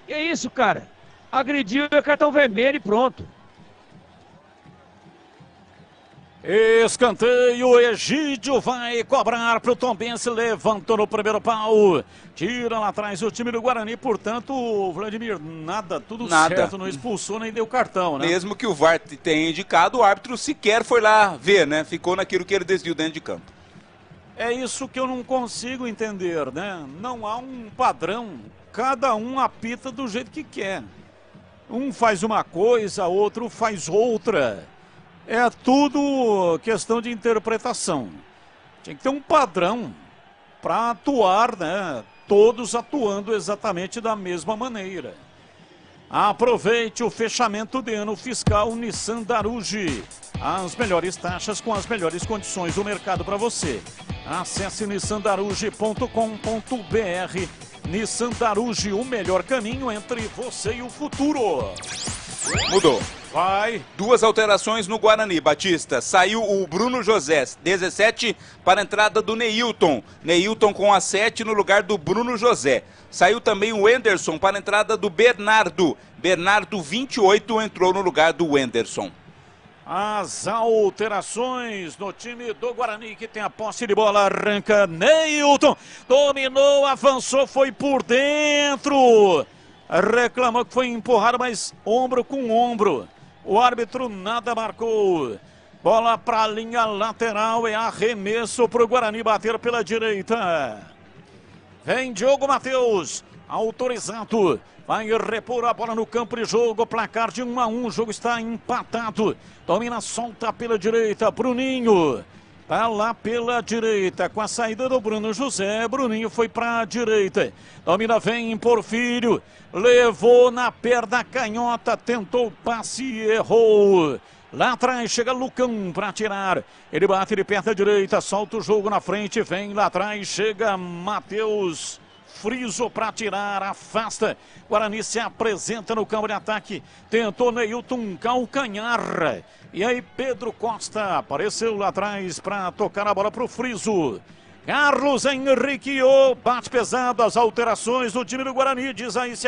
Que é isso, cara? Agrediu, é cartão vermelho e pronto. Escanteio, Egídio vai cobrar para o Tombense, levantou no primeiro pau, tira lá atrás o time do Guarani, portanto, o Vladimir, tudo certo, não expulsou nem deu cartão, né? Mesmo que o VAR tenha indicado, o árbitro sequer foi lá ver, né? Ficou naquilo que ele decidiu dentro de campo. É isso que eu não consigo entender, né? Não há um padrão, cada um apita do jeito que quer. Um faz uma coisa, outro faz outra. É tudo questão de interpretação. Tem que ter um padrão para atuar, né? Todos atuando exatamente da mesma maneira. Aproveite o fechamento de ano fiscal Nissan Daruge. As melhores taxas com as melhores condições do mercado para você. Acesse nissandaruge.com.br. Nissan Daruge, o melhor caminho entre você e o futuro. Mudou. Vai. 2 alterações no Guarani, Batista. Saiu o Bruno José, 17, para a entrada do Neilton. Neilton com a 7 no lugar do Bruno José. Saiu também o Wenderson para a entrada do Bernardo. Bernardo, 28, entrou no lugar do Wenderson. As alterações no time do Guarani, que tem a posse de bola, arranca Neilton, dominou, avançou, foi por dentro, reclamou que foi empurrado, mas ombro com ombro, o árbitro nada marcou. Bola para a linha lateral, é arremesso para o Guarani bater pela direita. Vem Diogo Matheus, autorizado. Vai repor a bola no campo de jogo, placar de 1-1, o jogo está empatado. Domina, solta pela direita, Bruninho. Tá lá pela direita, com a saída do Bruno José, Bruninho foi para a direita. Domina, vem Porfírio, levou na perna canhota, tentou o passe e errou. Lá atrás chega Lucão para tirar. Ele bate de perna direita, solta o jogo na frente, vem lá atrás, chega Matheus Friso para tirar, afasta. Guarani se apresenta no campo de ataque. Tentou Neilton, calcanhar. E aí Pedro Costa apareceu lá atrás para tocar a bola para o Friso. Carlos Henrique, bate pesado, as alterações do time do Guarani, diz a ICH.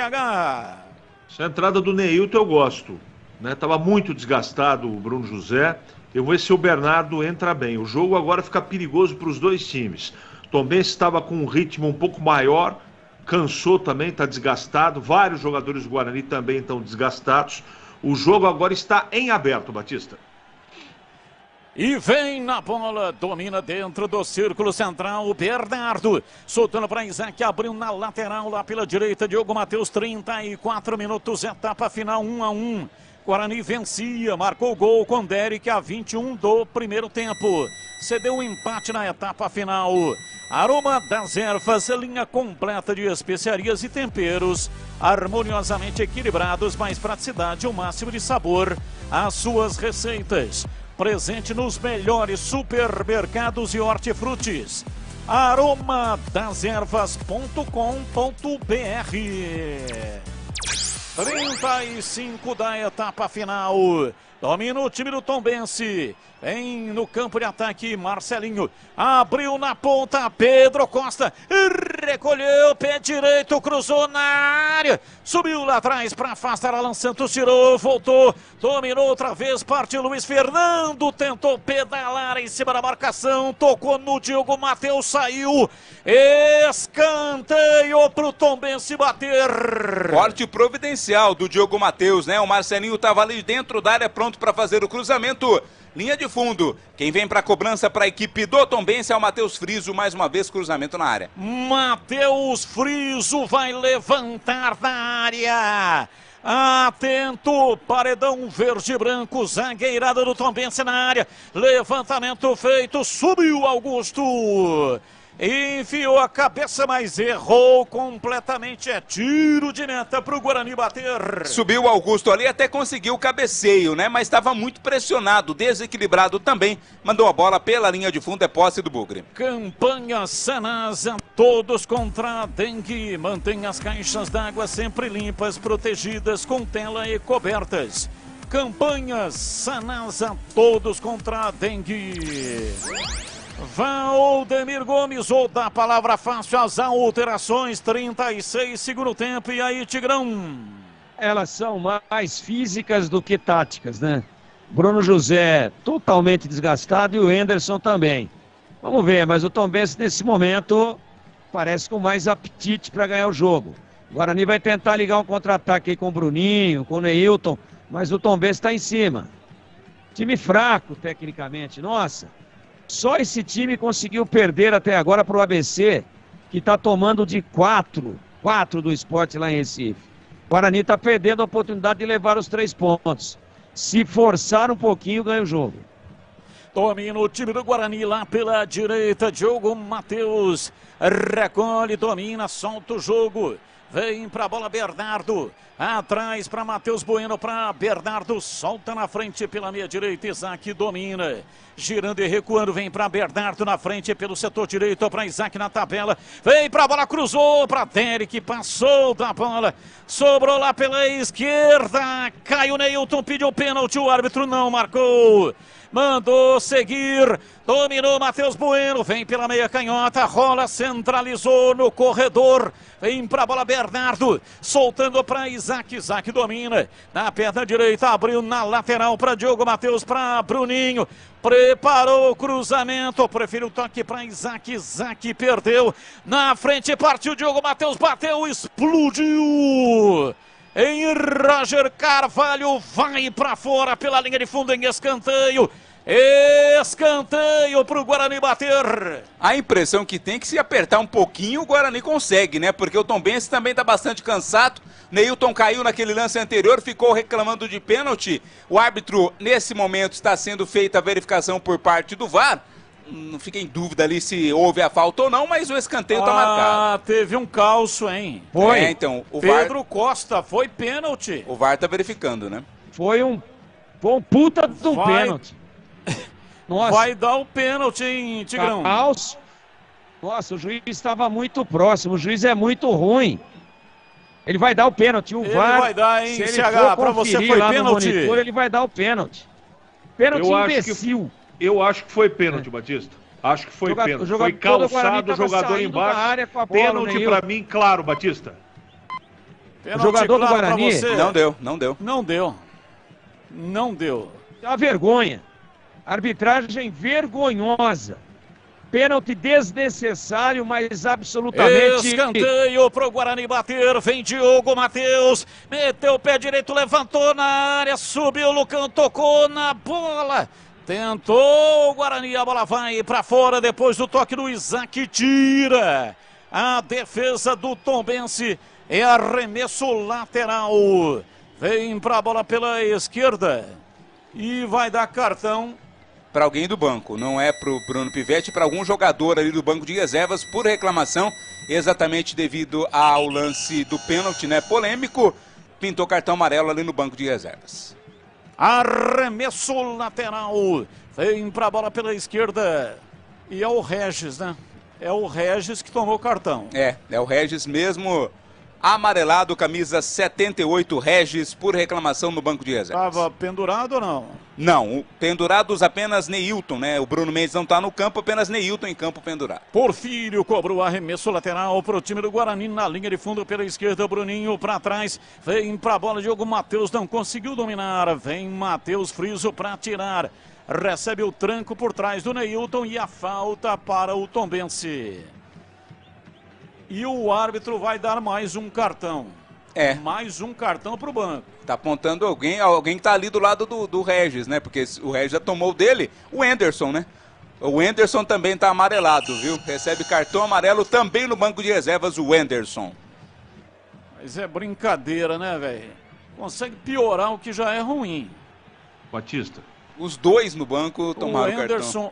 Essa entrada do Neilton eu gosto. Estava muito desgastado o Bruno José. Eu vou ver se o Bernardo entra bem. O jogo agora fica perigoso para os dois times. Tombense estava com um ritmo um pouco maior, cansou também, está desgastado. Vários jogadores do Guarani também estão desgastados. O jogo agora está em aberto, Batista. E vem na bola, domina dentro do círculo central, o Bernardo, soltando para Isaac, abriu na lateral lá pela direita, Diogo Matheus, 34 minutos, etapa final, 1-1. Guarani vencia, marcou gol com Derek a 21 do primeiro tempo. Cedeu um empate na etapa final. Aroma das Ervas, linha completa de especiarias e temperos, harmoniosamente equilibrados, mais praticidade, o máximo de sabor às suas receitas. Presente nos melhores supermercados e hortifrutis. aromadeservas.com.br. 35 da etapa final. Domina o time do Tombense. Vem no campo de ataque, Marcelinho. Abriu na ponta, Pedro Costa. Recolheu, pé direito, cruzou na área. Subiu lá atrás para afastar, Alan Santos tirou, voltou. Dominou outra vez, partiu Luiz Fernando. Tentou pedalar em cima da marcação. Tocou no Diogo Matheus, saiu. Escanteio pro Tombense bater. Corte providencial do Diogo Matheus, né? O Marcelinho estava ali dentro da área, pronto para fazer o cruzamento. Linha de fundo. Quem vem para a cobrança para a equipe do Tombense é o Matheus Friso. Mais uma vez, cruzamento na área. Matheus Friso vai levantar da área. Atento, paredão verde e branco, zagueirada do Tombense na área. Levantamento feito, subiu Augusto. Enfiou a cabeça, mas errou completamente. É tiro de meta para o Guarani bater. Subiu o Augusto ali, até conseguiu o cabeceio, né? Mas estava muito pressionado, desequilibrado também. Mandou a bola pela linha de fundo, é posse do Bugre. Campanha Sanasa, todos contra a dengue. Mantenha as caixas d'água sempre limpas, protegidas com tela e cobertas. Campanha Sanasa, todos contra a dengue. Valdemir Gomes, ou da palavra fácil, as alterações, 36 segundo tempo, e aí Tigrão? Elas são mais físicas do que táticas, né? Bruno José totalmente desgastado e o Henderson também. Vamos ver, mas o Tombense nesse momento parece com mais apetite para ganhar o jogo. O Guarani vai tentar ligar um contra-ataque aí com o Bruninho, com o Neilton, mas o Tombense está em cima. Time fraco tecnicamente, nossa. Só esse time conseguiu perder até agora para o ABC, que está tomando de 4 do Sport lá em Recife. O Guarani está perdendo a oportunidade de levar os 3 pontos. Se forçar um pouquinho, ganha o jogo. Domina o time do Guarani lá pela direita. Diogo Matheus recolhe, domina, solta o jogo. Vem pra bola Bernardo. Atrás para Matheus Bueno, para Bernardo. Solta na frente pela meia direita. Isaac domina. Girando e recuando. Vem para Bernardo na frente pelo setor direito. Para Isaac na tabela. Vem para a bola, cruzou para Derek. Passou da bola. Sobrou lá pela esquerda. Caiu Neilton, pediu pênalti. O árbitro não marcou. Mandou seguir, dominou Matheus Bueno, vem pela meia canhota, rola, centralizou no corredor, vem pra bola Bernardo, soltando para Isaac, Isaac domina, na perna direita, abriu na lateral para Diogo Matheus, para Bruninho, preparou o cruzamento, preferiu o toque para Isaac, Isaac perdeu, na frente partiu Diogo Matheus, bateu, explodiu! Em Roger Carvalho, vai para fora pela linha de fundo em escanteio. Escanteio para o Guarani bater. A impressão que tem é que se apertar um pouquinho o Guarani consegue, né? Porque o Tombense também está bastante cansado. Neilton caiu naquele lance anterior, ficou reclamando de pênalti. O árbitro, nesse momento, está sendo feita a verificação por parte do VAR. Não fica em dúvida ali se houve a falta ou não, mas o escanteio tá marcado. Ah, teve um calço, hein? Foi. Então, o Pedro VAR... Costa, foi pênalti. O VAR tá verificando, né? Foi um puta de um pênalti. Nossa. Vai dar o pênalti, hein, Tigrão? Calço. Nossa, o juiz estava muito próximo, o juiz é muito ruim. Ele vai dar o pênalti, o VAR... vai dar, hein, se ele CH, pra você foi pênalti? Monitor, ele vai dar o pênalti. Pênalti imbecil. Eu acho que foi pênalti, Batista. Acho que foi pênalti. Foi calçado o jogador embaixo. Área com a bola, pênalti pra mim, claro, Batista. O jogador do Guarani... Não deu, não deu. Não deu. Não deu. É uma vergonha. Arbitragem vergonhosa. Pênalti desnecessário, mas absolutamente... Escanteio pro Guarani bater, vem Diogo Matheus, meteu o pé direito, levantou na área, subiu, Lucão tocou na bola, tentou o Guarani, a bola vai pra fora depois do toque do Isaac, tira a defesa do Tombense, é arremesso lateral, vem pra bola pela esquerda e vai dar cartão para alguém do banco, não é para o Bruno Pivetti, para algum jogador ali do banco de reservas por reclamação, exatamente devido ao lance do pênalti, né, polêmico, pintou cartão amarelo ali no banco de reservas. Arremesso lateral, vem para a bola pela esquerda e é o Regis, né? É o Regis que tomou cartão. É o Regis mesmo, amarelado, camisa 78, Regis, por reclamação no banco de reservas. Estava pendurado ou não? Não, pendurados apenas Neilton, né? O Bruno Mendes não está no campo, apenas Neilton em campo pendurado. Porfírio cobrou arremesso lateral para o time do Guarani na linha de fundo pela esquerda, Bruninho para trás, vem para a bola, Diogo Matheus não conseguiu dominar, vem Matheus Friso para tirar, recebe o tranco por trás do Neilton e a falta para o Tombense. E o árbitro vai dar mais um cartão. Mais um cartão para o banco. Tá apontando alguém que tá ali do lado do Regis, né? Porque o Regis já tomou o dele, o Anderson, né? O Anderson também tá amarelado, viu? Recebe cartão amarelo também no banco de reservas, o Anderson. Mas é brincadeira, né, velho? Consegue piorar o que já é ruim. Batista. Os dois no banco tomaram cartão.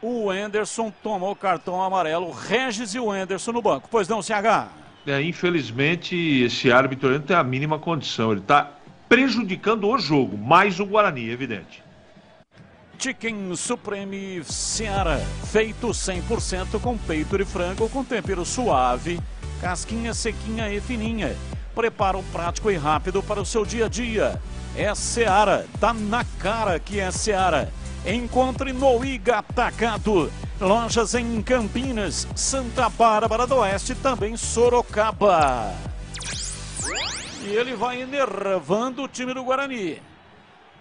O Anderson tomou cartão amarelo, o Regis e o Anderson no banco. Pois não, CH? Infelizmente, esse árbitro não tem a mínima condição. Ele está prejudicando o jogo, mais o Guarani, evidente. Chicken Supreme Seara, feito 100% com peito de frango com tempero suave, casquinha sequinha e fininha. Preparo prático e rápido para o seu dia a dia. É Seara, tá na cara que é Seara. Encontre no Iga Atacado, lojas em Campinas, Santa Bárbara do Oeste, também Sorocaba. E ele vai enervando o time do Guarani.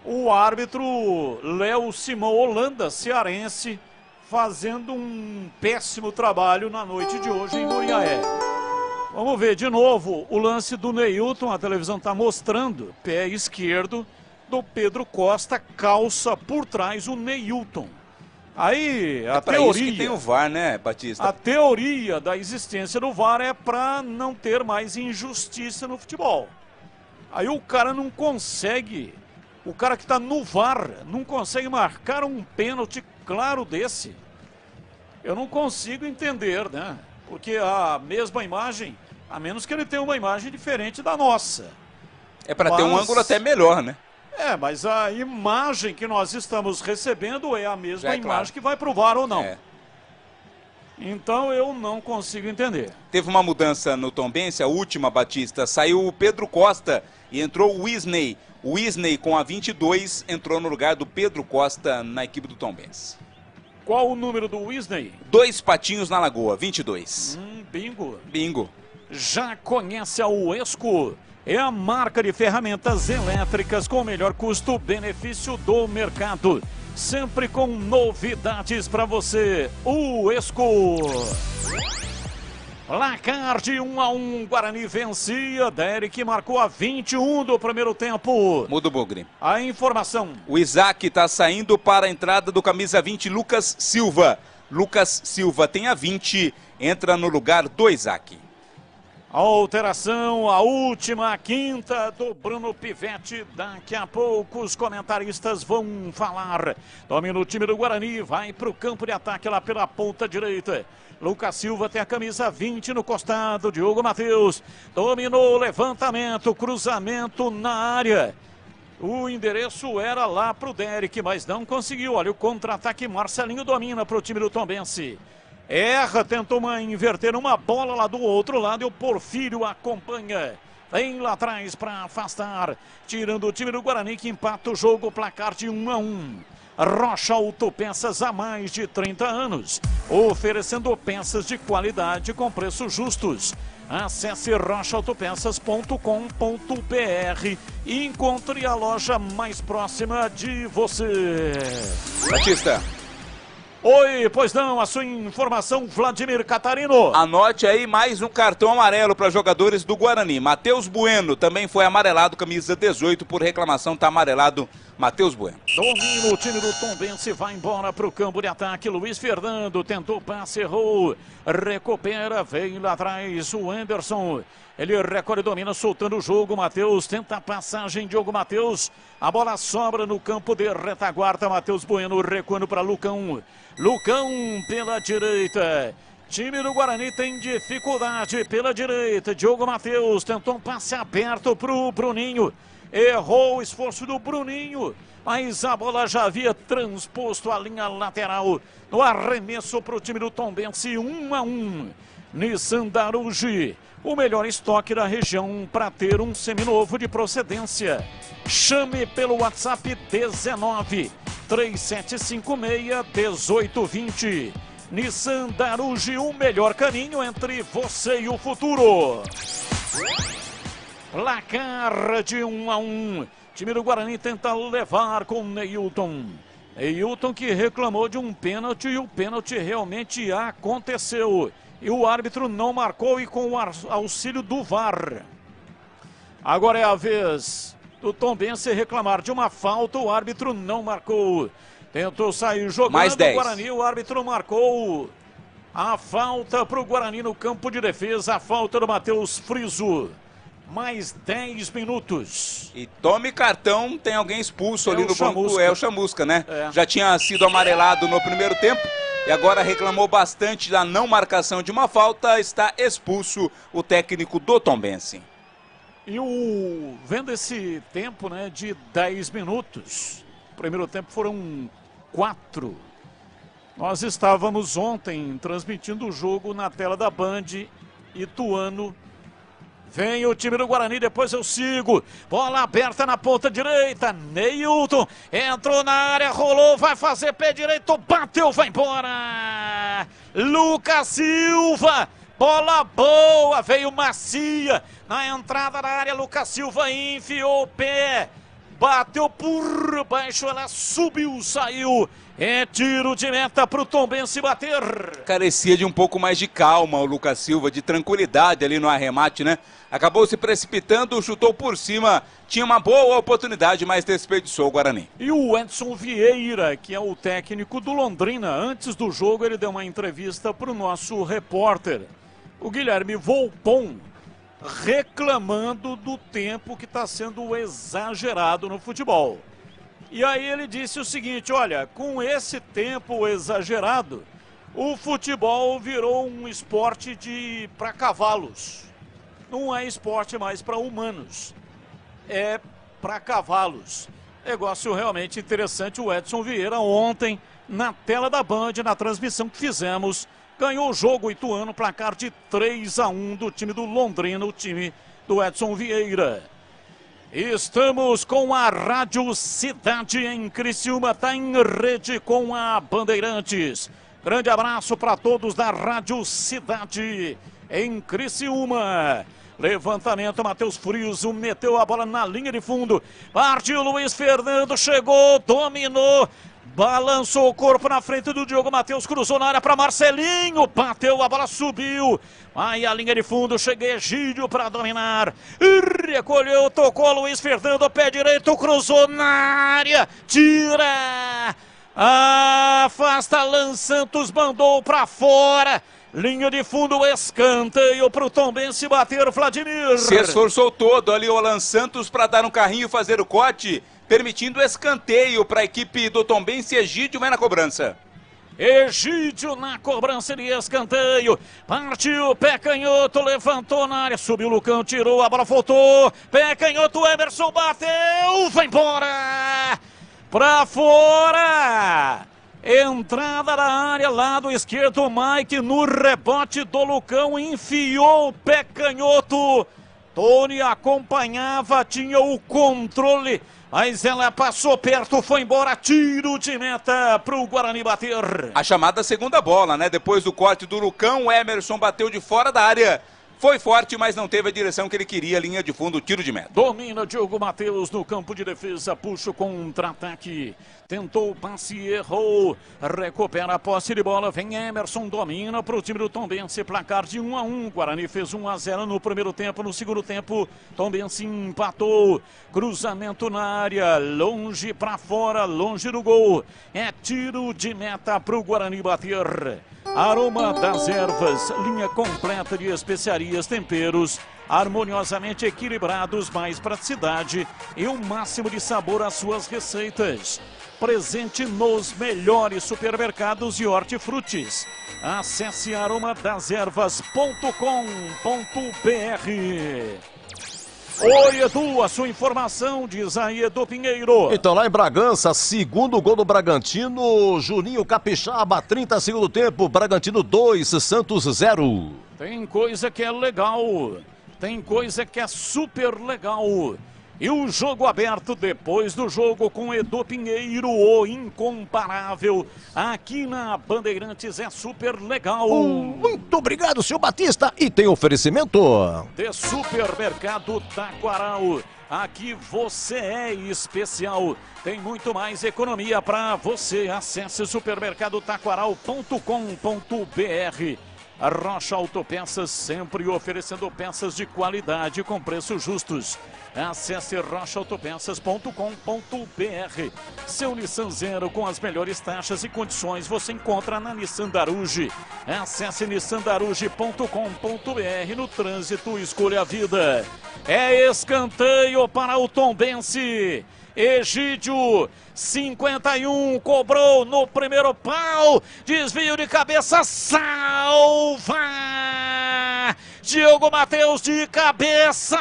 O árbitro Léo Simão Holanda, cearense, fazendo um péssimo trabalho na noite de hoje em Muriaé. Vamos ver de novo o lance do Neilton, a televisão está mostrando, pé esquerdo do Pedro Costa, calça por trás o Neilton. Aí a teoria, isso que tem o VAR, né, Batista? A teoria da existência do VAR é para não ter mais injustiça no futebol. Aí o cara não consegue, o cara que está no VAR, não consegue marcar um pênalti claro desse. Eu não consigo entender, né? Porque a mesma imagem, a menos que ele tenha uma imagem diferente da nossa. É para ter um ângulo até melhor, né? Mas a imagem que nós estamos recebendo é a mesma imagem claro. que vai pro VAR ou não. Então eu não consigo entender. Teve uma mudança no Tombense, a última, Batista. Saiu o Pedro Costa e entrou o Wisney. O Wisney, com a 22, entrou no lugar do Pedro Costa na equipe do Tombense. Qual o número do Wisney? 2 patinhos na Lagoa, 22. Bingo. Bingo. Já conhece a Uesco? É a marca de ferramentas elétricas com o melhor custo-benefício do mercado. Sempre com novidades para você. Uesco. Placar de 1-1, Guarani vencia, Derek marcou a 21 do primeiro tempo. Muda o Bugre. A informação. O Isaac está saindo para a entrada do camisa 20, Lucas Silva. Lucas Silva tem a 20, entra no lugar do Isaac. A alteração, a última, a quinta do Bruno Pivetti. Daqui a pouco os comentaristas vão falar. Domina o time do Guarani, vai para o campo de ataque lá pela ponta direita. Lucas Silva tem a camisa 20 no costado. Diogo Matheus dominou, levantamento, cruzamento na área. O endereço era lá para o Derek, mas não conseguiu. Olha o contra-ataque, Marcelinho domina para o time do Tombense. Erra, tentou inverter uma bola lá do outro lado e o Porfírio acompanha. Vem lá atrás para afastar, tirando o time do Guarani que empata o jogo, placar de 1-1. Rocha Autopeças há mais de 30 anos, oferecendo peças de qualidade com preços justos. Acesse rochaautopeças.com.br e encontre a loja mais próxima de você. Batista. Oi, pois não, a sua informação, Vladimir Catarino. Anote aí mais um cartão amarelo para jogadores do Guarani. Matheus Bueno também foi amarelado, camisa 18, por reclamação, está amarelado Matheus Bueno. Domina o time do Tombense, vai embora para o campo de ataque. Luiz Fernando tentou passe, errou, recupera, vem lá atrás o Anderson. Ele recolhe, domina, soltando o jogo. Matheus tenta a passagem, Diogo Matheus. A bola sobra no campo de retaguarda. Matheus Bueno recuando para Lucão. Lucão pela direita. Time do Guarani tem dificuldade pela direita. Diogo Matheus tentou um passe aberto para o Bruninho. Errou o esforço do Bruninho, mas a bola já havia transposto a linha lateral. No arremesso para o time do Tombense, 1-1. Nissan Darugi, o melhor estoque da região para ter um seminovo de procedência. Chame pelo WhatsApp 19 3756 1820. Nissan Darugi, o melhor caminho entre você e o futuro. Placar de 1-1. Time do Guarani tenta levar com Neilton. Neilton que reclamou de um pênalti e o pênalti realmente aconteceu. E o árbitro não marcou e com o auxílio do VAR. Agora é a vez do Tombense reclamar de uma falta, o árbitro não marcou. Tentou sair jogando mais 10. O Guarani, o árbitro marcou a falta para o Guarani no campo de defesa, a falta do Matheus Friso. Mais 10 minutos. E tome cartão, tem alguém expulso ali no banco, é o Chamusca, né? Já tinha sido amarelado no primeiro tempo e agora reclamou bastante da não marcação de uma falta, está expulso o técnico do Tombense. E vendo esse tempo, né, de 10 minutos, primeiro tempo foram 4. Nós estávamos ontem transmitindo o jogo na tela da Band, Ituano. Vem o time do Guarani, depois eu sigo. Bola aberta na ponta direita. Neilton entrou na área, rolou, vai fazer pé direito, bateu, vai embora. Lucas Silva, bola boa, veio macia. Na entrada da área, Lucas Silva enfiou o pé. Bateu por baixo, ela subiu, saiu. É tiro de meta para o Tombense bater. Carecia de um pouco mais de calma o Lucas Silva, de tranquilidade ali no arremate, né? Acabou se precipitando, chutou por cima. Tinha uma boa oportunidade, mas desperdiçou o Guarani. E o Edson Vieira, que é o técnico do Londrina, antes do jogo ele deu uma entrevista para o nosso repórter, o Guilherme Volpon. reclamando do tempo que está sendo exagerado no futebol. E aí ele disse o seguinte, olha, com esse tempo exagerado, o futebol virou um esporte para cavalos. Não é esporte mais para humanos, é para cavalos. Negócio realmente interessante. O Edson Vieira ontem, na tela da Band, na transmissão que fizemos, ganhou o jogo Ituano, placar de 3-1 do time do Londrina, o time do Edson Vieira. Estamos com a Rádio Cidade em Criciúma, está em rede com a Bandeirantes. Grande abraço para todos da Rádio Cidade em Criciúma. Levantamento, Matheus Friso meteu a bola na linha de fundo. Partiu Luiz Fernando, chegou, dominou. Balançou o corpo na frente do Diogo Matheus, cruzou na área para Marcelinho, bateu, a bola subiu. Aí a linha de fundo, chega Egídio para dominar. Recolheu, tocou Luiz Fernando, pé direito, cruzou na área, tira. Afasta, Alan Santos mandou para fora. Linha de fundo, escanteio para o Tombense bater, Vladimir. Se esforçou todo ali o Alan Santos para dar um carrinho e fazer o corte, permitindo escanteio para a equipe do Tombense. Egídio vai na cobrança. Egídio na cobrança de escanteio. Partiu, pé canhoto, levantou na área, subiu o Lucão, tirou, a bola voltou. Pé canhoto, Emerson bateu, vai embora. Pra fora. Entrada da área, lado esquerdo, Mike no rebote do Lucão, enfiou o pé canhoto. Tony acompanhava, tinha o controle, mas ela passou perto, foi embora, tiro de meta para o Guarani bater. A chamada segunda bola, né? Depois do corte do Lucão, o Emerson bateu de fora da área. Foi forte, mas não teve a direção que ele queria, linha de fundo, tiro de meta. Domina Diogo Matheus no campo de defesa, puxa o contra-ataque. Tentou o passe, errou. Recupera a posse de bola, vem Emerson, domina para o time do Tombense, placar de 1-1. Guarani fez 1-0 no primeiro tempo, no segundo tempo, Tombense empatou. Cruzamento na área, longe para fora, longe do gol. É tiro de meta para o Guarani bater. Aroma das Ervas, linha completa de especiarias, temperos, harmoniosamente equilibrados, mais praticidade e o máximo de sabor às suas receitas. Presente nos melhores supermercados e hortifrutis. Acesse aromadas-ervas.com.br. Oi, Edu, a sua informação, diz aí Edu Pinheiro. Então, lá em Bragança, segundo gol do Bragantino, Juninho Capixaba, 30 segundo tempo, Bragantino 2, Santos 0. Tem coisa que é legal, tem coisa que é super legal. E o jogo aberto depois do jogo com Edu Pinheiro, o incomparável, aqui na Bandeirantes é super legal. Muito obrigado, senhor Batista. E tem oferecimento de Supermercado Taquaral. Aqui você é especial. Tem muito mais economia para você. Acesse supermercadotaquaral.com.br. A Rocha Autopeças, sempre oferecendo peças de qualidade com preços justos. Acesse rochaautopeças.com.br. Seu Nissan Zero com as melhores taxas e condições você encontra na Nissan Daruge. Acesse nissandaruge.com.br. No trânsito, escolha a vida. É escanteio para o Tombense. Egídio, 51, cobrou no primeiro pau, desvio de cabeça, salva! Diogo Matheus de cabeça,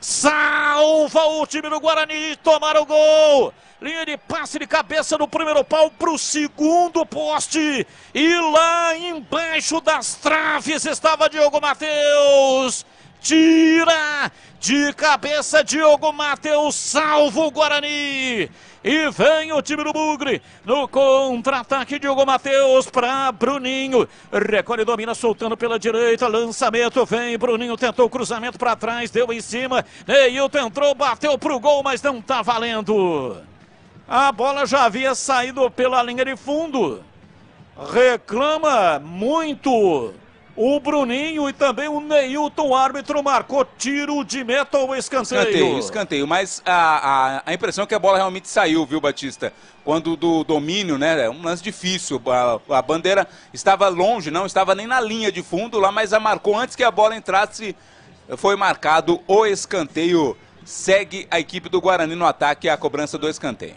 salva o time do Guarani, tomaram o gol! Linha de passe de cabeça no primeiro pau para o segundo poste, e lá embaixo das traves estava Diogo Matheus, tira! De cabeça, Diogo Matheus salva o Guarani. E vem o time do Bugre. No contra-ataque, Diogo Matheus para Bruninho. Recolhe, domina, soltando pela direita. Lançamento, vem. Bruninho tentou o cruzamento para trás. Deu em cima. Neilton entrou, bateu pro gol, mas não tá valendo. A bola já havia saído pela linha de fundo. Reclama muito o Bruninho e também o Neilton. O árbitro marcou tiro de meta ou escanteio. Escanteio, mas a impressão é que a bola realmente saiu, viu, Batista? Quando do domínio, né, é um lance difícil, a bandeira estava longe, não estava nem na linha de fundo lá, mas a marcou antes que a bola entrasse foi marcado o escanteio. Segue a equipe do Guarani no ataque, a cobrança do escanteio.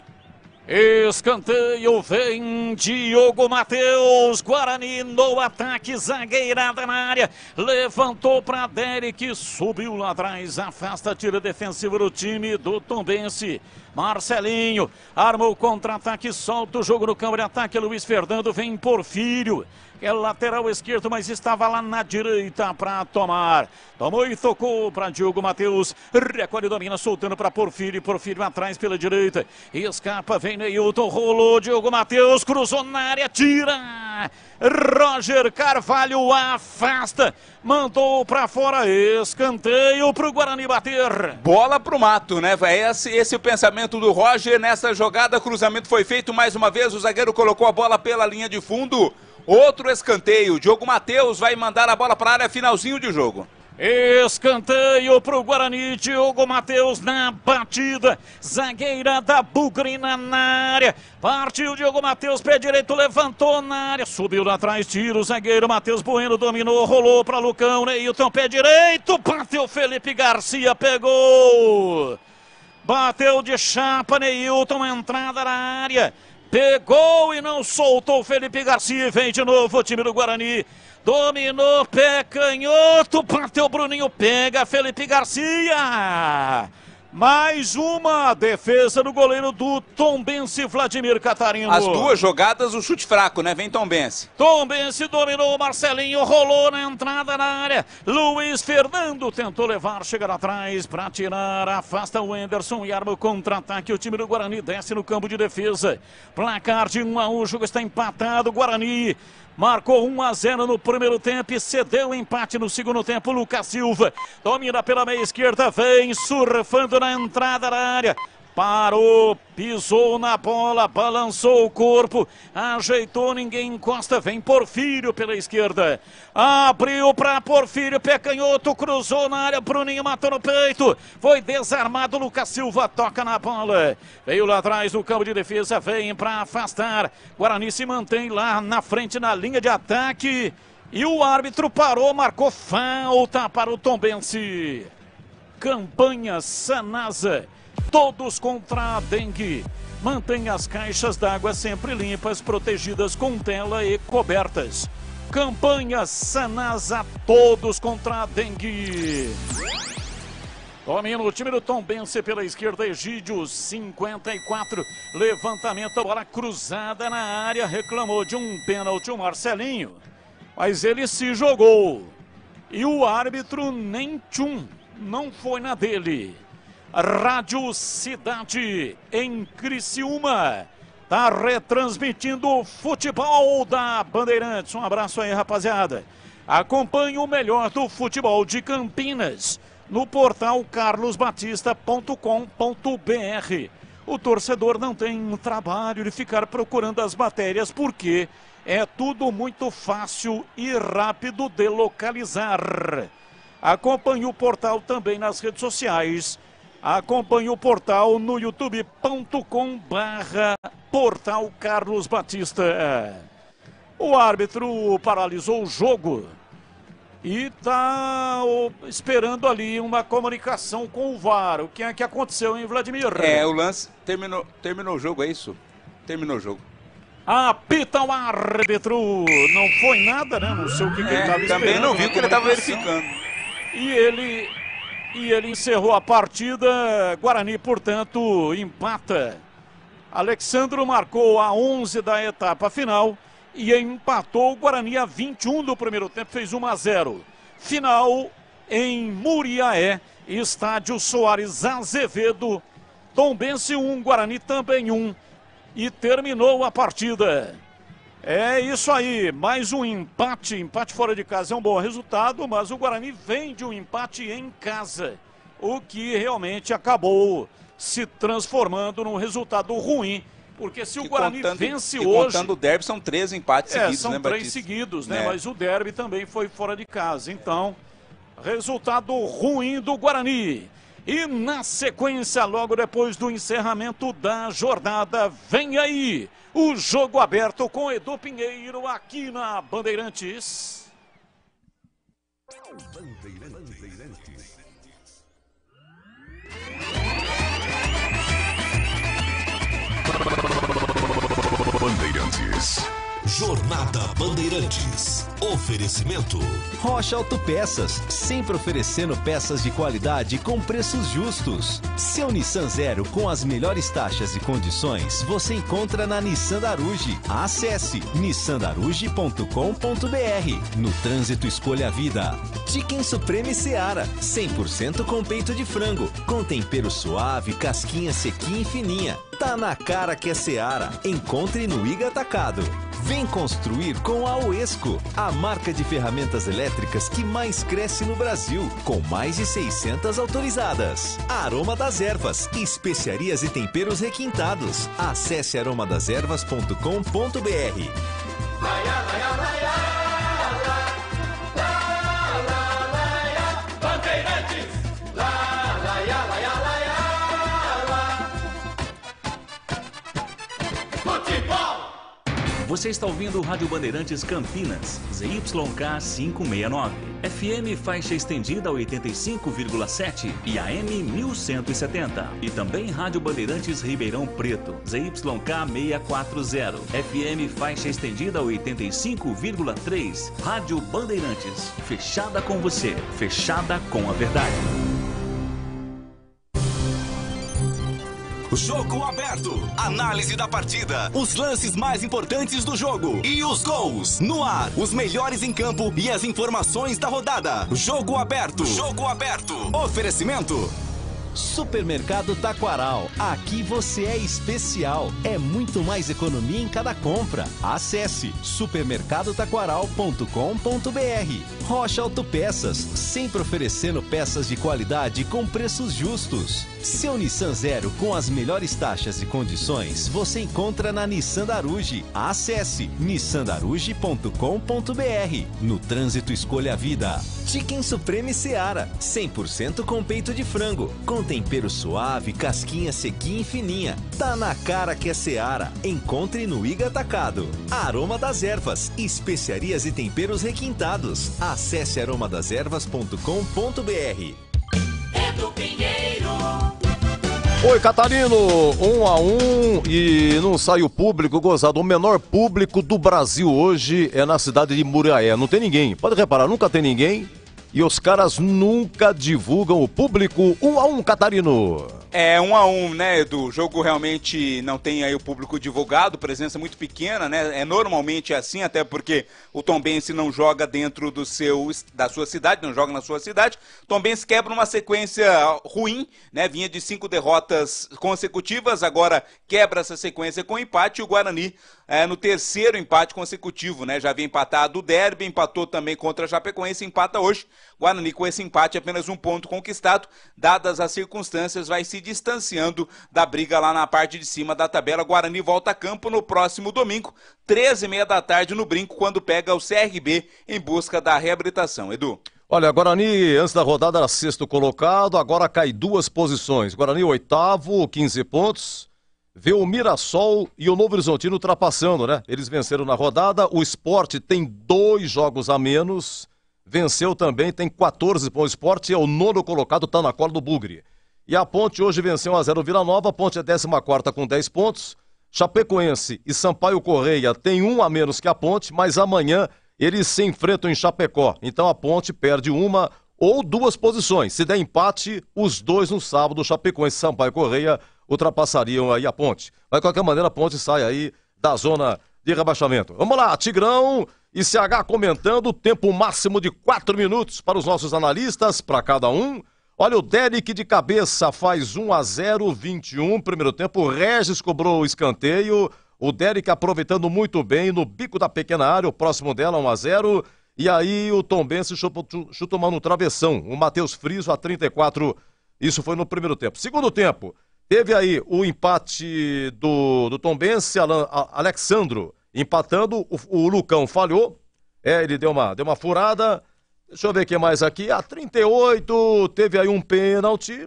Escanteio vem Diogo Matheus, Guarani no ataque, zagueirada na área, levantou para Derek, subiu lá atrás, afasta, tira defensiva do time do Tombense. Marcelinho arma o contra-ataque, solta o jogo no campo de ataque, Luiz Fernando vem Porfírio. É lateral esquerdo, mas estava lá na direita para tomar. Tomou e tocou para Diogo Matheus. Recolhe, domina, soltando para Porfírio. Porfírio atrás pela direita. Escapa, vem Neilton, rolou Diogo Matheus, cruzou na área, tira. Roger Carvalho afasta, mandou para fora, escanteio para o Guarani bater. Bola pro mato, né? Esse é o pensamento do Roger nessa jogada. Cruzamento foi feito mais uma vez. O zagueiro colocou a bola pela linha de fundo. Outro escanteio, Diogo Matheus vai mandar a bola para a área, finalzinho de jogo. Escanteio para o Guarani, Diogo Matheus na batida, zagueira da Bugrina na área, partiu Diogo Matheus, pé direito, levantou na área, subiu lá atrás, tira o zagueiro, Matheus Bueno dominou, rolou para Lucão, Neilton, pé direito, bateu Felipe Garcia, pegou, bateu de chapa, Neilton, entrada na área. Pegou e não soltou Felipe Garcia. Vem de novo o time do Guarani. Dominou, pé canhoto. Bateu Bruninho. Pega Felipe Garcia. Mais uma defesa do goleiro do Tombense, Vladimir Catarino. As duas jogadas, o chute fraco, né? Vem Tombense. Tombense dominou, Marcelinho rolou na entrada na área. Luiz Fernando tentou levar, chegar atrás para tirar, afasta o Anderson e arma o contra-ataque. O time do Guarani desce no campo de defesa. Placar de 1-1, o jogo está empatado. Guarani marcou 1-0 no primeiro tempo e cedeu o empate no segundo tempo. Lucas Silva domina pela meia esquerda, vem surfando na entrada da área. Parou, pisou na bola, balançou o corpo, ajeitou, ninguém encosta, vem Porfírio pela esquerda. Abriu para Porfírio, pé canhoto, cruzou na área, Bruninho matou no peito. Foi desarmado, Lucas Silva toca na bola. Veio lá atrás no campo de defesa, vem para afastar. Guarani se mantém lá na frente na linha de ataque. E o árbitro parou, marcou falta para o Tombense. Campanha Sanasa. Todos contra a dengue. Mantenha as caixas d'água sempre limpas, protegidas com tela e cobertas. Campanha Sanasa, todos contra a dengue. Domina o time do Tombense pela esquerda, Egídio, 54. Levantamento, bola cruzada na área, reclamou de um pênalti o Marcelinho. Mas ele se jogou. E o árbitro nem tchum, não foi na dele. Rádio Cidade em Criciúma tá retransmitindo o futebol da Bandeirantes. Um abraço aí, rapaziada. Acompanhe o melhor do futebol de Campinas no portal carlosbatista.com.br. O torcedor não tem trabalho de ficar procurando as matérias porque é tudo muito fácil e rápido de localizar. Acompanhe o portal também nas redes sociais. Acompanhe o portal no youtube.com/portal Carlos Batista. O árbitro paralisou o jogo e está esperando ali uma comunicação com o VAR. O que é que aconteceu, hein, Vladimir? O lance terminou o jogo, é isso? Terminou o jogo. Apita o árbitro. Não foi nada, né? Não sei o que ele estava esperando. Também não viu que ele estava verificando. E ele encerrou a partida. Guarani, portanto, empata. Alexandro marcou a 11 da etapa final e empatou o Guarani a 21 do primeiro tempo, fez 1-0. Final em Muriaé, estádio Soares Azevedo. Tombense 1, Guarani também 1. E terminou a partida. É isso aí, mais um empate fora de casa é um bom resultado, mas o Guarani vem de um empate em casa, o que realmente acabou se transformando num resultado ruim, porque se o Guarani vence hoje... Contando o derby, são 3 empates seguidos, são né, 3 seguidos, né, mas o derby também foi fora de casa, então, resultado ruim do Guarani. E na sequência, logo depois do encerramento da jornada, vem aí o Jogo Aberto com Edu Pinheiro aqui na Bandeirantes. Bandeirantes. Bandeirantes. Jornada Bandeirantes. Oferecimento. Rocha Autopeças, sempre oferecendo peças de qualidade com preços justos. Seu Nissan Zero com as melhores taxas e condições você encontra na Nissan Daruge. Acesse nissandaruge.com.br. No trânsito escolha a vida. Chicken Supreme Seara, 100% com peito de frango, com tempero suave, casquinha sequinha e fininha. Tá na cara que é Seara. Encontre no Iga Atacado. Vem construir com a Oesco, a marca de ferramentas elétricas que mais cresce no Brasil, com mais de 600 autorizadas. Aroma das Ervas, especiarias e temperos requintados. Acesse aromadeservas.com.br. Você está ouvindo o Rádio Bandeirantes Campinas, ZYK 569, FM faixa estendida 85,7 e AM 1170. E também Rádio Bandeirantes Ribeirão Preto, ZYK 640, FM faixa estendida 85,3. Rádio Bandeirantes, fechada com você, fechada com a verdade. Jogo aberto. Análise da partida. Os lances mais importantes do jogo. E os gols. No ar. Os melhores em campo e as informações da rodada. Jogo aberto. Jogo aberto. Oferecimento. Supermercado Taquaral. Aqui você é especial. É muito mais economia em cada compra. Acesse supermercadotaquaral.com.br. Rocha Autopeças, sempre oferecendo peças de qualidade com preços justos. Seu Nissan Zero com as melhores taxas e condições você encontra na Nissan Daruge. Acesse nissandaruge.com.br. No trânsito escolha a vida. Chicken Supreme Seara, 100% com peito de frango, com tempero suave, casquinha sequinha e fininha. Tá na cara que é Seara. Encontre no Iga Atacado. Aroma das Ervas, especiarias e temperos requintados. Acesse aromadeservas.com.br. Edu Pinheiro. Oi, Catarino, 1-1 e não sai o público, gozado. O menor público do Brasil hoje é na cidade de Muriaé. Não tem ninguém, pode reparar, nunca tem ninguém. E os caras nunca divulgam o público. 1-1, Catarino. É 1-1, né, Edu? O jogo realmente não tem aí o público divulgado, presença muito pequena, né? Normalmente é assim, até porque o Tombense não joga dentro da sua cidade, não joga na sua cidade. Tombense quebra uma sequência ruim, né? Vinha de 5 derrotas consecutivas, agora quebra essa sequência com empate. E o Guarani no terceiro empate consecutivo, né? Já havia empatado o derby, empatou também contra a Chapecoense, empata hoje. Guarani com esse empate, apenas um ponto conquistado, dadas as circunstâncias, vai se distanciando da briga lá na parte de cima da tabela. Guarani volta a campo no próximo domingo, 13h30 da tarde no Brinco, quando pega o CRB em busca da reabilitação. Edu. Olha, Guarani, antes da rodada, era sexto colocado, agora cai 2 posições. Guarani, oitavo, 15 pontos. Vê o Mirassol e o Novo Horizontino ultrapassando, né? Eles venceram na rodada, o Sport tem 2 jogos a menos, venceu também, tem 14 pontos. O Sport é o 9º colocado, tá na cola do Bugre. E a Ponte hoje venceu 1-0 o Vila Nova, a Ponte é 14ª com 10 pontos. Chapecoense e Sampaio Correia tem 1 a menos que a Ponte, mas amanhã eles se enfrentam em Chapecó. Então a Ponte perde 1 ou 2 posições. Se der empate, os 2 no sábado, Chapecoense e Sampaio Correia ultrapassariam aí a Ponte. Mas de qualquer maneira a Ponte sai aí da zona de rebaixamento. Vamos lá, Tigrão e CH comentando, tempo máximo de 4 minutos para os nossos analistas, para cada um. Olha, o Derek de cabeça faz 1-0, 21, primeiro tempo. O Regis cobrou o escanteio. O Derek aproveitando muito bem no bico da pequena área, o próximo dela, 1-0. E aí o Tombense chuta uma no travessão. O Matheus Friso a 34, isso foi no primeiro tempo. Segundo tempo, teve aí o empate do Tombense, Alexandro empatando. O Lucão falhou, ele deu uma furada. Deixa eu ver o que mais aqui. A 38, teve aí um pênalti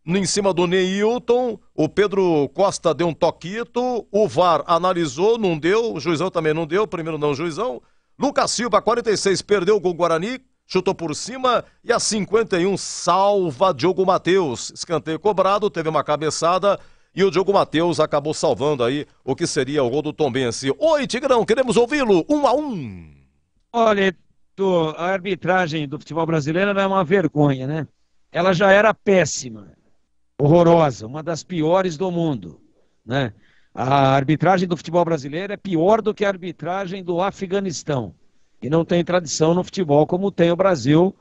em cima do Neilton. O Pedro Costa deu um toquito. O VAR analisou, não deu. O juizão também não deu. Primeiro não, o juizão. Lucas Silva, 46, perdeu com o Guarani. chutou por cima e a 51 salva Diogo Matheus. Escanteio cobrado, teve uma cabeçada e o Diogo Matheus acabou salvando aí o que seria o gol do Tombense. Oi, Tigrão, queremos ouvi-lo, 1-1. Olha, a arbitragem do futebol brasileiro é uma vergonha, né? Ela já era péssima, horrorosa, uma das piores do mundo, né? A arbitragem do futebol brasileiro é pior do que a arbitragem do Afeganistão. E não tem tradição no futebol como tem o Brasil,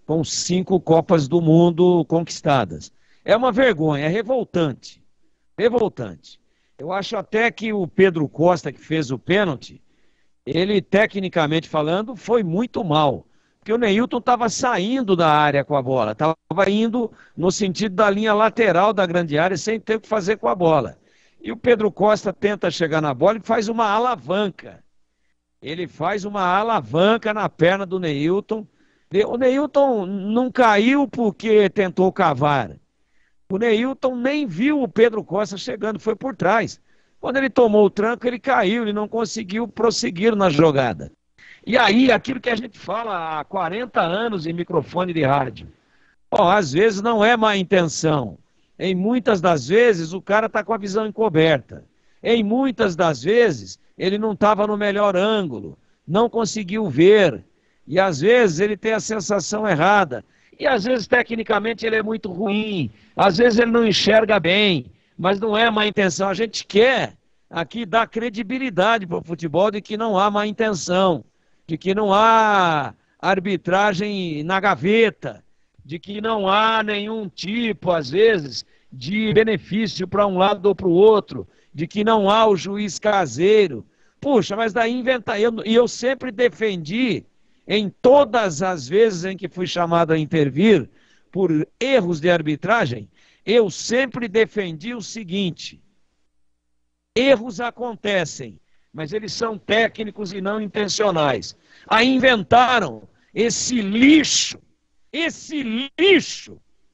com 5 Copas do Mundo conquistadas. É uma vergonha, é revoltante. Revoltante. Eu acho até que o Pedro Costa, que fez o pênalti, ele, tecnicamente falando, foi muito mal. Porque o Neilton estava saindo da área com a bola, estava indo no sentido da linha lateral da grande área, sem ter o que fazer com a bola. E o Pedro Costa tenta chegar na bola e faz uma alavanca. Ele faz uma alavanca na perna do Neilton. O Neilton não caiu porque tentou cavar. O Neilton nem viu o Pedro Costa chegando, foi por trás. Quando ele tomou o tranco, ele caiu, ele não conseguiu prosseguir na jogada. E aí, aquilo que a gente fala há 40 anos em microfone de rádio. Às vezes não é má intenção. Em muitas das vezes, o cara está com a visão encoberta. Em muitas das vezes, ele não estava no melhor ângulo, não conseguiu ver. E às vezes ele tem a sensação errada. E às vezes, tecnicamente, ele é muito ruim. Às vezes ele não enxerga bem. Mas não é má intenção. A gente quer aqui dar credibilidade para o futebol de que não há má intenção. De que não há arbitragem na gaveta. De que não há nenhum tipo, às vezes, de benefício para um lado ou para o outro, de que não há o juiz caseiro. Puxa, mas daí inventar. E eu sempre defendi, em todas as vezes em que fui chamado a intervir por erros de arbitragem, eu sempre defendi o seguinte: erros acontecem, mas eles são técnicos e não intencionais. Aí inventaram esse lixo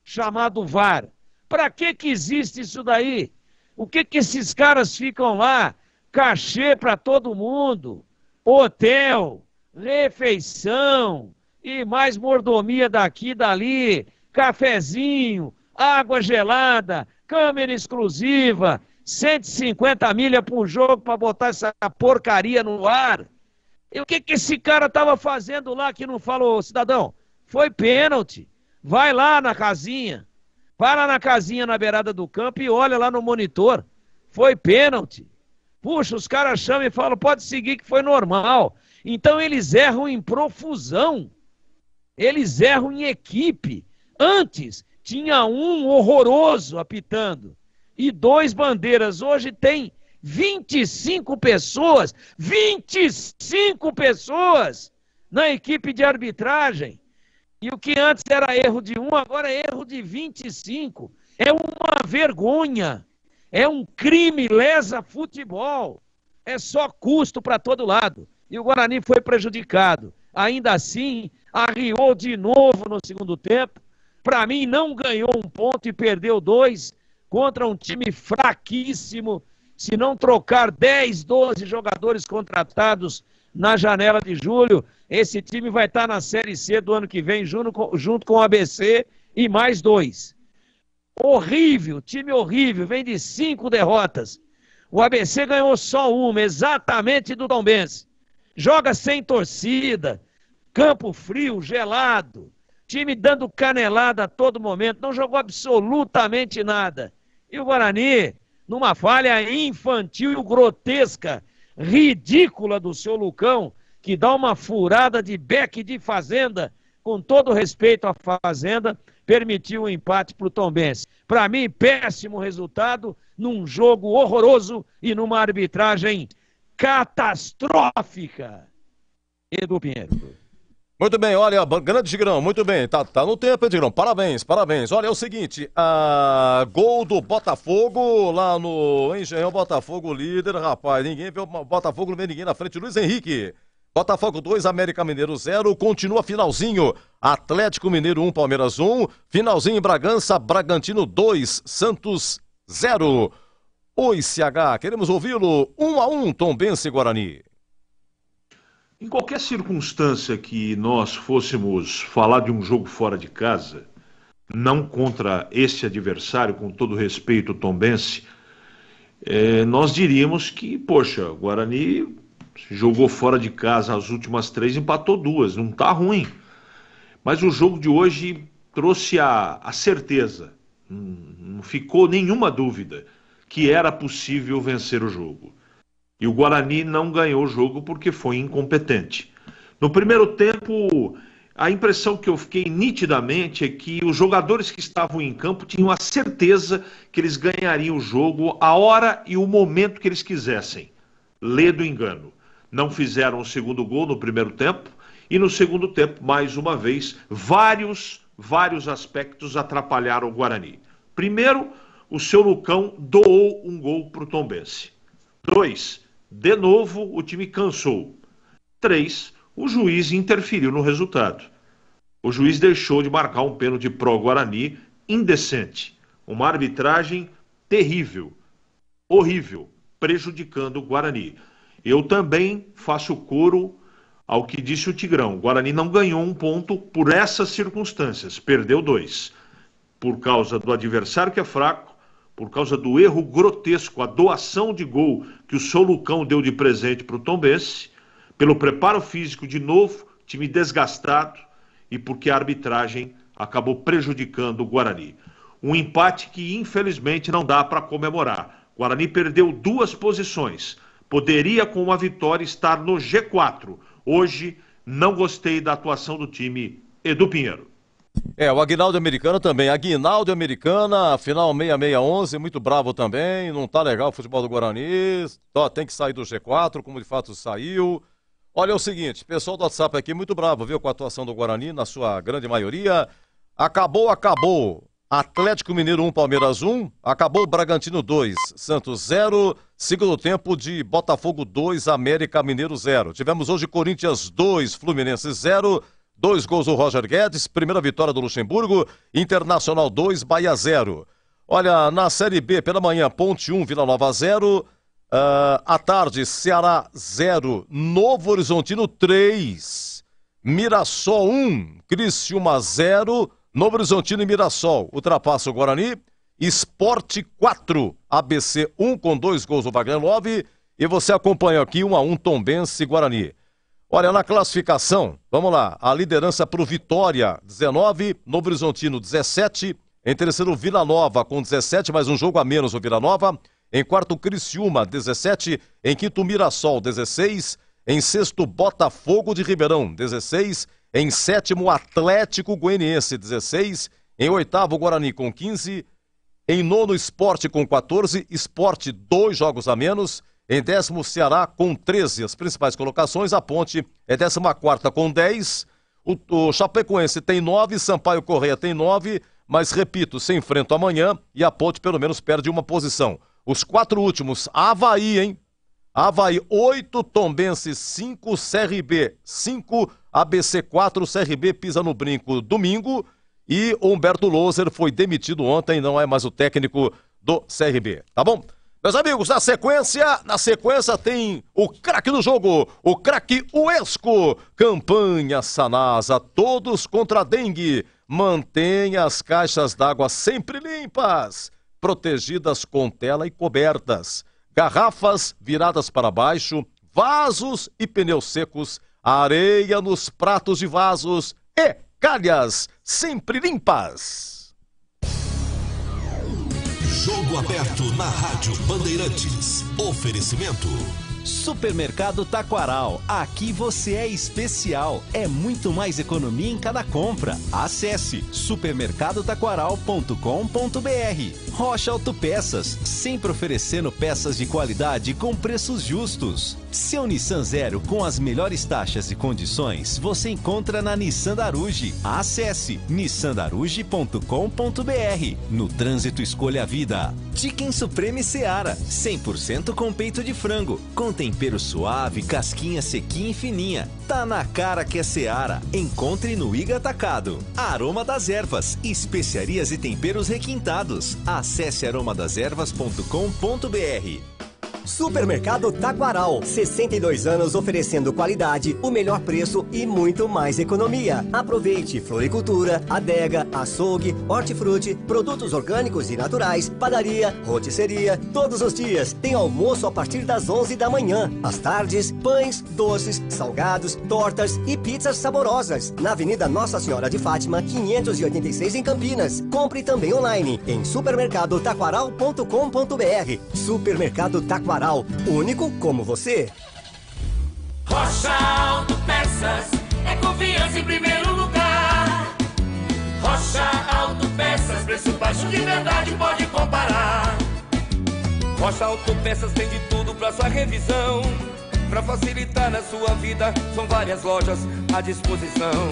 chamado VAR. Para que existe isso daí? O que esses caras ficam lá? Cachê para todo mundo, hotel, refeição, e mais mordomia daqui e dali, cafezinho, água gelada, câmera exclusiva, 150 milha por jogo para botar essa porcaria no ar. E o que esse cara estava fazendo lá que não falou, cidadão? Foi pênalti. Vai lá na casinha. Vai lá na casinha na beirada do campo e olha lá no monitor. Foi pênalti. Puxa, os caras chamam e falam, pode seguir que foi normal. Então eles erram em profusão. Eles erram em equipe. Antes tinha um horroroso apitando e 2 bandeiras. Hoje tem 25 pessoas. 25 pessoas na equipe de arbitragem. E o que antes era erro de 1, agora é erro de 25. É uma vergonha. É um crime, lesa futebol. É só custo para todo lado. E o Guarani foi prejudicado. Ainda assim, arriou de novo no segundo tempo. Para mim, não ganhou 1 ponto e perdeu 2 contra um time fraquíssimo. Se não trocar 10, 12 jogadores contratados na janela de julho, esse time vai estar na Série C do ano que vem, junto com o ABC e mais 2. Horrível, time horrível, vem de 5 derrotas. O ABC ganhou só 1, exatamente do Tombense. Joga sem torcida, campo frio, gelado, time dando canelada a todo momento, não jogou absolutamente nada. E o Guarani, numa falha infantil, grotesca, ridícula do seu Lucão, que dá uma furada de beque de fazenda, com todo respeito à fazenda, permitiu o empate para o Tombense. Para mim, péssimo resultado, num jogo horroroso e numa arbitragem catastrófica. Edu Pinheiro. Muito bem, olha, grande Tigrão, muito bem, tá no tempo, hein, Tigrão, parabéns. Olha, é o seguinte, gol do Botafogo lá no Engenhão, Botafogo líder, rapaz, ninguém vê o Botafogo, não vê ninguém na frente, Luiz Henrique. Botafogo 2, América Mineiro 0, continua finalzinho, Atlético Mineiro 1, Palmeiras 1, finalzinho em Bragança, Bragantino 2, Santos 0. Oi, CH, queremos ouvi-lo, 1-1, Tombense e Guarani. Em qualquer circunstância que nós fôssemos falar de um jogo fora de casa, não contra esse adversário, com todo respeito, o Tombense, nós diríamos que, poxa, o Guarani jogou fora de casa as últimas 3, empatou 2, não está ruim. Mas o jogo de hoje trouxe a certeza, não ficou nenhuma dúvida que era possível vencer o jogo. E o Guarani não ganhou o jogo porque foi incompetente. No primeiro tempo, a impressão que eu fiquei nitidamente é que os jogadores que estavam em campo tinham a certeza que eles ganhariam o jogo a hora e o momento que eles quisessem. Lê do engano. Não fizeram o segundo gol no primeiro tempo e no segundo tempo, mais uma vez, vários aspectos atrapalharam o Guarani. Primeiro, o seu Lucão doou um gol para o Tombense. 2, de novo o time cansou. 3, o juiz interferiu no resultado. O juiz deixou de marcar um pênalti pro Guarani indecente. Uma arbitragem terrível, horrível, prejudicando o Guarani. Eu também faço coro ao que disse o Tigrão. O Guarani não ganhou um ponto por essas circunstâncias, perdeu 2. Por causa do adversário que é fraco, por causa do erro grotesco, a doação de gol que o seu Lucão deu de presente para o Tombense, pelo preparo físico de novo, time desgastado, e porque a arbitragem acabou prejudicando o Guarani. Um empate que infelizmente não dá para comemorar. O Guarani perdeu 2 posições, poderia com uma vitória estar no G4. Hoje não gostei da atuação do time Edu Pinheiro. O Aguinaldo Americana também. Aguinaldo Americana, final 6611, muito bravo também. Não tá legal o futebol do Guarani. Tem que sair do G4, como de fato saiu. Olha, é o seguinte, pessoal do WhatsApp aqui muito bravo, viu, com a atuação do Guarani, na sua grande maioria. Acabou. Atlético Mineiro 1, Palmeiras 1. Acabou Bragantino 2, Santos 0. Segundo tempo de Botafogo 2, América Mineiro 0. Tivemos hoje Corinthians 2, Fluminense 0. 2 gols do Roger Guedes, primeira vitória do Luxemburgo. Internacional 2, Bahia 0. Olha, na Série B, pela manhã, Ponte 1, Vila Nova 0. À tarde, Ceará 0, Novo Horizontino 3. Mirassol 1, Criciúma 0. Novo Horizontino e Mirassol ultrapassa o Guarani. Sport 4, ABC 1, com 2 gols do Wagner Love. E você acompanha aqui 1-1 Tombense e Guarani. Olha, na classificação, vamos lá, a liderança para o Vitória, 19, Novo Horizontino, 17, em terceiro, Vila Nova, com 17, mais um jogo a menos o Vila Nova, em quarto, Criciúma, 17, em quinto, Mirassol, 16, em sexto, Botafogo de Ribeirão, 16, em sétimo, Atlético Goianiense, 16, em oitavo, Guarani, com 15, em nono, Sport, com 14, Sport, 2 jogos a menos, em décimo, Ceará com 13, as principais colocações. A Ponte é 14ª com 10. O Chapecoense tem 9, Sampaio Correia tem 9, mas, repito, se enfrentam amanhã e a Ponte pelo menos perde uma posição. Os 4 últimos, Avaí, hein? Avaí 8, Tombense 5, CRB 5, ABC 4, CRB pisa no brinco domingo e Humberto Loser foi demitido ontem, não é mais o técnico do CRB, tá bom? Meus amigos, na sequência tem o craque do jogo, o craque Uesco. Campanha Sanasa, todos contra a dengue. Mantenha as caixas d'água sempre limpas, protegidas com tela e cobertas. Garrafas viradas para baixo, vasos e pneus secos, areia nos pratos de vasos e calhas sempre limpas. Jogo aberto na Rádio Bandeirantes. Oferecimento. Supermercado Taquaral. Aqui você é especial. É muito mais economia em cada compra. Acesse supermercadotaquaral.com.br. Rocha Autopeças. Sempre oferecendo peças de qualidade com preços justos. Seu Nissan Zero com as melhores taxas e condições você encontra na Nissan Daruge. Acesse nissandaruge.com.br. No trânsito, escolha a vida. Chicken Supreme Seara. 100% com peito de frango. Com tempero suave, casquinha sequinha e fininha. Tá na cara que é Seara. Encontre no Iga Atacado. Aroma das Ervas. Especiarias e temperos requintados. Acesse aromadeservas.com.br. Supermercado Taquaral, 62 anos oferecendo qualidade, o melhor preço e muito mais economia. Aproveite floricultura, adega, açougue, hortifruti, produtos orgânicos e naturais, padaria, rotisseria. Todos os dias tem almoço a partir das 11 da manhã. Às tardes, pães, doces, salgados, tortas e pizzas saborosas. Na Avenida Nossa Senhora de Fátima, 586 em Campinas. Compre também online em supermercadotaquaral.com.br. Supermercado Taquaral, único como você. Rocha Autopeças, é confiança em primeiro lugar. Rocha Autopeças, preço baixo de verdade, pode comparar. Rocha Autopeças tem de tudo pra sua revisão. Pra facilitar na sua vida, são várias lojas à disposição.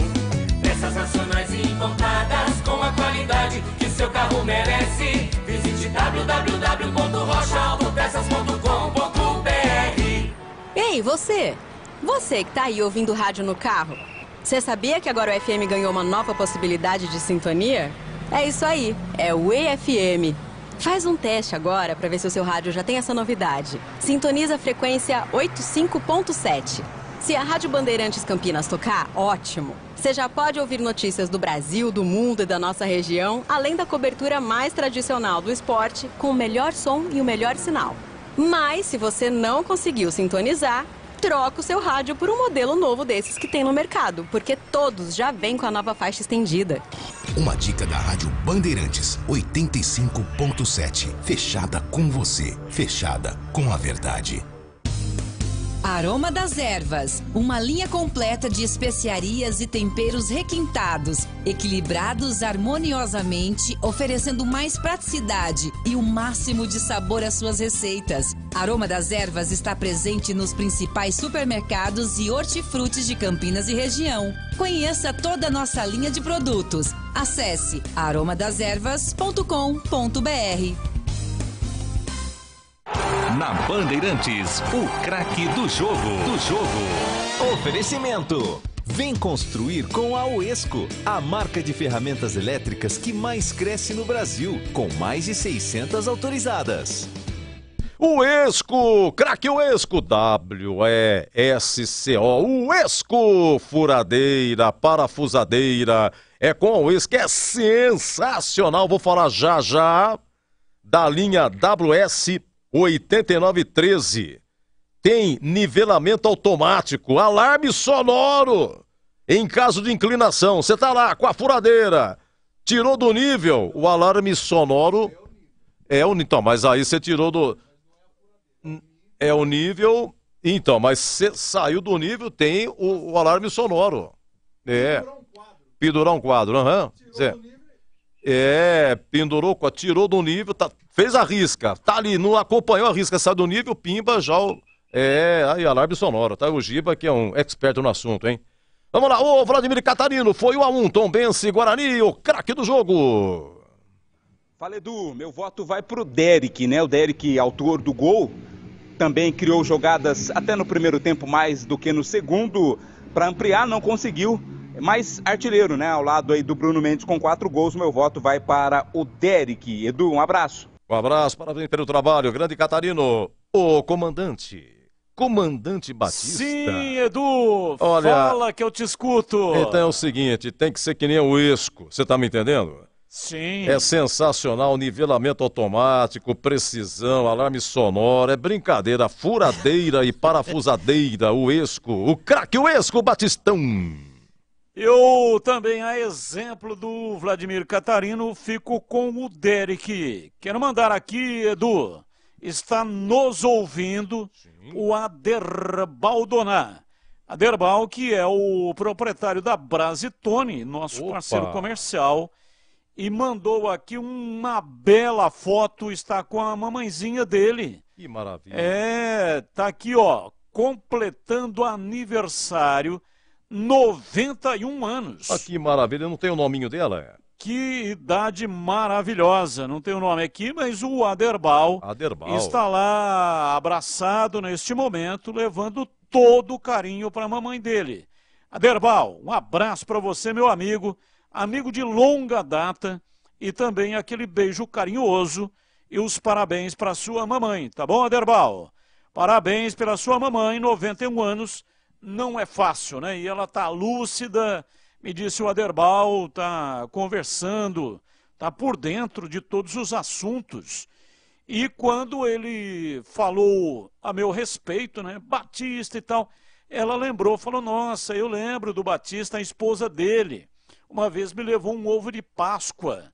Peças nacionais e importadas com a qualidade que seu carro merece. Visite www.rochaautopeças.com.br. Ei, você! Você que tá aí ouvindo rádio no carro, você sabia que agora o FM ganhou uma nova possibilidade de sintonia? É isso aí, é o EFM. Faz um teste agora para ver se o seu rádio já tem essa novidade. Sintoniza a frequência 85.7. Se a Rádio Bandeirantes Campinas tocar, ótimo. Você já pode ouvir notícias do Brasil, do mundo e da nossa região, além da cobertura mais tradicional do esporte, com o melhor som e o melhor sinal. Mas, se você não conseguiu sintonizar, troca o seu rádio por um modelo novo desses que tem no mercado, porque todos já vêm com a nova faixa estendida. Uma dica da Rádio Bandeirantes, 85.7. Fechada com você, fechada com a verdade. Aroma das Ervas, uma linha completa de especiarias e temperos requintados, equilibrados harmoniosamente, oferecendo mais praticidade e o máximo de sabor às suas receitas. Aroma das Ervas está presente nos principais supermercados e hortifrutis de Campinas e região. Conheça toda a nossa linha de produtos. Acesse aromadeservas.com.br. Na Bandeirantes, o craque do jogo. Oferecimento. Vem construir com a Uesco, a marca de ferramentas elétricas que mais cresce no Brasil, com mais de 600 autorizadas. Uesco, craque Uesco, W-E-S-C-O, Uesco, furadeira, parafusadeira, é com a Uesco, é sensacional, vou falar já já da linha WS 8913. Tem nivelamento automático, alarme sonoro em caso de inclinação. Você tá lá com a furadeira, tirou do nível, o alarme sonoro então, mas aí você tirou do o nível, então, mas você saiu do nível, tem o alarme sonoro. Pendurar um quadro, pendurou, tirou do nível, fez a risca, tá ali, não acompanhou a risca, saiu do nível, pimba, já aí alarme sonoro, tá? O Giba que é um expert no assunto, hein? Vamos lá, o Vladimir Catarino, foi 1-1, Tombense, Guarani, o craque do jogo. Fala, Edu, meu voto vai pro Derek, né? O Derek, autor do gol, também criou jogadas até no primeiro tempo mais do que no segundo, para ampliar, não conseguiu. Mais artilheiro, né? Ao lado aí do Bruno Mendes com 4 gols, meu voto vai para o Derek. Edu, um abraço. Um abraço, parabéns pelo trabalho, grande Catarino. O comandante Batista. Sim, Edu, olha, fala que eu te escuto. Então é o seguinte, tem que ser que nem o Uesco, você tá me entendendo? Sim. É sensacional, nivelamento automático, precisão, alarme sonoro, é brincadeira, furadeira e parafusadeira, Uesco, o craque Uesco Batistão. Eu também, a exemplo do Vladimir Catarino, fico com o Derek. Quero mandar aqui, Edu, está nos ouvindo o Aderbal Doná. Aderbal, que é o proprietário da Brasitone, nosso parceiro comercial, e mandou aqui uma bela foto, está com a mamãezinha dele. Que maravilha. Tá aqui, ó, completando aniversário, 91 anos. Ah, que maravilha, não tem o nominho dela? Que idade maravilhosa, não tem o nome aqui, mas o Aderbal está lá abraçado neste momento, levando todo o carinho para a mamãe dele. Aderbal, um abraço para você, meu amigo de longa data, e também aquele beijo carinhoso e os parabéns para sua mamãe, tá bom, Aderbal? Parabéns pela sua mamãe, 91 anos, não é fácil, né? E ela tá lúcida, me disse o Aderbal, tá conversando, tá por dentro de todos os assuntos. E quando ele falou a meu respeito, né, Batista e tal, ela lembrou, falou, nossa, eu lembro do Batista, a esposa dele. Uma vez me levou um ovo de Páscoa.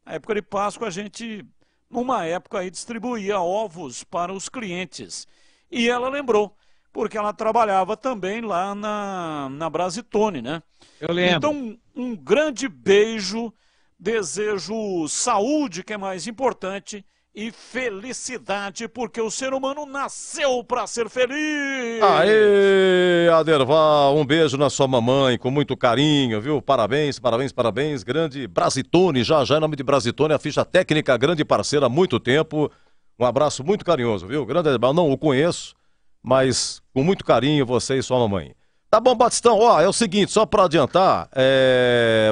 Na época de Páscoa a gente, numa época aí, distribuía ovos para os clientes. E ela lembrou, porque ela trabalhava também lá na Brasitone, né? Eu lembro. Então, um grande beijo, desejo saúde, que é mais importante, e felicidade, porque o ser humano nasceu para ser feliz. Aê, Aderval, um beijo na sua mamãe, com muito carinho, viu? Parabéns, parabéns, parabéns. Grande Brasitone, já em nome de Brasitone, a ficha técnica, grande parceira há muito tempo. Um abraço muito carinhoso, viu? Grande Aderval, não o conheço, mas com muito carinho você e sua mamãe. Tá bom, Batistão, ó, é o seguinte, só para adiantar,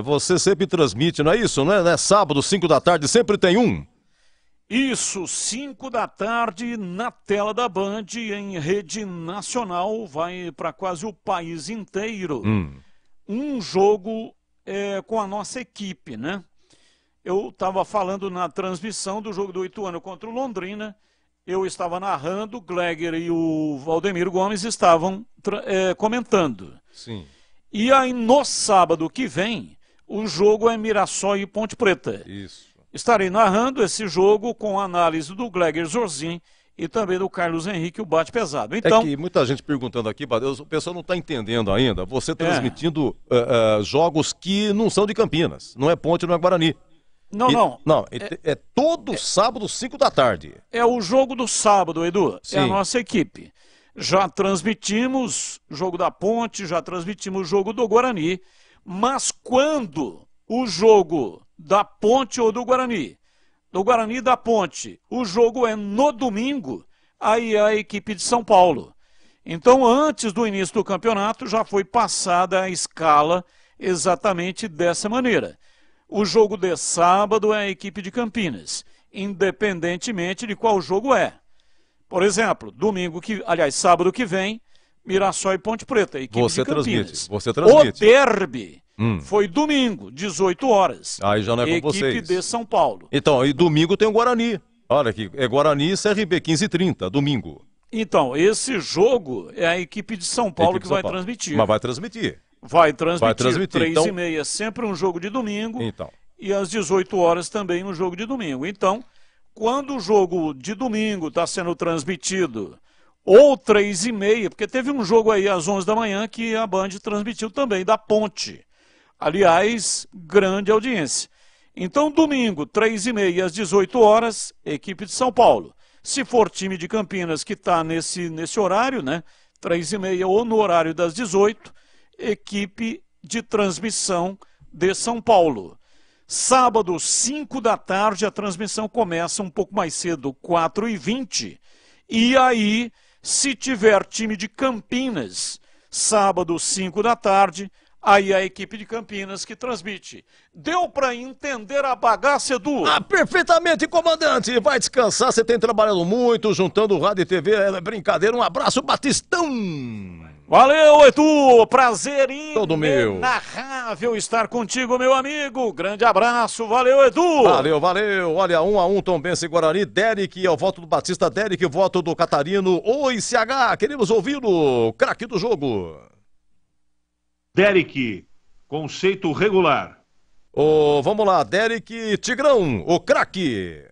você sempre transmite, não é isso, né? Sábado, 5 da tarde, sempre tem um. Isso, 5 da tarde na tela da Band, em rede nacional, vai para quase o país inteiro. Um jogo com a nossa equipe, né? Eu estava falando na transmissão do jogo do Ituano contra o Londrina, eu estava narrando, o Gleger e o Valdemiro Gomes estavam comentando. Sim. E aí no sábado que vem, o jogo é Mirassol e Ponte Preta. Isso. Estarei narrando esse jogo com a análise do Gleger Zorzin e também do Carlos Henrique, o Bate Pesado. Então, é que muita gente perguntando aqui, o pessoal não está entendendo ainda, você transmitindo jogos que não são de Campinas, não é Ponte, não é Guarani. Não. É todo sábado, 5 da tarde. É o jogo do sábado, Edu. Sim. É a nossa equipe. Já transmitimos o jogo da Ponte, já transmitimos o jogo do Guarani, mas quando o jogo da Ponte ou do Guarani e da Ponte, o jogo é no domingo, aí é a equipe de São Paulo. Então, antes do início do campeonato, já foi passada a escala exatamente dessa maneira. O jogo de sábado é a equipe de Campinas, independentemente de qual jogo é. Por exemplo, sábado que vem, Mirassol e Ponte Preta, equipe de Campinas. Você transmite. O derby foi domingo, 18 horas. Aí já não é com vocês. Equipe de São Paulo. Então, e domingo tem o Guarani. Olha aqui, é Guarani e CRB, 15h30, domingo. Então, esse jogo é a equipe de São Paulo que vai transmitir. Mas vai transmitir. Vai transmitir 3h30, então... sempre um jogo de domingo. Então. E às 18 horas também um jogo de domingo. Então, quando o jogo de domingo está sendo transmitido, ou 3h30, porque teve um jogo aí às 11 da manhã que a Band transmitiu também, da Ponte. Aliás, grande audiência. Então, domingo, 3h30 às 18 horas, equipe de São Paulo. Se for time de Campinas que está nesse horário, né? 3h30 ou no horário das 18, equipe de transmissão de São Paulo. Sábado, 5 da tarde, a transmissão começa um pouco mais cedo, 4h20. E aí, se tiver time de Campinas, sábado, 5 da tarde, aí a equipe de Campinas que transmite. Deu para entender a bagaça, Edu? Perfeitamente, comandante. Vai descansar, você tem trabalhado muito, juntando rádio e TV, é brincadeira. Um abraço, Batistão. Valeu, Edu. Prazer inenarrável estar contigo, meu amigo. Grande abraço. Valeu, Edu. Valeu. Olha, 1-1, Tombense e Guarani. Derek, é o voto do Batista. Derek, voto do Catarino. Oi, CH, queremos ouvi-lo. Craque do jogo. Derek, conceito regular. Vamos lá, Derek Tigrão, o craque.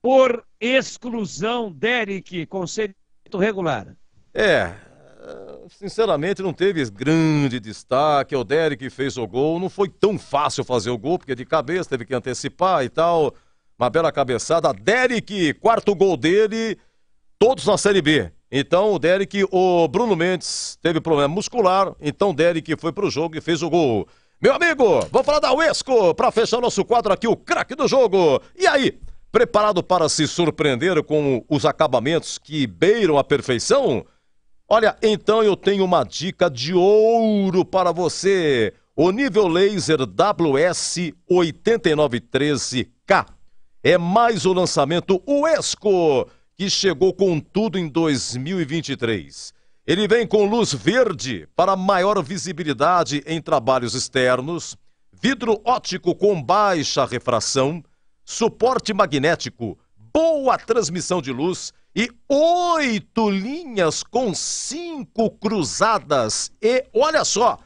Por exclusão, Derek, conceito regular. Sinceramente não teve grande destaque, o Derek fez o gol, não foi tão fácil fazer o gol, porque de cabeça teve que antecipar e tal, uma bela cabeçada. Derek, quarto gol dele, todos na Série B. Então o Derek, o Bruno Mendes teve problema muscular, então o Derek foi pro jogo e fez o gol. Meu amigo, vamos falar da Uesco para fechar nosso quadro aqui, o craque do jogo. E aí, preparado para se surpreender com os acabamentos que beiram a perfeição? Olha, então eu tenho uma dica de ouro para você. O nível laser WS8913K é mais o lançamento Uesco, que chegou com tudo em 2023. Ele vem com luz verde para maior visibilidade em trabalhos externos, vidro óptico com baixa refração, suporte magnético, boa transmissão de luz e 8 linhas com 5 cruzadas. E olha só,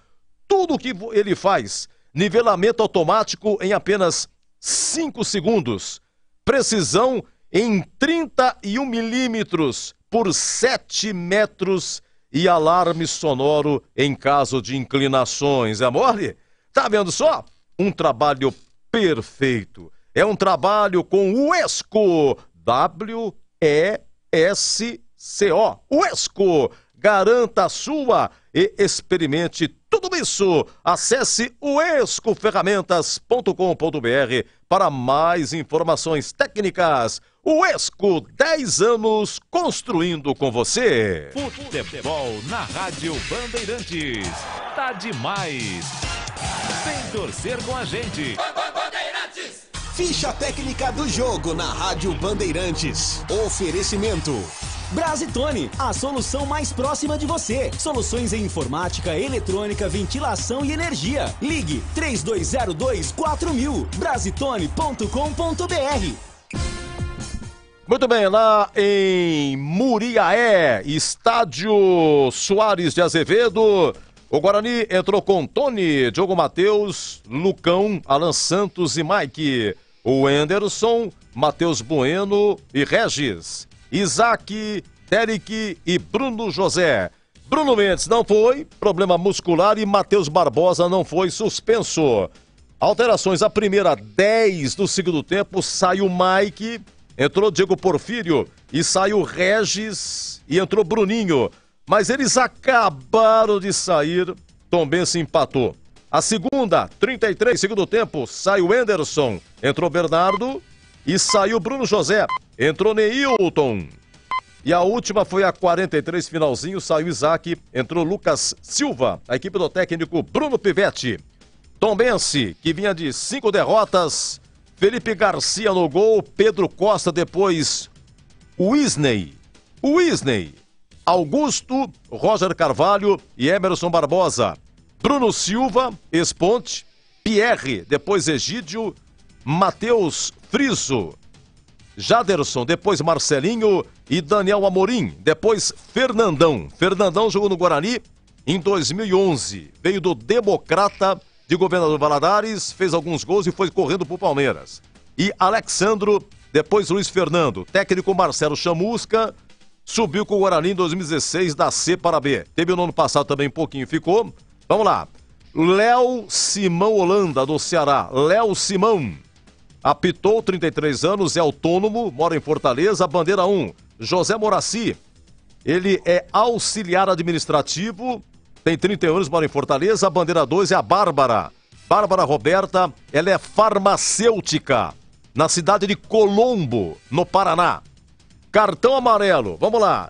tudo que ele faz, nivelamento automático em apenas 5 segundos, precisão em 31 milímetros por 7 metros e alarme sonoro em caso de inclinações. É mole? Tá vendo só? Um trabalho perfeito. É um trabalho com o Uesco. W-E-S-C-O. Uesco. Garanta a sua e experimente tudo isso. Acesse uescoferramentas.com.br para mais informações técnicas. Uesco, 10 anos construindo com você. Futebol na Rádio Bandeirantes. Tá demais. Vem torcer com a gente. Ficha técnica do jogo na Rádio Bandeirantes. Oferecimento Brasitone, a solução mais próxima de você. Soluções em informática, eletrônica, ventilação e energia. Ligue 3202-4000. Brasitone.com.br. Muito bem, lá em Muriaé, estádio Soares de Azevedo, o Guarani entrou com Tony, Diogo Matheus, Lucão, Alan Santos e Mike, o Anderson, Matheus Bueno e Regis, Isaac, Derek e Bruno José. Bruno Mendes não foi, problema muscular, e Matheus Barbosa não foi, suspenso. Alterações, a primeira, 10 do segundo tempo, saiu Mike, entrou Diego Porfírio e saiu Regis e entrou Bruninho. Mas eles acabaram de sair, Tombense empatou. A segunda, 33, segundo tempo, saiu Anderson, entrou Bernardo e saiu Bruno José, entrou Neilton. E a última foi a 43, finalzinho, saiu Isaac, entrou Lucas Silva, a equipe do técnico Bruno Pivetti. Tombense, que vinha de 5 derrotas, Felipe Garcia no gol, Pedro Costa depois, Wisney, Augusto, Roger Carvalho e Emerson Barbosa. Bruno Silva, ex-Ponte, Pierre, depois Egídio, Matheus Friso, Jaderson, depois Marcelinho e Daniel Amorim, depois Fernandão. Fernandão jogou no Guarani em 2011, veio do Democrata de Governador Valadares, fez alguns gols e foi correndo pro Palmeiras. E Alexandro, depois Luiz Fernando, técnico Marcelo Chamusca, subiu com o Guarani em 2016 da C para B. Teve no ano passado também um pouquinho, ficou. Vamos lá. Léo Simão Holanda, do Ceará. Léo Simão. Apitou, 33 anos, é autônomo, mora em Fortaleza, bandeira 1. José Moraci. Ele é auxiliar administrativo, tem 30 anos, mora em Fortaleza. A bandeira 2 é a Bárbara. Bárbara Roberta, ela é farmacêutica, na cidade de Colombo, no Paraná. Cartão amarelo, vamos lá.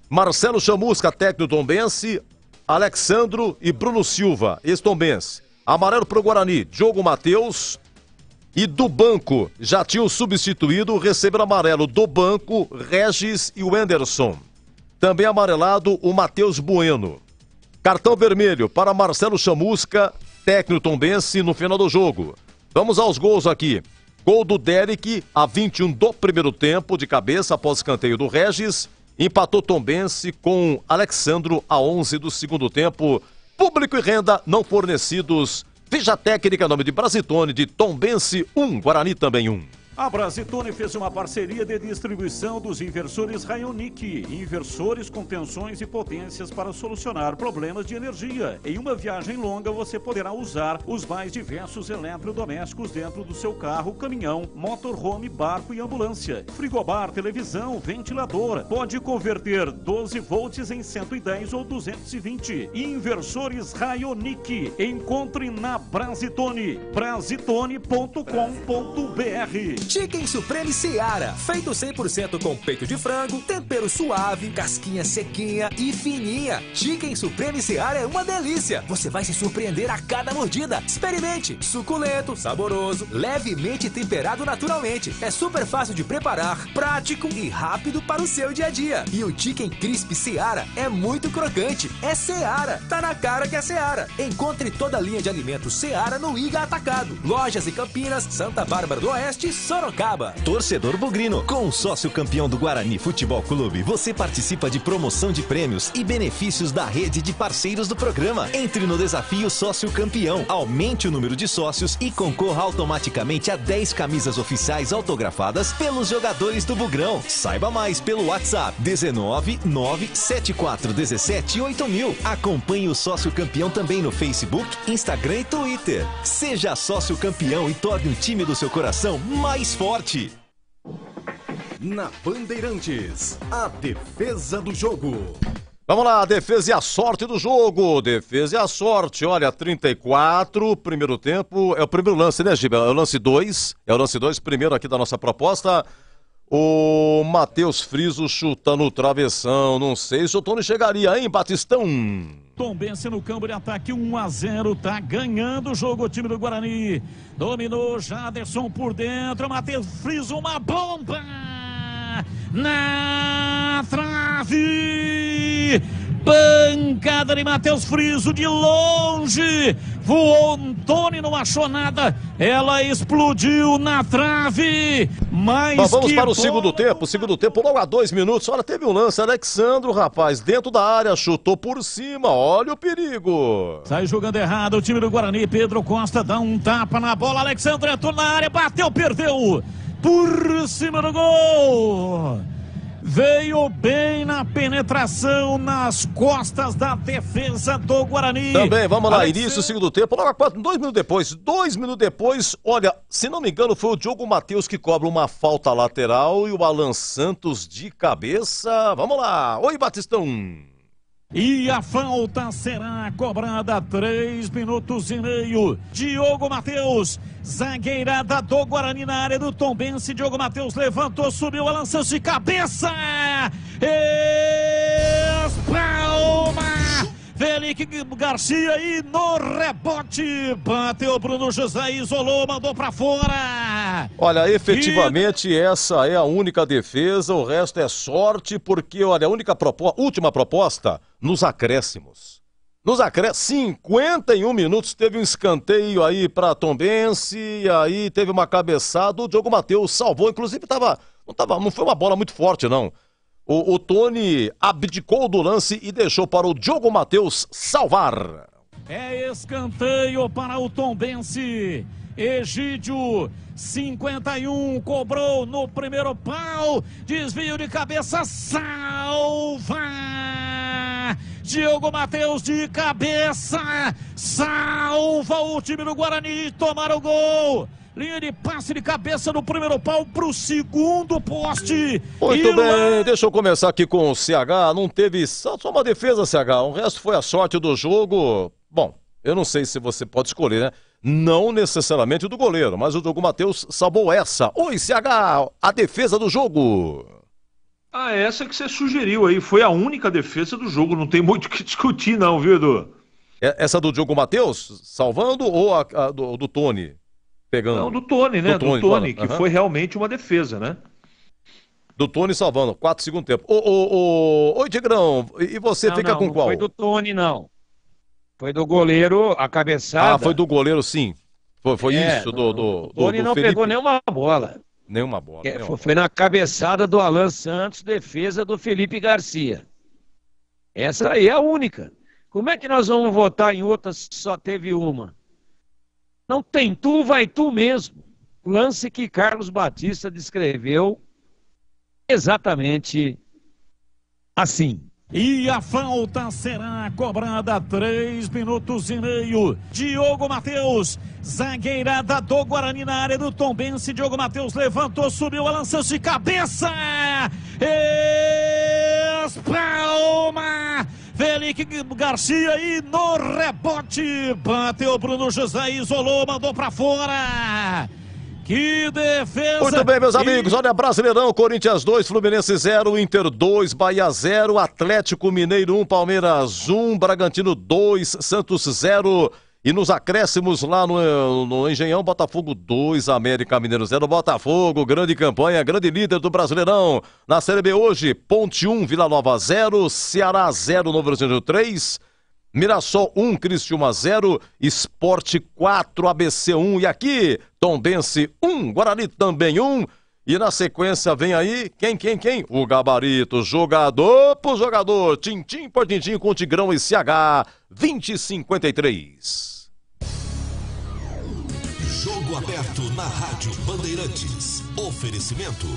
Marcelo Chamusca, técnico tombense, Alexandro e Bruno Silva, ex-tombense. Amarelo pro Guarani, Diogo Matheus. E do banco, já tinham substituído, receberam amarelo do banco, Regis e o Anderson. Também amarelado o Matheus Bueno. Cartão vermelho para Marcelo Chamusca, técnico tombense, no final do jogo. Vamos aos gols aqui. Gol do Derek, a 21 do primeiro tempo, de cabeça após escanteio do Regis. Empatou Tombense com Alexandro, a 11 do segundo tempo. Público e renda não fornecidos. Ficha técnica, nome de Brasitone, de Tombense 1, Guarani também 1. A Brasitone fez uma parceria de distribuição dos inversores Rayonic, inversores com tensões e potências para solucionar problemas de energia. Em uma viagem longa, você poderá usar os mais diversos eletrodomésticos dentro do seu carro, caminhão, motorhome, barco e ambulância. Frigobar, televisão, ventilador. Pode converter 12 volts em 110 ou 220. Inversores Rayonic. Encontre na Brasitone. Brasitone.com.br. Chicken Supreme Seara, feito 100% com peito de frango, tempero suave, casquinha sequinha e fininha. Chicken Supreme Seara é uma delícia. Você vai se surpreender a cada mordida. Experimente. Suculento, saboroso, levemente temperado naturalmente. É super fácil de preparar, prático e rápido para o seu dia a dia. E o Chicken Crisp Seara é muito crocante. É Seara. Tá na cara que é Seara. Encontre toda a linha de alimentos Seara no Iga Atacado. Lojas em Campinas, Santa Bárbara do Oeste e Sorocaba. Torcedor bugrino, com o sócio campeão do Guarani Futebol Clube, você participa de promoção de prêmios e benefícios da rede de parceiros do programa. Entre no desafio Sócio Campeão, aumente o número de sócios e concorra automaticamente a 10 camisas oficiais autografadas pelos jogadores do Bugrão. Saiba mais pelo WhatsApp 19974178000. Acompanhe o Sócio Campeão também no Facebook, Instagram e Twitter. Seja sócio campeão e torne o time do seu coração mais forte. Na Bandeirantes, a defesa do jogo. Vamos lá, a defesa e a sorte do jogo. Defesa e a sorte. Olha, 34, primeiro tempo. É o primeiro lance, né, Giba? É o lance 2. É o lance 2, primeiro aqui da nossa proposta. O Matheus Friso chuta no travessão. Não sei se o Tony chegaria, hein, Batistão? Tombense no campo de ataque, 1-0, tá ganhando o jogo o time do Guarani. Dominou Jaderson por dentro, Matheus Friso, uma bomba na trave. Pancada de Matheus Friso de longe. Voou Antônio, não achou nada. Ela explodiu na trave. Mas vamos para o segundo tempo. Segundo tempo, logo a 2 minutos. Olha, teve um lance. Alexandro, rapaz, dentro da área, chutou por cima. Olha o perigo. Sai jogando errado o time do Guarani. Pedro Costa dá um tapa na bola. Alexandro entrou na área, bateu, perdeu. Por cima do gol. Veio bem na penetração nas costas da defesa do Guarani. Também, vamos lá, início do segundo tempo, logo 2 minutos depois. 2 minutos depois, olha, se não me engano, foi o Diogo Matheus que cobra uma falta lateral e o Alan Santos de cabeça. Vamos lá, oi Batistão. E a falta será cobrada 3 minutos e meio. Diogo Matheus, zagueirada do Guarani na área do Tombense. Diogo Matheus levantou, subiu, Alan Santos de cabeça. Espalma. Felipe Garcia e no rebote bateu Bruno José, isolou, mandou pra fora. Olha, efetivamente essa é a única defesa, o resto é sorte, porque olha, a última proposta nos acréscimos. Nos acréscimos, 51 minutos, teve um escanteio aí pra Tombense, e aí teve uma cabeçada, o Diogo Matheus salvou, inclusive não foi uma bola muito forte não. O Tony abdicou do lance e deixou para o Diogo Matheus salvar. É escanteio para o Tombense. Egídio, 51, cobrou no primeiro pau. Desvio de cabeça, salva. Diogo Matheus de cabeça, salva o time do Guarani, tomaram o gol. Linha de passe de cabeça no primeiro pau pro segundo poste. Muito bem, deixa eu começar aqui com o CH. Não teve só uma defesa, CH. O resto foi a sorte do jogo. Bom, eu não sei se você pode escolher, né? Não necessariamente do goleiro, mas o Diogo Matheus salvou essa. Oi, CH, a defesa do jogo. Ah, essa que você sugeriu aí. Foi a única defesa do jogo. Não tem muito o que discutir não, viu, Edu? Essa do Diogo Matheus salvando ou a do Tony? Pegando. Não, do Tony, né? Do Tony, que foi realmente uma defesa, né? Do Tony salvando, 4 segundo tempo. Oi, Tigrão, e você fica com qual? Não foi do Tony, não. Foi do goleiro, a cabeçada. Ah, foi do goleiro, sim. Foi isso, do Tony não Felipe. Pegou nenhuma bola. Nenhuma bola. Foi na cabeçada do Alan Santos, defesa do Felipe Garcia. Essa aí é a única. Como é que nós vamos votar em outras se só teve uma? Não tem tu, vai tu mesmo. Lance que Carlos Batista descreveu exatamente assim. E a falta será cobrada 3 minutos e meio. Diogo Matheus, zagueirada do Guarani na área do Tombense. Diogo Matheus levantou, subiu, Alan Santos de cabeça. Espalma. Felipe Garcia e no rebote bateu Bruno José, isolou, mandou pra fora. Que defesa! Muito bem, meus amigos. Olha, Brasileirão, Corinthians 2, Fluminense 0, Inter 2, Bahia 0, Atlético Mineiro 1, Palmeiras 1, Bragantino 2, Santos 0. E nos acréscimos lá no Engenhão, Botafogo 2, América Mineiro 0. Botafogo, grande campanha, grande líder do Brasileirão. Na Série B hoje, Ponte 1, Vila Nova 0, Ceará 0, Novo Horizonte 3, Mirassol 1, Criciúma 0, Sport 4, ABC 1. E aqui, Tombense 1, Guarani também 1. E na sequência vem aí, quem? O Gabarito, jogador por jogador, tintim por tintim com Tigrão e CH, 20:53. Jogo aberto na Rádio Bandeirantes. Oferecimento.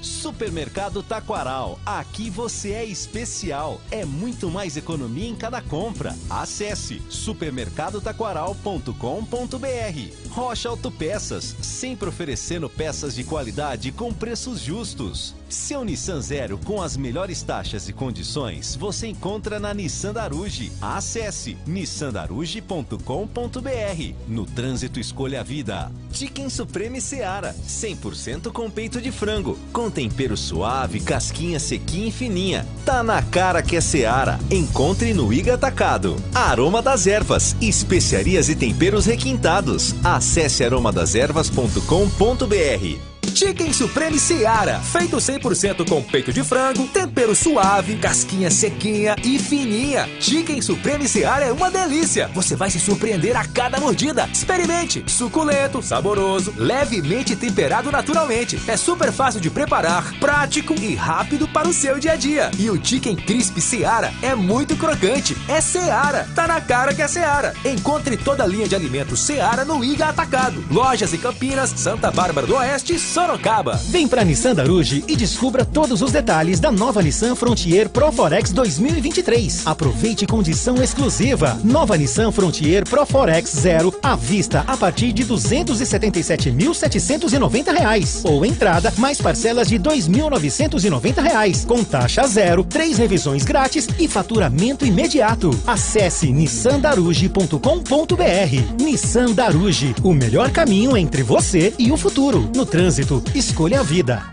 Supermercado Taquaral, aqui você é especial, é muito mais economia em cada compra. Acesse supermercadotaquaral.com.br. Rocha Autopeças, sempre oferecendo peças de qualidade com preços justos. Seu Nissan Zero com as melhores taxas e condições você encontra na Nissan Daruge. Acesse nissandaruge.com.br. No trânsito escolha a vida. Chicken Supreme Seara, 100% com peito de frango, com tempero suave, casquinha sequinha e fininha. Tá na cara que é Seara. Encontre no Iga Atacado. Aroma das Ervas, especiarias e temperos requintados. Acesse aromadeservas.com.br. Chicken Supreme Seara, feito 100% com peito de frango, tempero suave, casquinha sequinha e fininha. Chicken Supreme Seara é uma delícia. Você vai se surpreender a cada mordida. Experimente. Suculento, saboroso, levemente temperado naturalmente. É super fácil de preparar, prático e rápido para o seu dia a dia. E o Chicken Crisp Seara é muito crocante. É Seara. Tá na cara que é Seara. Encontre toda a linha de alimentos Seara no Iga Atacado. Lojas em Campinas, Santa Bárbara do Oeste e Sorocaba. Vem pra Nissan Daruge e descubra todos os detalhes da nova Nissan Frontier Pro Forex 2023. Aproveite condição exclusiva. Nova Nissan Frontier Pro Forex 0 à vista a partir de R$ 277.790 ou entrada mais parcelas de R$ 2.990 com taxa zero, 3 revisões grátis e faturamento imediato. Acesse nissandaruge.com.br. Nissan Daruge, o melhor caminho entre você e o futuro. No trânsito, escolha a vida.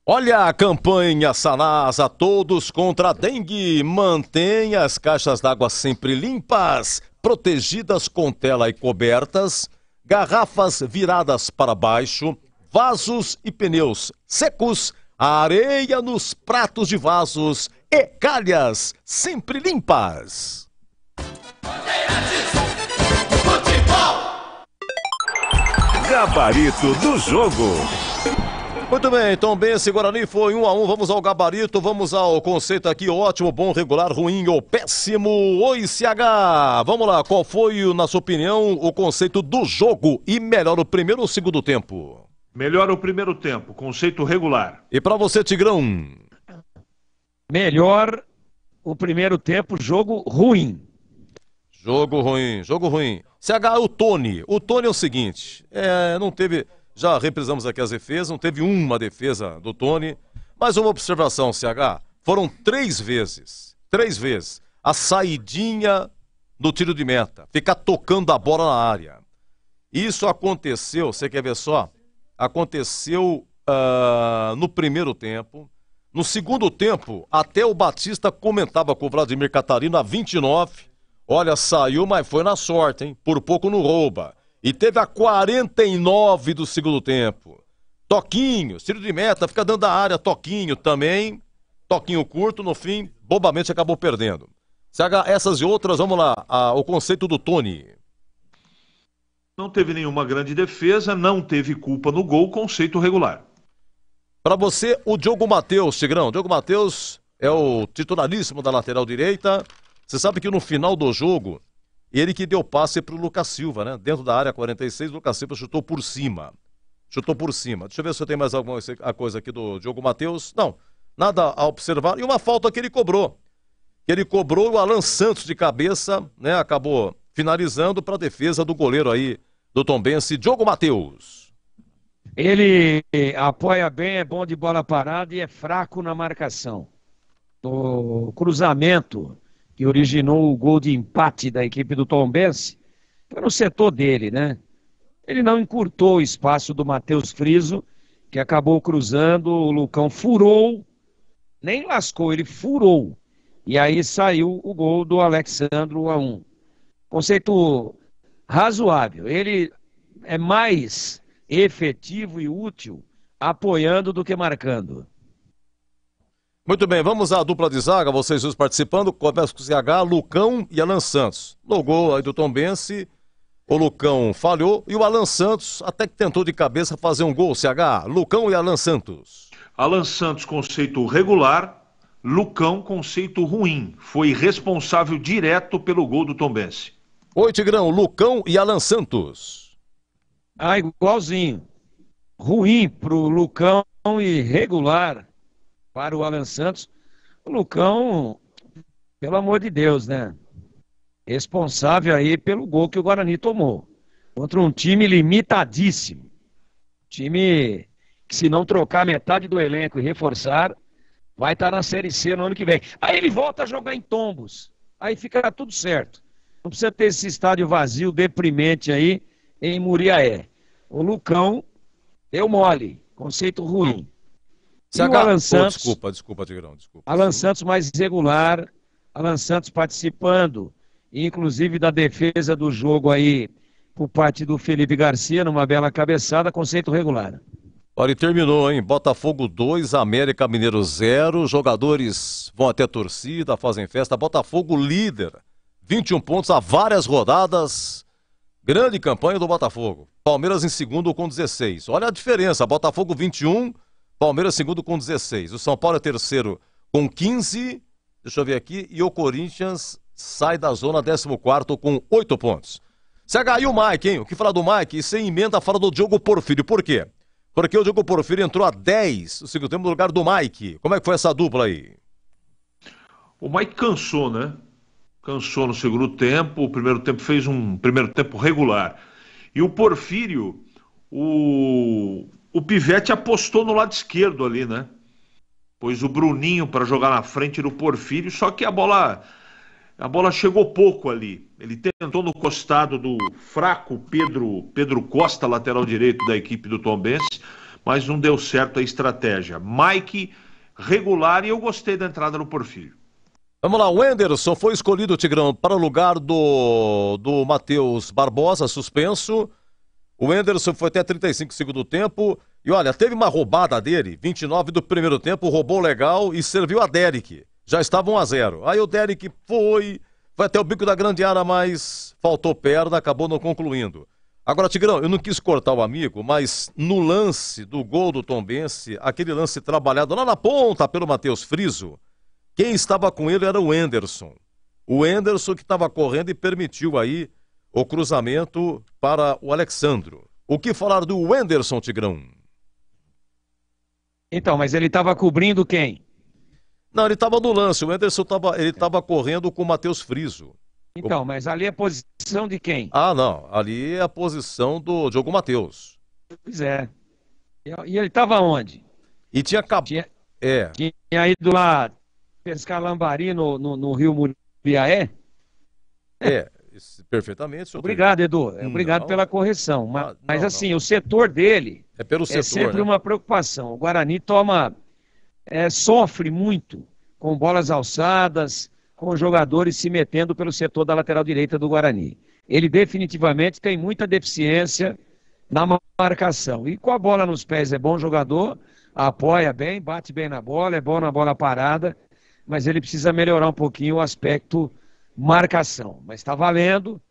Olha a campanha Sanasa, todos contra a dengue. Mantenha as caixas d'água sempre limpas, protegidas com tela e cobertas, garrafas viradas para baixo, vasos e pneus secos, areia nos pratos de vasos e calhas sempre limpas. Gabarito do jogo. Muito bem, Tombense e Guarani foi 1-1, vamos ao gabarito, vamos ao conceito aqui, ótimo, bom, regular, ruim ou péssimo. Oi, CH, vamos lá, qual foi, na sua opinião, o conceito do jogo e melhor o primeiro ou o segundo tempo? Melhor o primeiro tempo, conceito regular. E pra você, Tigrão? Melhor o primeiro tempo, jogo ruim. Jogo ruim, jogo ruim. CH, o Tony é o seguinte, não teve... Já reprisamos aqui as defesas, não teve uma defesa do Tony, mas uma observação, CH, foram 3 vezes, a saidinha do tiro de meta, ficar tocando a bola na área. Isso aconteceu, você quer ver só? Aconteceu no primeiro tempo, no segundo tempo, até o Batista comentava com o Vladimir Catarino a 29, olha, saiu, mas foi na sorte, hein? Por pouco não rouba. E teve a 49 do segundo tempo. Toquinho, tiro de meta, fica dando a área, toquinho também. Toquinho curto, no fim, bobamente acabou perdendo. CH, essas e outras, vamos lá, o conceito do Tony. Não teve nenhuma grande defesa, não teve culpa no gol, conceito regular. Para você, o Diogo Matheus, Tigrão. Diogo Matheus é o titularíssimo da lateral direita. Você sabe que no final do jogo... Ele que deu passe para o Lucas Silva, né? Dentro da área 46, o Lucas Silva chutou por cima. Deixa eu ver se eu tenho mais alguma coisa aqui do Diogo Matheus. Não, nada a observar. E uma falta que ele cobrou. O Alan Santos de cabeça, né? Acabou finalizando para a defesa do goleiro aí do Tombense, Diogo Matheus. Ele apoia bem, é bom de bola parada e é fraco na marcação. O cruzamento que originou o gol de empate da equipe do Tombense, foi no setor dele, né? Ele não encurtou o espaço do Matheus Friso, que acabou cruzando, o Lucão furou, nem lascou, ele furou. E aí saiu o gol do Alexandro 1-1. Conceito razoável. Ele é mais efetivo e útil apoiando do que marcando. Muito bem, vamos à dupla de zaga, vocês dois participando. Começa com o CH, Lucão e Alan Santos. No gol aí do Tombense, o Lucão falhou e o Alan Santos até que tentou de cabeça fazer um gol. CH, Lucão e Alan Santos. Alan Santos, conceito regular. Lucão, conceito ruim. Foi responsável direto pelo gol do Tombense. Oi, Tigrão, Lucão e Alan Santos. Ah, igualzinho. Ruim pro Lucão e regular para o Alan Santos. O Lucão, pelo amor de Deus, né? Responsável aí pelo gol que o Guarani tomou. Contra um time limitadíssimo. Time que, se não trocar metade do elenco e reforçar, vai estar na Série C no ano que vem. Aí ele volta a jogar em Tombos. Aí fica tudo certo. Não precisa ter esse estádio vazio, deprimente aí, em Muriaé. O Lucão deu mole. Conceito ruim. E o Alan Santos... Desculpa, Tigrão, desculpa. Alan Santos mais regular. Alan Santos participando, inclusive da defesa do jogo aí, por parte do Felipe Garcia, numa bela cabeçada, conceito regular. Olha, e terminou, hein? Botafogo 2, América Mineiro 0. Jogadores vão até a torcida, fazem festa. Botafogo líder, 21 pontos há várias rodadas. Grande campanha do Botafogo. Palmeiras em segundo com 16. Olha a diferença, Botafogo 21, Palmeiras segundo com 16. O São Paulo é terceiro com 15. Deixa eu ver aqui. E o Corinthians sai da zona 14º com 8 pontos. CH, e o Mike, hein? O que falar do Mike? E sem emenda fala do Diogo Porfírio. Por quê? Porque o Diogo Porfírio entrou a 10 no segundo tempo no lugar do Mike. Como é que foi essa dupla aí? O Mike cansou, né? Cansou no segundo tempo. O primeiro tempo fez um primeiro tempo regular. E o Porfírio, o Pivete apostou no lado esquerdo ali, né? Pôs o Bruninho para jogar na frente do Porfírio, só que a bola chegou pouco ali. Ele tentou no costado do fraco Pedro Costa, lateral direito da equipe do Tombense, mas não deu certo a estratégia. Mike, regular, e eu gostei da entrada do Porfírio. Vamos lá, o Wenderson foi escolhido, Tigrão, para o lugar do Matheus Barbosa, suspenso. O Wenderson foi até 35 segundo tempo. E olha, teve uma roubada dele, 29 do primeiro tempo, roubou legal e serviu a Derek. Já estava 1-0. Aí o Derek foi até o bico da grande área, mas faltou perna, acabou não concluindo. Agora, Tigrão, eu não quis cortar o amigo, mas no lance do gol do Tombense, aquele lance trabalhado lá na ponta pelo Matheus Friso, quem estava com ele era o Wenderson. O Wenderson que estava correndo e permitiu aí o cruzamento para o Alexandro. O que falar do Wenderson, Tigrão? Então, mas ele estava cobrindo quem? Não, ele estava no lance. O Wenderson estava correndo com o Matheus Friso. Então, mas ali é a posição de quem? Ah, não. Ali é a posição do Diogo Matheus. Pois é. E ele estava onde? E tinha Tinha ido lá pescar lambari no Rio Muriaé? Perfeitamente. Obrigado, Edu. Obrigado pela correção. Mas assim, o setor dele é sempre uma preocupação. O Guarani sofre muito com bolas alçadas, com jogadores se metendo pelo setor da lateral direita do Guarani. Ele definitivamente tem muita deficiência na marcação. E com a bola nos pés é bom jogador, apoia bem, bate bem na bola, é bom na bola parada, mas ele precisa melhorar um pouquinho o aspecto marcação. Mas está valendo,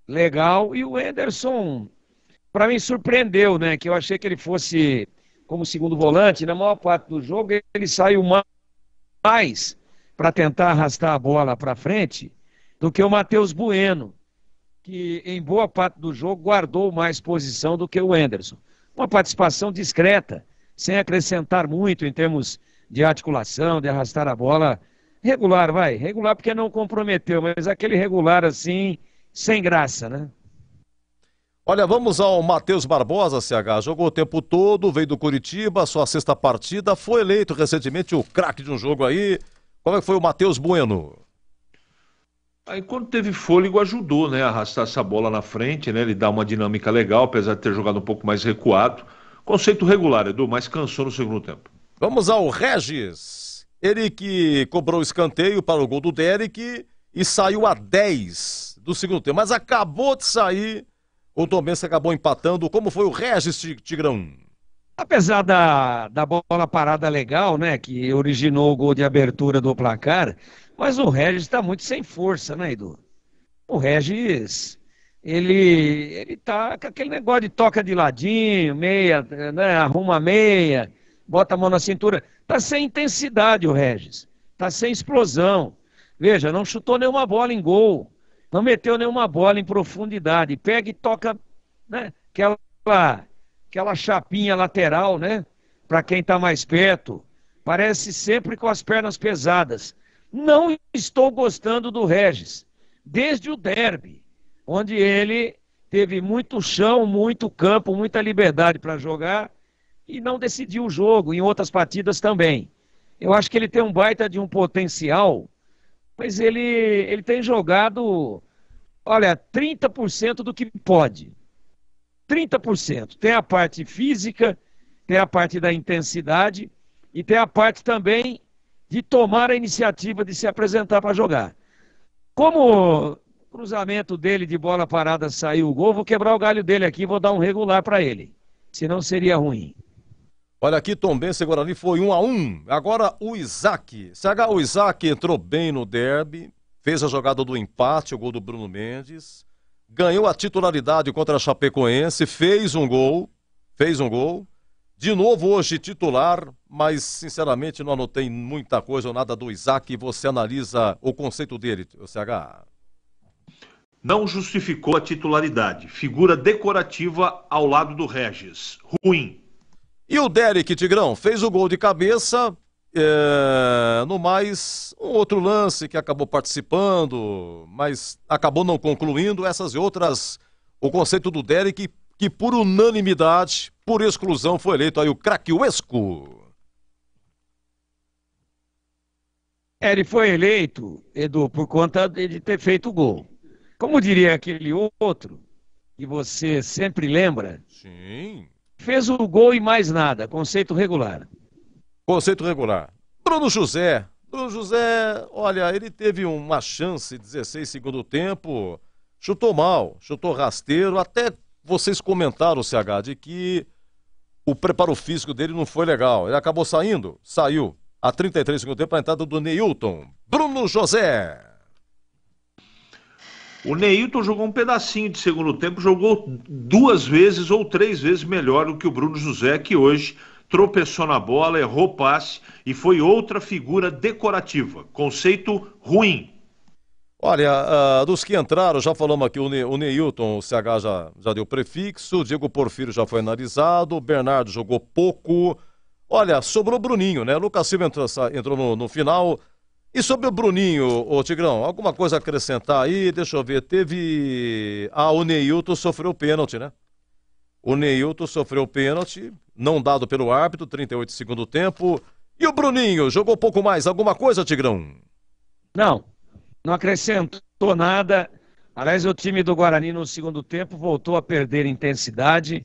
legal. E o Wenderson, para mim, surpreendeu, né? Que eu achei que ele fosse como segundo volante. Na maior parte do jogo, ele saiu mais para tentar arrastar a bola para frente do que o Matheus Bueno, que em boa parte do jogo guardou mais posição do que o Wenderson. Uma participação discreta, sem acrescentar muito em termos de articulação, de arrastar a bola. Regular, regular porque não comprometeu, mas aquele regular assim, sem graça, né? Olha, vamos ao Matheus Barbosa, CH, jogou o tempo todo, veio do Curitiba, sua sexta partida, foi eleito recentemente o craque de um jogo aí. Como é que foi o Matheus Bueno? Aí quando teve fôlego ajudou, né? Arrastar essa bola na frente, né? Ele dá uma dinâmica legal, apesar de ter jogado um pouco mais recuado. Conceito regular, Edu, mas cansou no segundo tempo. Vamos ao Regis. Ele que cobrou o escanteio para o gol do Derek e saiu a 10 do segundo tempo. Mas acabou de sair, o Tombense acabou empatando. Como foi o Regis, Tigrão? Apesar da bola parada legal, né, que originou o gol de abertura do placar, mas o Regis está muito sem força, né, Edu? O Regis, ele tá com aquele negócio de toca de ladinho, meia, né, arruma a meia, bota a mão na cintura. Tá sem intensidade o Regis, tá sem explosão. Veja, não chutou nenhuma bola em gol, não meteu nenhuma bola em profundidade. Pega e toca, né, aquela chapinha lateral, né, para quem tá mais perto. Parece sempre com as pernas pesadas. Não estou gostando do Regis, desde o derby, onde ele teve muito chão, muito campo, muita liberdade para jogar e não decidiu o jogo, em outras partidas também. Eu acho que ele tem um baita de um potencial, mas ele tem jogado, olha, 30% do que pode. 30%. Tem a parte física, tem a parte da intensidade e tem a parte também de tomar a iniciativa de se apresentar para jogar. Como o cruzamento dele de bola parada saiu o gol, vou quebrar o galho dele aqui e vou dar um regular para ele. Senão seria ruim. Olha aqui, Tombense e Guarani foi 1-1. Agora o Isaac. O Isaac entrou bem no derby, fez a jogada do empate, o gol do Bruno Mendes, ganhou a titularidade contra a Chapecoense, fez um gol. De novo hoje titular, mas sinceramente não anotei muita coisa ou nada do Isaac. Você analisa o conceito dele, o CH? Não justificou a titularidade. Figura decorativa ao lado do Regis. Ruim. E o Derek, Tigrão, fez o gol de cabeça. No mais, um outro lance que acabou participando, mas acabou não concluindo. Essas e outras, o conceito do Derek, que por unanimidade, por exclusão, foi eleito aí o craque Uesco. Ele foi eleito, Edu, por conta de ter feito o gol. Como diria aquele outro, que você sempre lembra? Sim. Fez o gol e mais nada, conceito regular. Conceito regular. Bruno José, olha, ele teve uma chance, 16 segundo tempo, chutou mal, chutou rasteiro, até vocês comentaram, CH, de que o preparo físico dele não foi legal. Ele acabou saiu a 33 segundo tempo para a entrada do Neilton. Bruno José. O Neilton jogou um pedacinho de segundo tempo, jogou 2 vezes ou 3 vezes melhor do que o Bruno José, que hoje tropeçou na bola, errou passe e foi outra figura decorativa. Conceito ruim. Olha, dos que entraram, já falamos aqui, o Neilton, o CH já deu prefixo, o Diego Porfírio já foi analisado, o Bernardo jogou pouco. Olha, sobrou o Bruninho, né? O Lucas Silva entrou no final. E sobre o Bruninho, ô Tigrão, alguma coisa a acrescentar aí? Deixa eu ver, o Neilton sofreu pênalti, né? O Neilton sofreu pênalti, não dado pelo árbitro, 38 segundo tempo. E o Bruninho, jogou pouco mais, alguma coisa, Tigrão? Não acrescentou nada. Aliás, o time do Guarani no segundo tempo voltou a perder intensidade.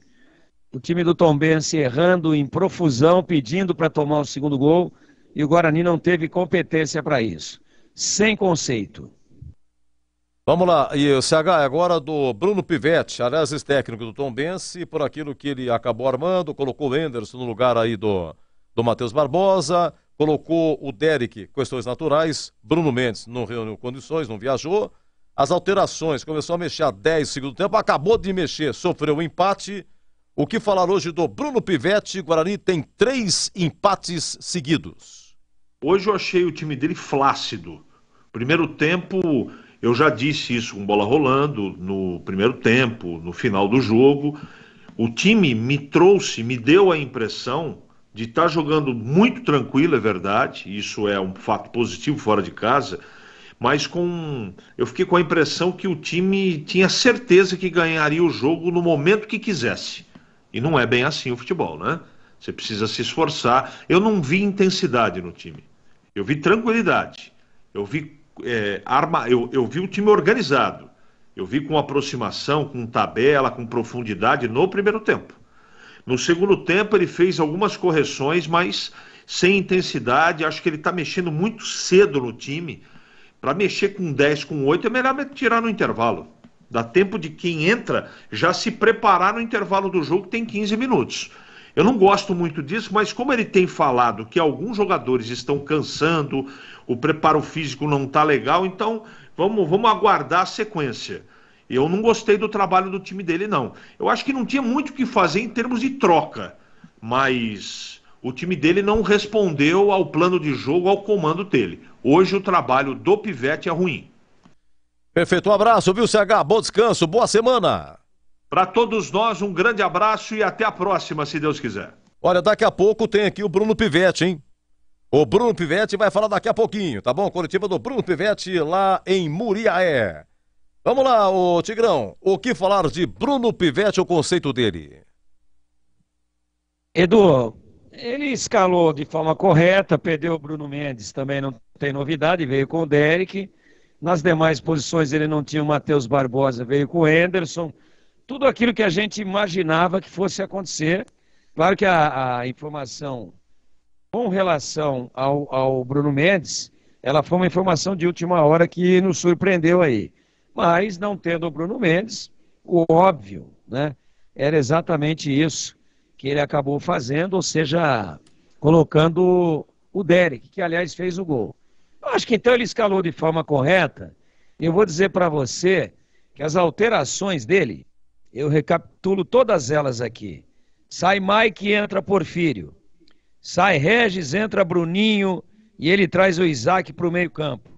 O time do Tombense errando em profusão, pedindo para tomar o segundo gol. E o Guarani não teve competência para isso. Sem conceito. Vamos lá, e o CH agora do Bruno Pivetti, aliás, técnico do Tombense, por aquilo que ele acabou armando, colocou o Enderson no lugar aí do Matheus Barbosa, colocou o Derek, questões naturais, Bruno Mendes não reuniu condições, não viajou, as alterações, começou a mexer a 10 segundo tempo, acabou de mexer, sofreu um empate. O que falar hoje do Bruno Pivetti? Guarani tem 3 empates seguidos. Hoje eu achei o time dele flácido. Primeiro tempo, eu já disse isso com bola rolando, no primeiro tempo, no final do jogo. O time me deu a impressão de estar jogando muito tranquilo, é verdade. Isso é um fato positivo fora de casa. Mas eu fiquei com a impressão que o time tinha certeza que ganharia o jogo no momento que quisesse. E não é bem assim o futebol, né? Você precisa se esforçar. Eu não vi intensidade no time. Eu vi tranquilidade. Eu vi eu vi o time organizado. Eu vi com aproximação, com tabela, com profundidade no primeiro tempo. No segundo tempo ele fez algumas correções, mas sem intensidade. Acho que ele está mexendo muito cedo no time. Para mexer com 10, com 8 é melhor tirar no intervalo. Dá tempo de quem entra já se preparar no intervalo do jogo, que tem 15 minutos. Eu não gosto muito disso, mas como ele tem falado que alguns jogadores estão cansando, o preparo físico não está legal, então vamos aguardar a sequência. Eu não gostei do trabalho do time dele, não. Eu acho que não tinha muito o que fazer em termos de troca, mas o time dele não respondeu ao plano de jogo, ao comando dele. Hoje o trabalho do Pivete é ruim. Perfeito, um abraço, viu, CH? Bom descanso, boa semana. Para todos nós, um grande abraço e até a próxima, se Deus quiser. Olha, daqui a pouco tem aqui o Bruno Pivete, hein? O Bruno Pivete vai falar daqui a pouquinho, tá bom? Coletiva do Bruno Pivete lá em Muriaé. Vamos lá, ô Tigrão, o que falar de Bruno Pivete, o conceito dele? Edu, ele escalou de forma correta, perdeu o Bruno Mendes, também não tem novidade, veio com o Derek. Nas demais posições ele não tinha o Matheus Barbosa, veio com o Henderson. Tudo aquilo que a gente imaginava que fosse acontecer. Claro que a informação com relação ao Bruno Mendes, ela foi uma informação de última hora que nos surpreendeu aí. Mas, não tendo o Bruno Mendes, o óbvio, né, era exatamente isso que ele acabou fazendo, ou seja, colocando o Derek, que aliás fez o gol. Eu acho que então ele escalou de forma correta, e eu vou dizer para você que as alterações dele, eu recapitulo todas elas aqui. Sai Mike e entra Porfírio. Sai Regis, entra Bruninho e ele traz o Isaac para o meio campo.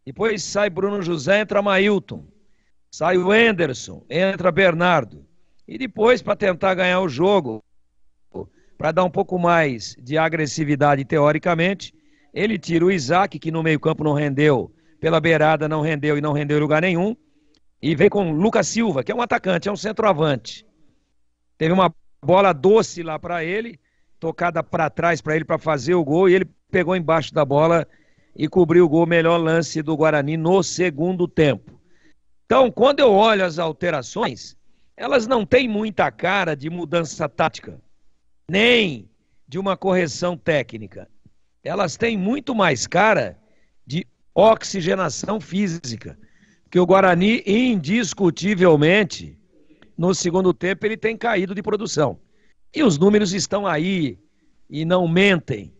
Depois sai Bruno José, entra Mailton. Sai o Henderson, entra Bernardo. E depois, para tentar ganhar o jogo, para dar um pouco mais de agressividade teoricamente, ele tira o Isaac, que no meio campo não rendeu, pela beirada não rendeu e não rendeu em lugar nenhum. E vem com Lucas Silva, que é um atacante, é um centroavante. Teve uma bola doce lá para ele, tocada para trás para ele para fazer o gol, e ele pegou embaixo da bola e cobriu o gol, melhor lance do Guarani no segundo tempo. Então, quando eu olho as alterações, elas não têm muita cara de mudança tática, nem de uma correção técnica. Elas têm muito mais cara de oxigenação física. Que o Guarani, indiscutivelmente, no segundo tempo, ele tem caído de produção. E os números estão aí e não mentem.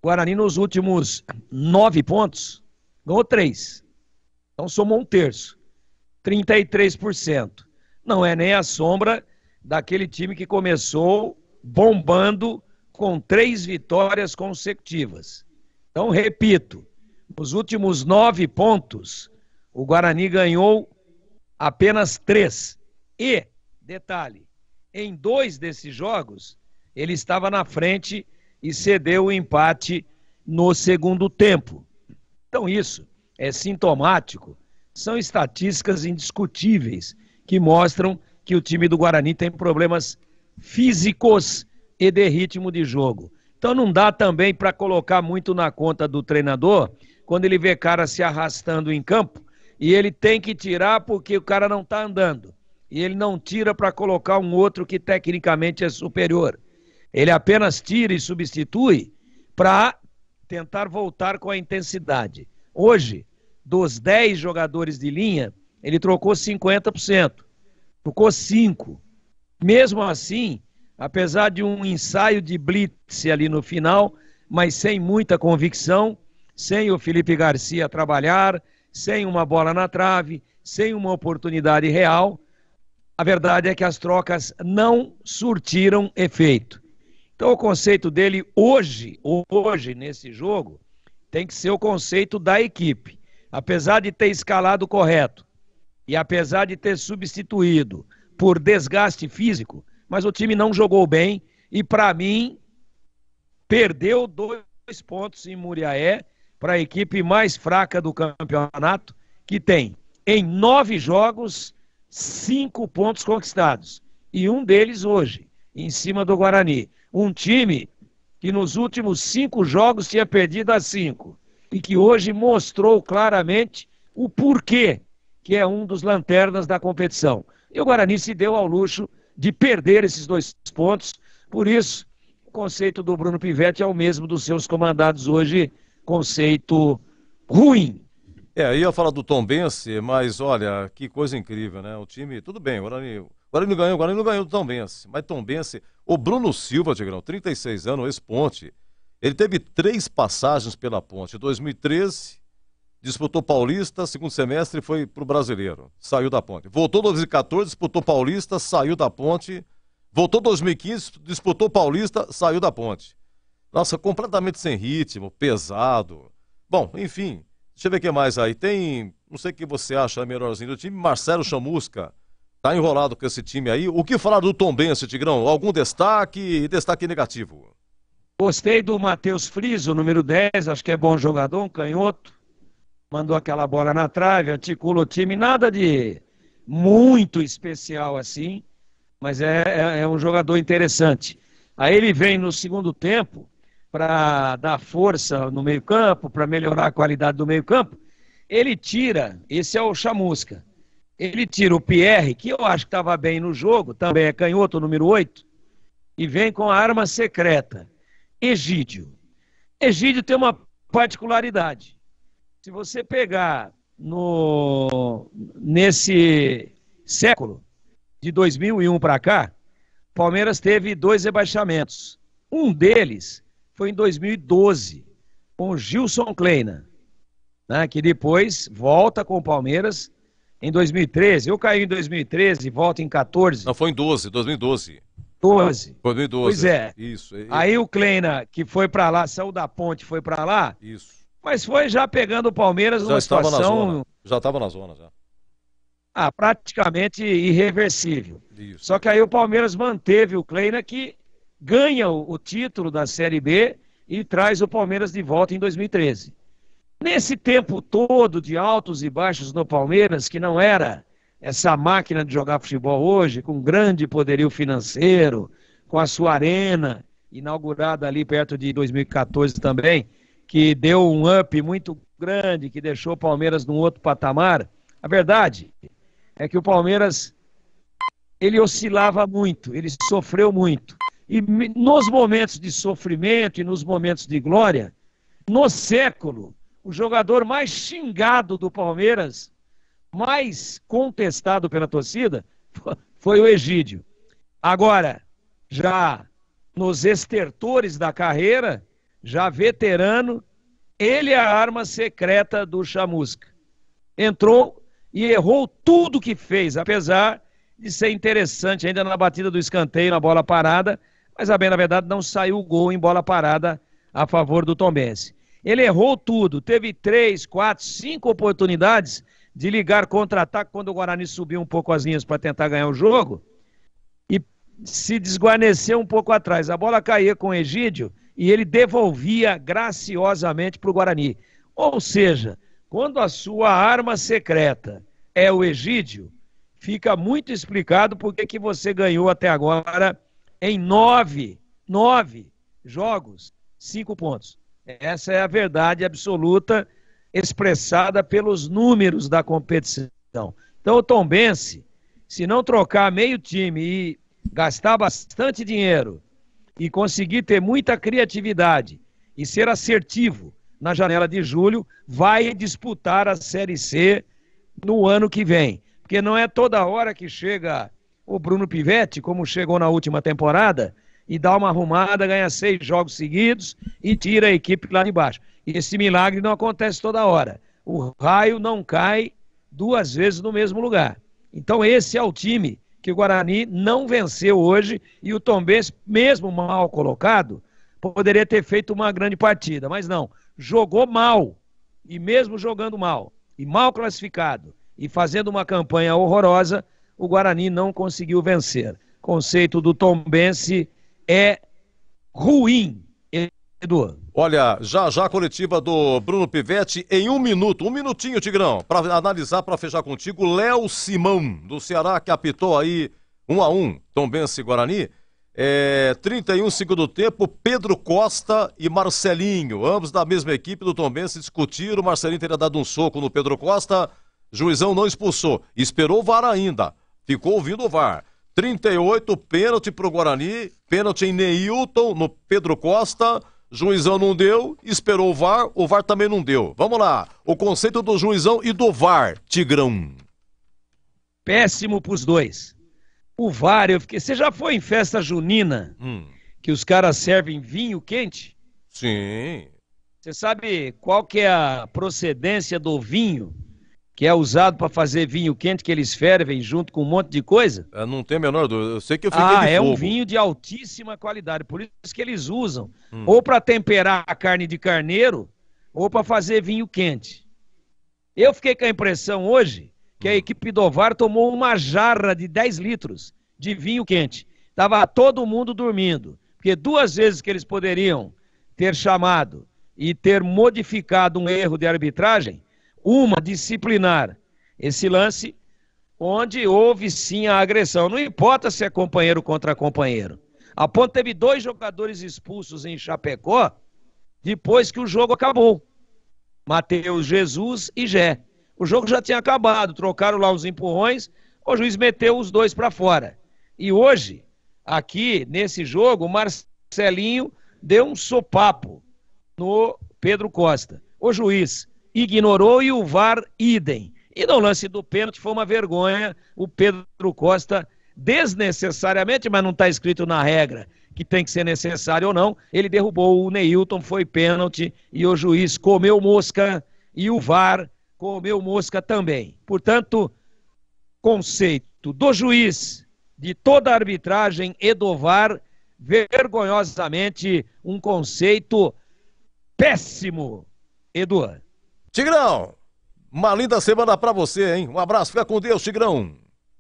O Guarani, nos últimos 9 pontos, ganhou 3. Então, somou um terço. 33%. Não é nem a sombra daquele time que começou bombando com 3 vitórias consecutivas. Então, repito, nos últimos 9 pontos, o Guarani ganhou apenas 3. E, detalhe, em 2 desses jogos, ele estava na frente e cedeu o empate no segundo tempo. Então isso é sintomático. São estatísticas indiscutíveis que mostram que o time do Guarani tem problemas físicos e de ritmo de jogo. Então não dá também para colocar muito na conta do treinador quando ele vê cara se arrastando em campo e ele tem que tirar porque o cara não está andando. E ele não tira para colocar um outro que tecnicamente é superior. Ele apenas tira e substitui para tentar voltar com a intensidade. Hoje, dos 10 jogadores de linha, ele trocou 50%. Trocou 5. Mesmo assim, apesar de um ensaio de blitz ali no final, mas sem muita convicção, sem o Felipe Garcia trabalhar, sem uma bola na trave, sem uma oportunidade real, a verdade é que as trocas não surtiram efeito. Então o conceito dele hoje, nesse jogo, tem que ser o conceito da equipe. Apesar de ter escalado correto e apesar de ter substituído por desgaste físico, mas o time não jogou bem e, para mim, perdeu 2 pontos em Muriaé para a equipe mais fraca do campeonato, que tem, em 9 jogos, 5 pontos conquistados. E um deles hoje, em cima do Guarani. Um time que nos últimos 5 jogos tinha perdido a 5. e que hoje mostrou claramente o porquê que é um dos lanternas da competição. E o Guarani se deu ao luxo de perder esses 2 pontos, por isso o conceito do Bruno Pivetti é o mesmo dos seus comandados hoje, conceito ruim. Eu ia falar do Tombense, mas olha, que coisa incrível, né? O time, tudo bem, o Guarani não ganhou do Tombense, mas Tombense, o Bruno Silva, Tigrão, 36 anos, ex-Ponte, ele teve 3 passagens pela Ponte. Em 2013, disputou Paulista, segundo semestre foi pro Brasileiro, saiu da Ponte. Voltou em 2014, disputou Paulista, saiu da Ponte. Voltou em 2015, disputou Paulista, saiu da Ponte. Nossa, completamente sem ritmo, pesado. Bom, enfim, deixa eu ver o que mais aí. Tem, não sei o que você acha melhorzinho do time, Marcelo Chamusca. Tá enrolado com esse time aí. O que falar do Tombense, Tigrão? Algum destaque e destaque negativo? Gostei do Matheus Friso, número 10, acho que é bom jogador, um canhoto. Mandou aquela bola na trave, articula o time, nada de muito especial assim, mas é um jogador interessante. Aí ele vem no segundo tempo para dar força no meio-campo, para melhorar a qualidade do meio-campo. Ele tira, esse é o Chamusca, ele tira o Pierre, que eu acho que estava bem no jogo, também é canhoto, número 8, e vem com a arma secreta, Egídio. Egídio tem uma particularidade. Se você pegar nesse século, de 2001 para cá, Palmeiras teve 2 rebaixamentos. Um deles foi em 2012, com o Gilson Kleina, né, que depois volta com o Palmeiras em 2013. Eu caí em 2013, volta em 14. Não, foi em 2012. 12. 2012. Pois é. Isso. Aí o Kleina, que foi para lá, saiu da Ponte, foi para lá. Isso. Mas foi já pegando o Palmeiras numa situação... Já estava na zona, já. Praticamente irreversível. Isso. Só que aí o Palmeiras manteve o Kleina, que ganha o título da Série B e traz o Palmeiras de volta em 2013. Nesse tempo todo de altos e baixos no Palmeiras, que não era essa máquina de jogar futebol hoje, com grande poderio financeiro, com a sua arena, inaugurada ali perto de 2014 também, que deu um up muito grande, que deixou o Palmeiras num outro patamar. A verdade é que o Palmeiras, ele oscilava muito, ele sofreu muito. E nos momentos de sofrimento e nos momentos de glória, no século, o jogador mais xingado do Palmeiras, mais contestado pela torcida, foi o Egídio. Agora, já nos estertores da carreira, já veterano, ele é a arma secreta do Chamusca. Entrou e errou tudo que fez, apesar de ser interessante ainda na batida do escanteio, na bola parada, mas a bem na verdade não saiu o gol em bola parada a favor do Tombense. Ele errou tudo, teve 3, 4, 5 oportunidades de ligar contra-ataque quando o Guarani subiu um pouco as linhas para tentar ganhar o jogo e se desguarneceu um pouco atrás. A bola caía com o Egídio e ele devolvia graciosamente para o Guarani. Ou seja, quando a sua arma secreta é o Egídio, fica muito explicado porque que você ganhou até agora em 9 jogos, 5 pontos. Essa é a verdade absoluta expressada pelos números da competição. Então o Tombense, se não trocar meio time e gastar bastante dinheiro e conseguir ter muita criatividade e ser assertivo na janela de julho, vai disputar a Série C no ano que vem. Porque não é toda hora que chega o Bruno Pivetti, como chegou na última temporada, e dá uma arrumada, ganha 6 jogos seguidos e tira a equipe lá de baixo. E esse milagre não acontece toda hora. O raio não cai 2 vezes no mesmo lugar. Então esse é o time que o Guarani não venceu hoje e o Tombense, mesmo mal colocado, poderia ter feito uma grande partida, mas não. Jogou mal, e mesmo jogando mal, e mal classificado, e fazendo uma campanha horrorosa, o Guarani não conseguiu vencer. O conceito do Tombense é ruim, Edu. Olha, já a coletiva do Bruno Pivetti em 1 minuto, 1 minutinho, Tigrão, para analisar, para fechar contigo, Léo Simão, do Ceará, que apitou aí 1-1, Tombense e Guarani. 31 segundo tempo, Pedro Costa e Marcelinho, ambos da mesma equipe do Tombense, discutiram. O Marcelinho teria dado um soco no Pedro Costa, juizão não expulsou, esperou o VAR ainda, ficou ouvindo o VAR. 38, pênalti pro Guarani, pênalti em Neilton, no Pedro Costa, juizão não deu, esperou o VAR também não deu. Vamos lá, o conceito do juizão e do VAR, Tigrão. Péssimo pros dois. O VAR, você já foi em festa junina, que os caras servem vinho quente? Sim. Você sabe qual que é a procedência do vinho que é usado para fazer vinho quente, que eles fervem junto com um monte de coisa? Não tem a menor dúvida, eu sei que eu fiquei de fogo. É um vinho de altíssima qualidade, por isso que eles usam, ou para temperar a carne de carneiro, ou para fazer vinho quente. Eu fiquei com a impressão hoje que a equipe do VAR tomou uma jarra de 10 litros de vinho quente. Tava todo mundo dormindo, porque 2 vezes que eles poderiam ter chamado e ter modificado um erro de arbitragem, uma disciplinar, esse lance onde houve sim a agressão. Não importa se é companheiro contra companheiro. A Ponte teve 2 jogadores expulsos em Chapecó depois que o jogo acabou. Matheus Jesus e Gé. O jogo já tinha acabado, trocaram lá os empurrões, o juiz meteu os 2 para fora. E hoje, aqui nesse jogo, o Marcelinho deu um sopapo no Pedro Costa. O juiz ignorou e o VAR idem. E no lance do pênalti foi uma vergonha, o Pedro Costa desnecessariamente, mas não está escrito na regra que tem que ser necessário ou não, ele derrubou o Neilton, foi pênalti e o juiz comeu mosca e o VAR comeu mosca também. Portanto, conceito do juiz, de toda a arbitragem e do VAR, vergonhosamente um conceito péssimo, Eduardo. Tigrão, uma linda semana pra você, hein? Um abraço, fica com Deus, Tigrão.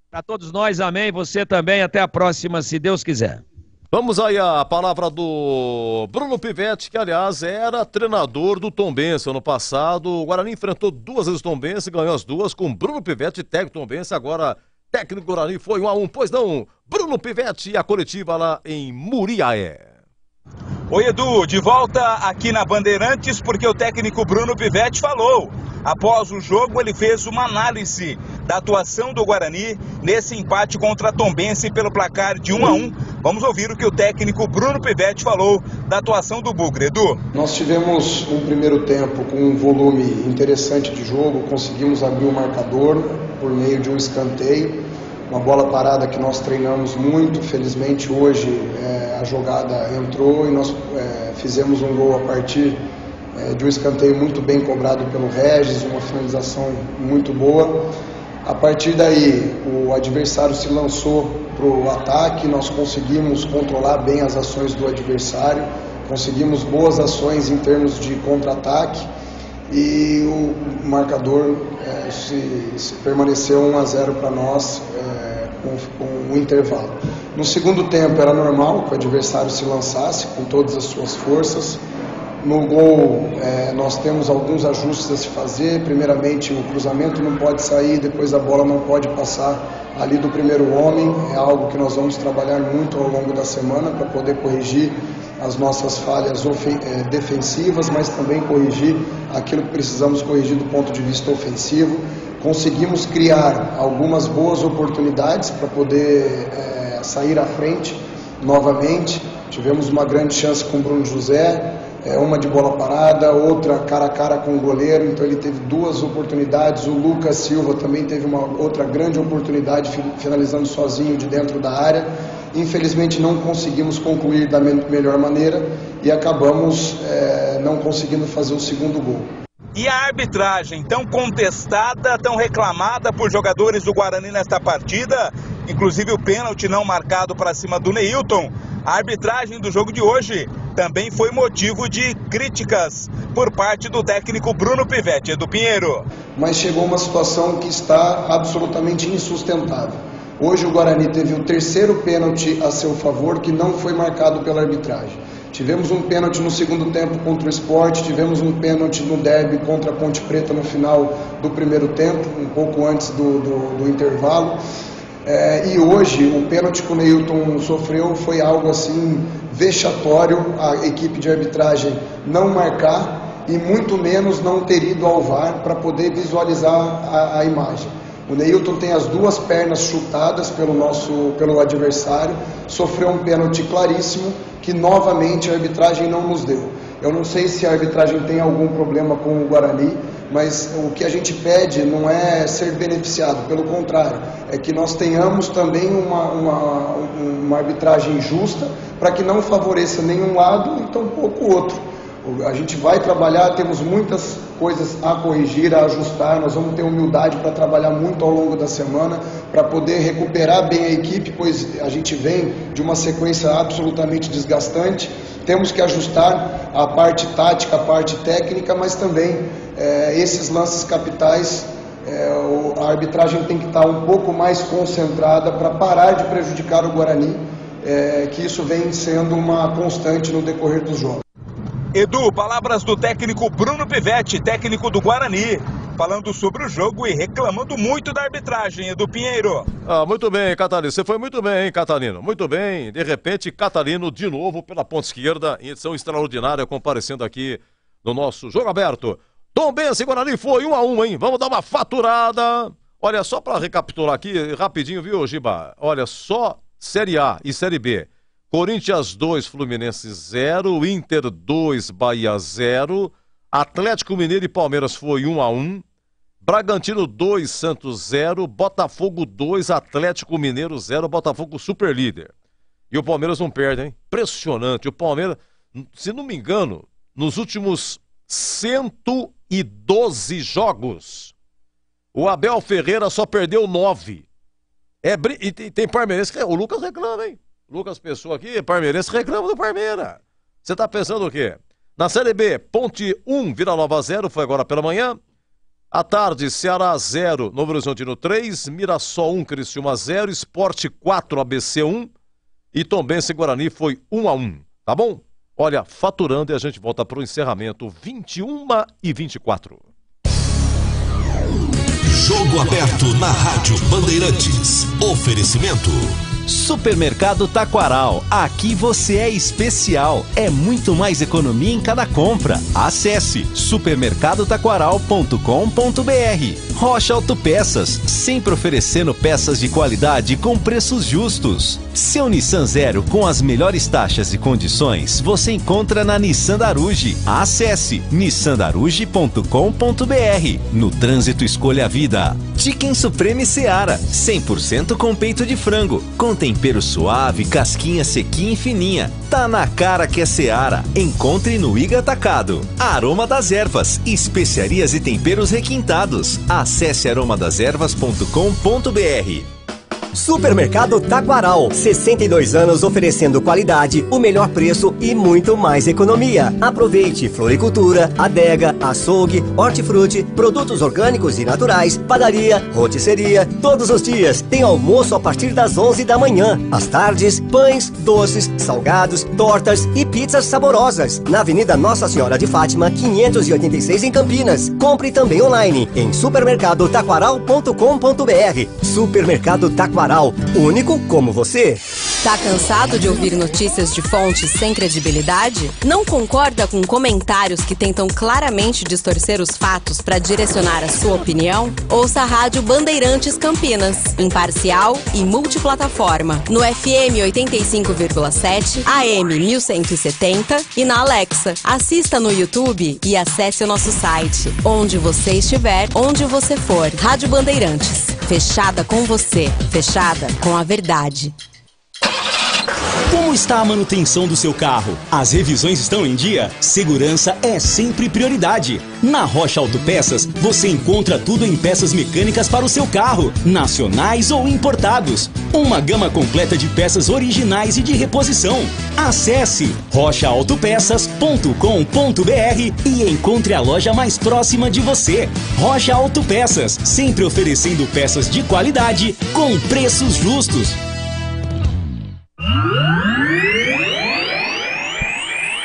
Pra todos nós, amém, você também, até a próxima, se Deus quiser. Vamos aí a palavra do Bruno Pivetti, que aliás era treinador do Tombense ano passado. O Guarani enfrentou 2 vezes o Tombense, ganhou as 2 com Bruno Pivetti, técnico do Tombense. Agora técnico do Guarani foi 1-1, pois não? Bruno Pivetti e a coletiva lá em Muriaé. Oi, Edu, de volta aqui na Bandeirantes, porque o técnico Bruno Pivetti falou. Após o jogo, ele fez uma análise da atuação do Guarani nesse empate contra a Tombense pelo placar de 1-1. Vamos ouvir o que o técnico Bruno Pivetti falou da atuação do Bugre. Edu. Nós tivemos um primeiro tempo com um volume interessante de jogo, conseguimos abrir o marcador por meio de um escanteio, uma bola parada que nós treinamos muito. Felizmente hoje a jogada entrou e nós fizemos um gol a partir de um escanteio muito bem cobrado pelo Regis, uma finalização muito boa. A partir daí, o adversário se lançou para o ataque, nós conseguimos controlar bem as ações do adversário, conseguimos boas ações em termos de contra-ataque e o marcador se permaneceu 1-0 para nós com o intervalo. No segundo tempo era normal que o adversário se lançasse com todas as suas forças. No gol, nós temos alguns ajustes a se fazer. Primeiramente, o cruzamento não pode sair, depois a bola não pode passar ali do primeiro homem. É algo que nós vamos trabalhar muito ao longo da semana para poder corrigir as nossas falhas defensivas, mas também corrigir aquilo que precisamos corrigir do ponto de vista ofensivo. Conseguimos criar algumas boas oportunidades para poder sair à frente novamente. Tivemos uma grande chance com o Bruno José, uma de bola parada, outra cara a cara com o goleiro, então ele teve 2 oportunidades. O Lucas Silva também teve uma outra grande oportunidade, finalizando sozinho de dentro da área. Infelizmente não conseguimos concluir da melhor maneira e acabamos não conseguindo fazer o segundo gol. E a arbitragem tão contestada, tão reclamada por jogadores do Guarani nesta partida, inclusive o pênalti não marcado para cima do Neilton, a arbitragem do jogo de hoje também foi motivo de críticas por parte do técnico Bruno Pivetti, Edu Pinheiro. Mas chegou uma situação que está absolutamente insustentável. Hoje o Guarani teve o 3º pênalti a seu favor que não foi marcado pela arbitragem. Tivemos um pênalti no segundo tempo contra o Sport, tivemos um pênalti no derby contra a Ponte Preta no final do primeiro tempo, um pouco antes do intervalo. E hoje o pênalti que o Neilton sofreu foi algo assim vexatório, a equipe de arbitragem não marcar e muito menos não ter ido ao VAR para poder visualizar a imagem. O Neilton tem as duas pernas chutadas pelo adversário, sofreu um pênalti claríssimo que novamente a arbitragem não nos deu. Eu não sei se a arbitragem tem algum problema com o Guarani, mas o que a gente pede não é ser beneficiado, pelo contrário, é que nós tenhamos também uma arbitragem justa para que não favoreça nenhum lado e tampouco o outro. A gente vai trabalhar, temos muitas coisas a corrigir, a ajustar, nós vamos ter humildade para trabalhar muito ao longo da semana, para poder recuperar bem a equipe, pois a gente vem de uma sequência absolutamente desgastante. Temos que ajustar a parte tática, a parte técnica, mas também esses lances capitais, a arbitragem tem que estar um pouco mais concentrada para parar de prejudicar o Guarani, que isso vem sendo uma constante no decorrer dos jogos. Edu, palavras do técnico Bruno Pivetti, técnico do Guarani, falando sobre o jogo e reclamando muito da arbitragem, Edu Pinheiro. Muito bem, Catalino. Você foi muito bem, hein, Catalino? Muito bem. De repente, Catalino de novo pela ponta esquerda, em edição extraordinária, comparecendo aqui no nosso Jogo Aberto. Tombense e Guarani foi 1-1, hein? Vamos dar uma faturada. Olha, só para recapitular aqui, rapidinho, viu, Giba? Olha, só Série A e Série B. Corinthians 2, Fluminense 0, Inter 2, Bahia 0, Atlético Mineiro e Palmeiras foi 1-1, Bragantino 2, Santos 0, Botafogo 2, Atlético Mineiro 0, Botafogo super líder. E o Palmeiras não perde, hein? Impressionante. O Palmeiras, se não me engano, nos últimos 112 jogos, o Abel Ferreira só perdeu 9. E tem palmeirense que o Lucas reclama, hein? Lucas Pessoa aqui, palmeirense, reclama do Palmeiras. Você tá pensando o quê? Na Série B, Ponte 1, Vila Nova 0, foi agora pela manhã. À tarde, Ceará 0, Novo Horizontino 3, Mirassol 1, Criciúma 0, Sport 4, ABC 1 e Tombense e Guarani foi 1-1, tá bom? Olha, faturando e a gente volta pro encerramento 21h24. Jogo Aberto na Rádio Bandeirantes. Oferecimento Supermercado Taquaral, aqui você é especial. É muito mais economia em cada compra. Acesse supermercadotaquaral.com.br. Rocha Autopeças, sempre oferecendo peças de qualidade com preços justos. Seu Nissan Zero com as melhores taxas e condições você encontra na Nissan Daruge. Acesse nissandaruge.com.br. No trânsito, escolha a vida. Chicken Supreme Seara, 100% com peito de frango, com tempero suave, casquinha sequinha e fininha. Tá na cara que é Seara. Encontre no Iga Atacado. Aroma das Ervas, especiarias e temperos requintados. Acesse aromadeservas.com.br. Supermercado Taquaral, 62 anos oferecendo qualidade, o melhor preço e muito mais economia. Aproveite floricultura, adega, açougue, hortifruti, produtos orgânicos e naturais, padaria, rotisseria. Todos os dias tem almoço a partir das 11 da manhã. Às tardes, pães, doces, salgados, tortas e pizzas saborosas. Na Avenida Nossa Senhora de Fátima, 586 em Campinas. Compre também online em supermercadotaquaral.com.br. Supermercado Taquaral, único como você. Tá cansado de ouvir notícias de fontes sem credibilidade? Não concorda com comentários que tentam claramente distorcer os fatos para direcionar a sua opinião? Ouça a Rádio Bandeirantes Campinas, imparcial e multiplataforma, no FM 85,7, AM 1170 e na Alexa. Assista no YouTube e acesse o nosso site. Onde você estiver, onde você for. Rádio Bandeirantes, fechada com você, fechada com a verdade. Como está a manutenção do seu carro? As revisões estão em dia? Segurança é sempre prioridade. Na Rocha Autopeças, você encontra tudo em peças mecânicas para o seu carro, nacionais ou importados. Uma gama completa de peças originais e de reposição. Acesse rochaautopeças.com.br e encontre a loja mais próxima de você. Rocha Autopeças, sempre oferecendo peças de qualidade com preços justos.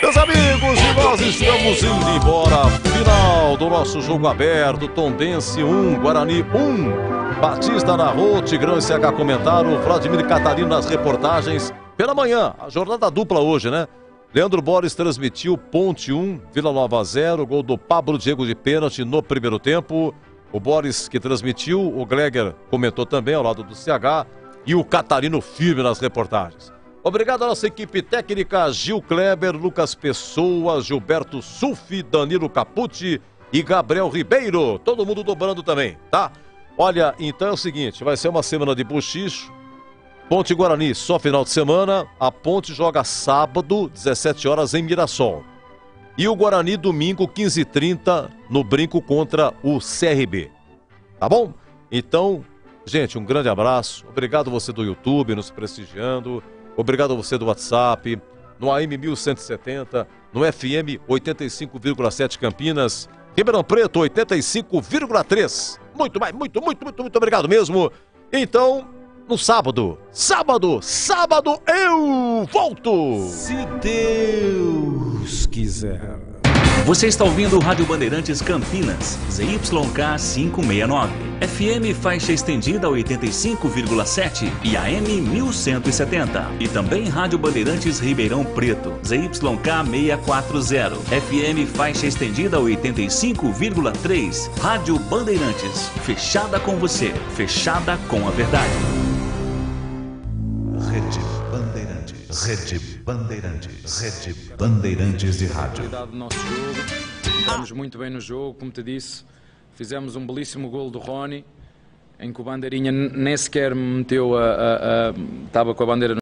Meus amigos, e nós estamos indo embora. Final do nosso Jogo Aberto. Tombense 1, Guarani 1. Batista narrou, Tigrão e CH comentaram, Vladimir e Catarino nas reportagens. Pela manhã, a jornada dupla hoje, né? Leandro Borges transmitiu Ponte 1, Vila Nova 0, gol do Pablo Diego de pênalti no primeiro tempo. O Borges que transmitiu, o Gleger comentou também ao lado do CH e o Catarino firme nas reportagens. Obrigado à nossa equipe técnica, Gil Kleber, Lucas Pessoa, Gilberto Sulfi, Danilo Capucci e Gabriel Ribeiro. Todo mundo dobrando também, tá? Olha, então é o seguinte, vai ser uma semana de buchicho. Ponte Guarani só final de semana. A Ponte joga sábado, 17 horas em Mirassol. E o Guarani domingo, 15h30, no Brinco contra o CRB. Tá bom? Então, gente, um grande abraço. Obrigado você do YouTube nos prestigiando. Obrigado você do WhatsApp, no AM 1170, no FM 85,7 Campinas, Ribeirão Preto 85,3. Muito obrigado mesmo. Então, no sábado eu volto. Se Deus quiser. Você está ouvindo o Rádio Bandeirantes Campinas, ZYK 569, FM faixa estendida 85,7 e AM 1170. E também Rádio Bandeirantes Ribeirão Preto, ZYK 640, FM faixa estendida 85,3. Rádio Bandeirantes, fechada com você, fechada com a verdade. Rede Bandeirantes, Rede Bandeirantes, Rede Bandeirantes de rádio. Do nosso jogo, estamos muito bem no jogo, como te disse, fizemos um belíssimo golo do Rony, em que o Bandeirinha nem sequer meteu estava com a bandeira no